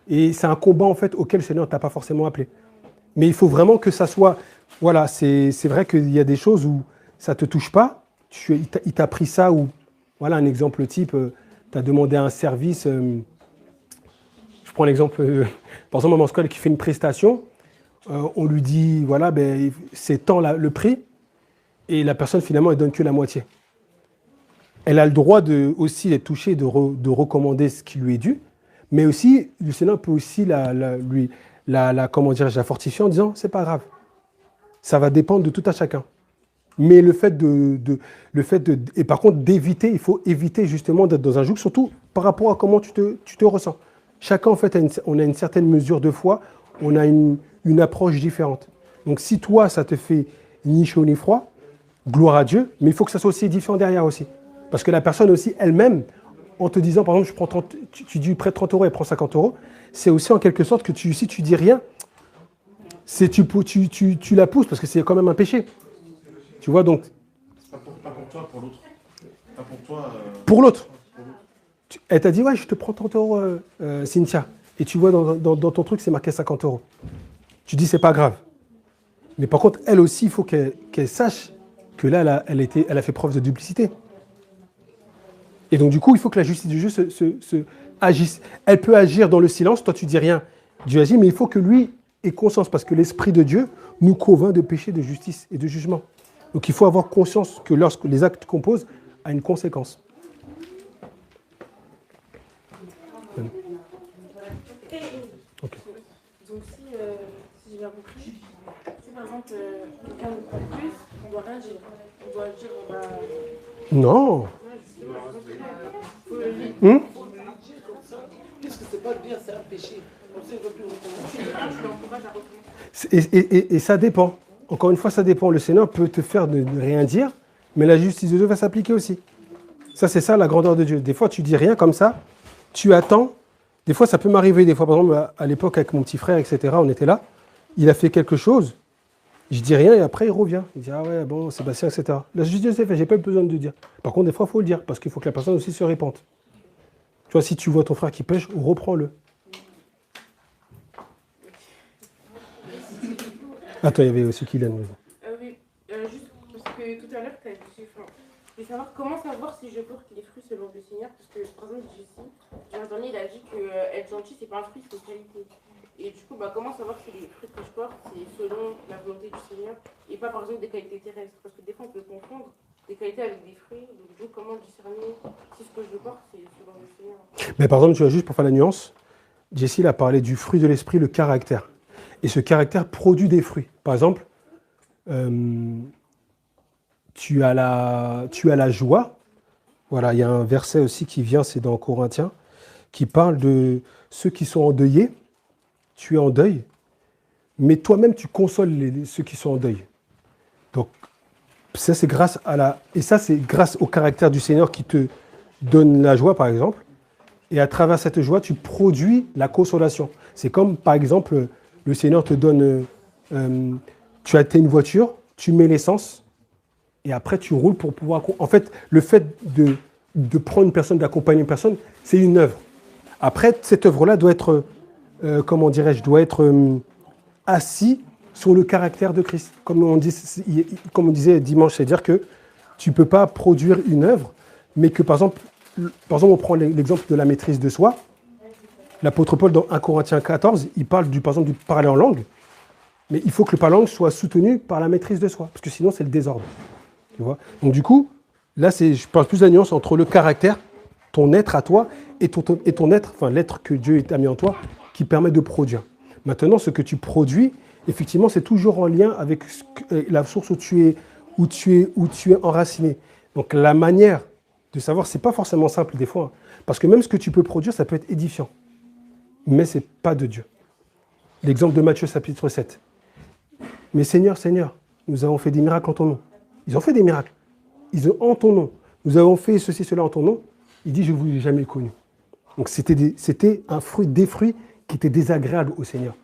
Et c'est un combat en fait auquel le Seigneur t'a pas forcément appelé. Mais il faut vraiment que ça soit, voilà, c'est vrai qu'il y a des choses où ça te touche pas. Il t'a pris ça ou, voilà, un exemple type, tu as demandé un service. Je prends l'exemple, par exemple, mon scolaire qui fait une prestation. On lui dit, voilà, ben, c'est tant le prix, et la personne, finalement, elle donne que la moitié. Elle a le droit aussi d'être touchée, de recommander ce qui lui est dû, mais aussi, le Seigneur peut aussi la fortifier en disant, c'est pas grave, ça va dépendre de tout à chacun. Mais le fait et par contre, d'éviter, il faut éviter justement d'être dans un joug, surtout par rapport à comment tu te ressens. Chacun, en fait, on a une certaine mesure de foi, on a une approche différente. Donc, si toi, ça te fait ni chaud ni froid, gloire à Dieu, mais il faut que ça soit aussi édifiant derrière aussi. Parce que la personne aussi, elle-même, en te disant, par exemple, tu dis prête 30 €, elle prend 50 €, c'est aussi en quelque sorte que si tu dis rien, tu la pousses parce que c'est quand même un péché. Tu vois, donc... Pas pour toi, pour l'autre. Pas pour toi... Pour l'autre. Elle t'a dit, ouais, je te prends 30 €, Cynthia. Et tu vois, dans ton truc, c'est marqué 50 €. Tu dis, c'est pas grave. Mais par contre, elle aussi, il faut qu'elle sache que là, elle a fait preuve de duplicité. Et donc, du coup, il faut que la justice du Dieu agisse. Elle peut agir dans le silence. Toi, tu dis rien. Dieu agit, mais il faut que lui ait conscience. Parce que l'Esprit de Dieu nous convainc de péché, de justice et de jugement. Donc, il faut avoir conscience que lorsque les actes qu'on pose a une conséquence. Okay. Donc si j'ai bien compris, si par exemple quelqu'un nous prend plus, on doit réagir. On doit agir, on va... Non. Qu'est-ce que c'est pas de dire c'est un péché? Et ça dépend. Encore une fois, ça dépend. Le Seigneur peut te faire de rien dire, mais la justice de Dieu va s'appliquer aussi. Ça, c'est ça la grandeur de Dieu. Des fois, tu dis rien comme ça, tu attends. Des fois, ça peut m'arriver. Des fois, par exemple, à l'époque, avec mon petit frère, etc., on était là. Il a fait quelque chose. Je dis rien et après, il revient. Il dit, ah ouais, bon, Sébastien, etc. La justice, c'est fait. J'ai pas besoin de dire. Par contre, des fois, il faut le dire parce qu'il faut que la personne aussi se répande. Tu vois, si tu vois ton frère qui pêche, reprends-le. Attends, il y avait aussi Kylian. Oui, juste parce que tout à l'heure, tu as dit, je voulais savoir comment savoir si je porte les fruits selon le Seigneur, parce que par exemple, Jessie, le dernier, il a dit que être gentil, c'est pas un fruit, c'est une qualité. Et du coup, comment savoir si les fruits que je porte, c'est selon la volonté du Seigneur, et pas par exemple des qualités terrestres, parce que des fois, on peut confondre des qualités avec des fruits, donc du coup, comment discerner si ce que je porte, c'est selon le Seigneur. Mais par exemple, tu vois, juste pour faire la nuance, Jessie a parlé du fruit de l'esprit, le caractère. Et ce caractère produit des fruits. Par exemple, tu as la joie. Voilà, il y a un verset aussi qui vient, c'est dans Corinthiens, qui parle de ceux qui sont endeuillés. Tu es en deuil, mais toi-même, tu consoles ceux qui sont en deuil. Donc, ça, c'est grâce c'est grâce au caractère du Seigneur qui te donne la joie, par exemple. Et à travers cette joie, tu produis la consolation. C'est comme, par exemple, le Seigneur te donne... tu as une voiture, tu mets l'essence, et après, tu roules pour pouvoir... En fait, le fait de prendre une personne, d'accompagner une personne, c'est une œuvre. Après, cette œuvre-là doit être... doit être assis sur le caractère de Christ. Comme on disait dimanche, c'est-à-dire que tu ne peux pas produire une œuvre, mais que, par exemple, on prend l'exemple de la maîtrise de soi. L'apôtre Paul, dans 1 Corinthiens 14, il parle, par exemple, du parler en langue, mais il faut que le parler en langue soit soutenu par la maîtrise de soi, parce que sinon, c'est le désordre. Tu vois ? Donc, du coup, Là, je parle plus de la nuance entre le caractère, ton être à toi, et ton être, enfin l'être que Dieu a mis en toi, qui permet de produire. Maintenant, ce que tu produis, effectivement, c'est toujours en lien avec la source où tu es enraciné. Donc la manière de savoir, c'est pas forcément simple des fois, hein, parce que même ce que tu peux produire, ça peut être édifiant, mais c'est pas de Dieu. L'exemple de Matthieu chapitre 7. Mais Seigneur, Seigneur, nous avons fait des miracles en ton nom. Ils ont fait des miracles. Ils ont en ton nom. Nous avons fait ceci, cela en ton nom. Il dit, je ne vous ai jamais connu. Donc c'était un fruit, des fruits qui étaient désagréables au Seigneur.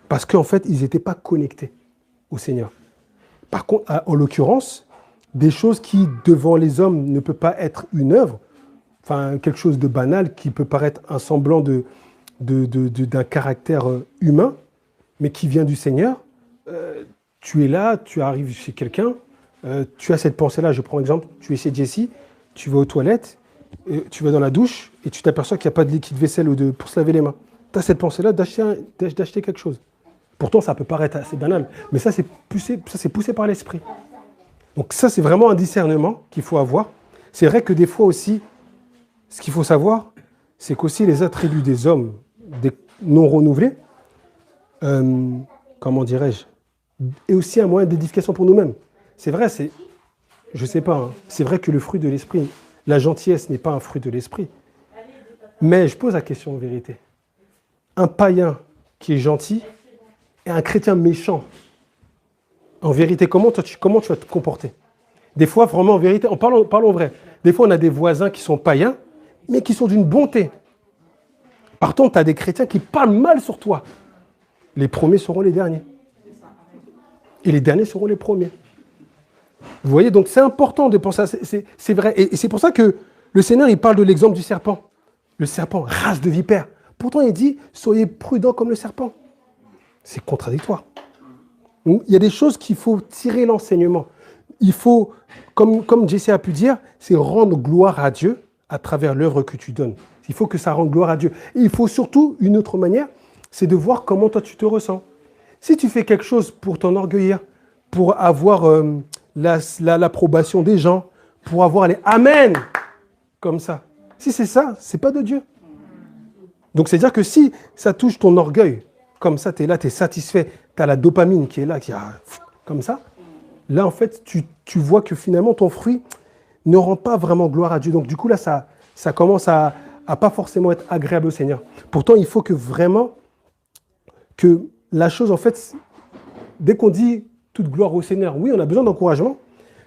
Parce qu'en fait, ils n'étaient pas connectés au Seigneur. Par contre, en l'occurrence, des choses qui, devant les hommes, ne peuvent pas être une œuvre, enfin quelque chose de banal qui peut paraître un semblant d'un caractère humain, mais qui vient du Seigneur, tu es là, tu arrives chez quelqu'un, tu as cette pensée-là, je prends l'exemple, tu es chez Jessie, tu vas aux toilettes, tu vas dans la douche et tu t'aperçois qu'il n'y a pas de liquide vaisselle pour se laver les mains. Tu as cette pensée-là d'acheter quelque chose. Pourtant, ça peut paraître assez banal, mais ça, c'est poussé par l'esprit. Donc ça, c'est vraiment un discernement qu'il faut avoir. C'est vrai que des fois aussi, ce qu'il faut savoir, c'est qu'aussi les attributs des hommes, des non renouvelés, comment dirais-je, est aussi un moyen d'édification pour nous-mêmes. C'est vrai, je ne sais pas, hein, c'est vrai que le fruit de l'esprit, la gentillesse n'est pas un fruit de l'esprit. Mais je pose la question en vérité. Un païen qui est gentil et un chrétien méchant, en vérité, comment tu vas te comporter? Des fois, vraiment, en vérité, parlons vrai. Des fois, on a des voisins qui sont païens, mais qui sont d'une bonté. Par contre, tu as des chrétiens qui parlent mal sur toi. Les premiers seront les derniers. Et les derniers seront les premiers. Vous voyez, donc c'est important de penser à ça. C'est vrai. Et c'est pour ça que le Seigneur, il parle de l'exemple du serpent. Le serpent, race de vipère. Pourtant, il dit, soyez prudents comme le serpent. C'est contradictoire. Donc, il y a des choses qu'il faut tirer l'enseignement. Il faut, comme Jesse a pu dire, c'est rendre gloire à Dieu à travers l'œuvre que tu donnes. Il faut que ça rende gloire à Dieu. Et il faut surtout, une autre manière, c'est de voir comment toi tu te ressens. Si tu fais quelque chose pour t'enorgueillir, pour avoir l'approbation des gens, pour avoir les Amen, comme ça. Si c'est ça, c'est pas de Dieu. Donc c'est-à-dire que si ça touche ton orgueil, comme ça, tu es là, tu es satisfait, tu as la dopamine qui est là, comme ça, là en fait, tu vois que finalement ton fruit ne rend pas vraiment gloire à Dieu. Donc du coup là, ça commence à pas forcément être agréable au Seigneur. Pourtant, il faut que vraiment, que la chose en fait, dès qu'on dit toute gloire au Seigneur, oui, on a besoin d'encouragement,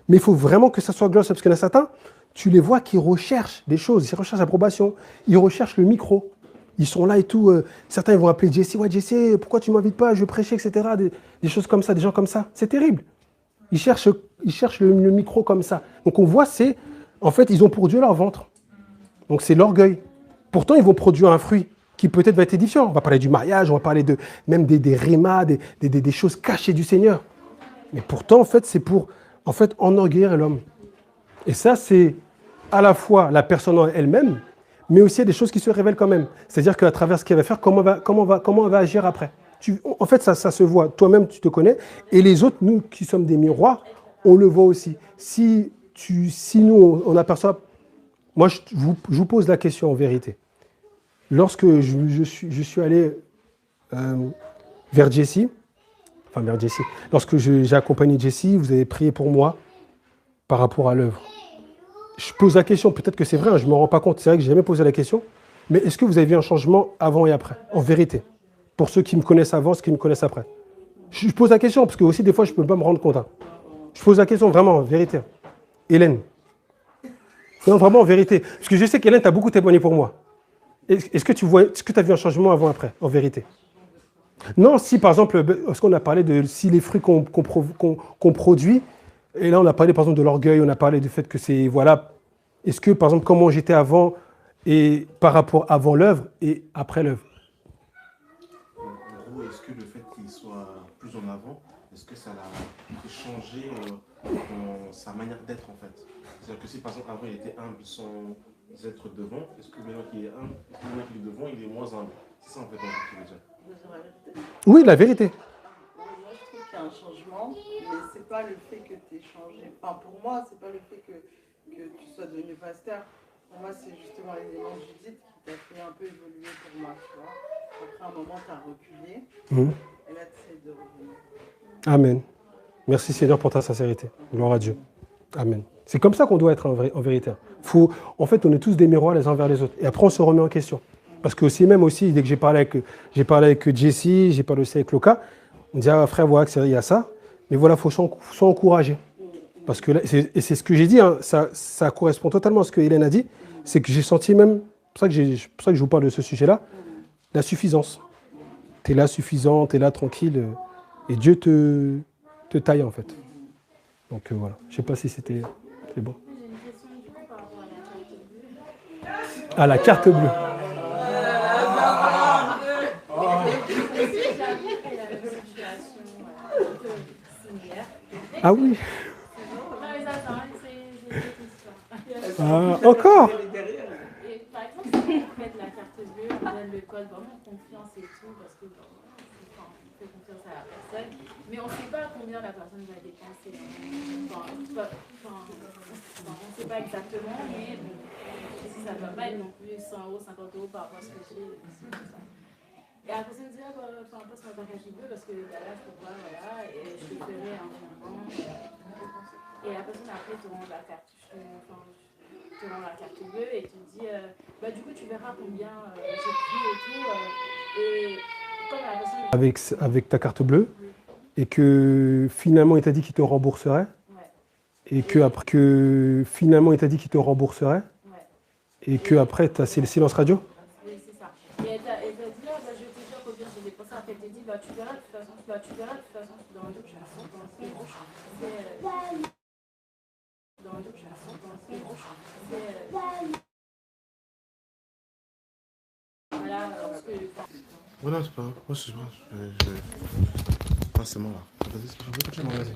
mais il faut vraiment que ça soit gloire, parce qu'il y en a certains, tu les vois qui recherchent des choses, ils recherchent l'approbation, ils recherchent le micro. Ils sont là et tout. Certains ils vont appeler Jesse, ouais Jesse, pourquoi tu ne m'invites pas, je veux prêcher, etc. Des choses comme ça, des gens comme ça. C'est terrible. Ils cherchent le micro comme ça. Donc on voit, en fait, ils ont pour Dieu leur ventre. Donc c'est l'orgueil. Pourtant, ils vont produire un fruit qui peut-être va être édifiant. On va parler du mariage, on va parler même des rémas, des choses cachées du Seigneur. Mais pourtant, en fait, c'est pour enorgueillir l'homme. Et ça, c'est à la fois la personne elle-même, mais aussi il y a des choses qui se révèlent quand même. C'est-à-dire qu'à travers ce qu'elle va faire, comment elle va agir après. En fait, ça se voit. Toi-même, tu te connais. Et les autres, nous qui sommes des miroirs, on le voit aussi. Si nous, on aperçoit... Moi, je vous pose la question en vérité. Lorsque je suis allé vers Jessie, lorsque j'ai accompagné Jessie, vous avez prié pour moi par rapport à l'œuvre. Je pose la question, peut-être que c'est vrai, hein, je ne me rends pas compte, c'est vrai que je n'ai jamais posé la question, mais est-ce que vous avez vu un changement avant et après, en vérité, pour ceux qui me connaissent avant, ceux qui me connaissent après? Je pose la question, parce que aussi des fois, je ne peux pas me rendre compte. Hein. Je pose la question vraiment, en vérité. Hélène. Non, vraiment, en vérité. Parce que je sais qu'Hélène t'a beaucoup témoigné pour moi. Est-ce que tu as vu un changement avant et après, en vérité? Non, si par exemple, parce qu'on a parlé de si les fruits qu'on produit, et là on a parlé par exemple de l'orgueil, on a parlé du fait que c'est, voilà, est-ce que par exemple comment j'étais avant et par rapport avant l'œuvre et après l'œuvre? En gros, est-ce que le fait qu'il soit plus en avant, est-ce que ça l'a fait changer dans sa manière d'être en fait? C'est-à-dire que si par exemple avant il était humble sans être devant, est-ce que maintenant qu'il est humble, est-ce que maintenant qu'il est devant, il est moins humble? C'est ça en fait en fait, que je veux dire. Oui, la vérité. Moi, je trouve qu'il y a un changement, mais c'est pas le fait que tu aies changé. Enfin, pour moi, c'est pas le fait que que tu sois devenu pasteur. Pour moi, c'est justement l'élément de Judith qui t'a fait un peu évoluer pour moi, tu vois. Après un moment, tu as reculé. Et là, tu essaies de revenir. Amen. Merci Seigneur pour ta sincérité. Gloire à Dieu. Amen. C'est comme ça qu'on doit être en vérité. En fait, on est tous des miroirs les uns vers les autres. Et après, on se remet en question. Parce que aussi, même aussi, dès que j'ai parlé avec Jessie, j'ai parlé aussi avec Loka, on dit, ah frère, voilà, il y a ça. Mais voilà, il faut s'encourager. Parce que là, et c'est ce que j'ai dit, hein, ça correspond totalement à ce que Hélène a dit. C'est que j'ai senti même, c'est pour ça que je vous parle de ce sujet-là, la suffisance. Tu es là suffisant, tu es là tranquille. Et Dieu te taille en fait. Donc voilà, je ne sais pas si c'était bon. J'ai une question du coup par rapport à la carte bleue. À la carte bleue. J'avais la même situation un peu similaire. Ah oui. Non mais ça, c'est une question. Ah, encore. Et par exemple, si on fait la carte bleue, on donne le code vraiment confiance et tout, parce que on fait confiance à la personne, mais on ne sait pas combien la personne va dépenser. On ne sait pas exactement, mais si ça ne va pas être non plus 100 €, 50 € par rapport à ce que j'ai. Et la personne dit, passe ma carte bleue parce que là, je peux pas, voilà, et je te ferai un virement. Et la personne après te rend la carte. Te rend la carte bleue et te dit du coup tu verras combien j'ai pris et tout et comme la personne avec ta carte bleue et que finalement il t'a dit qu'il te rembourserait et que après que finalement il t'a dit qu'il te rembourserait et que après c'est le silence radio. Oui c'est ça. Et elle t'a dit je vais te dire combien j'ai dépensé. Après elle t'a dit tu verras de toute façon dans le dos je suis à 100 dans le dos je suis à 100 voilà parce que Voilà, c'est pas grave. Moi, c'est bon. C'est moi là. Vas-y.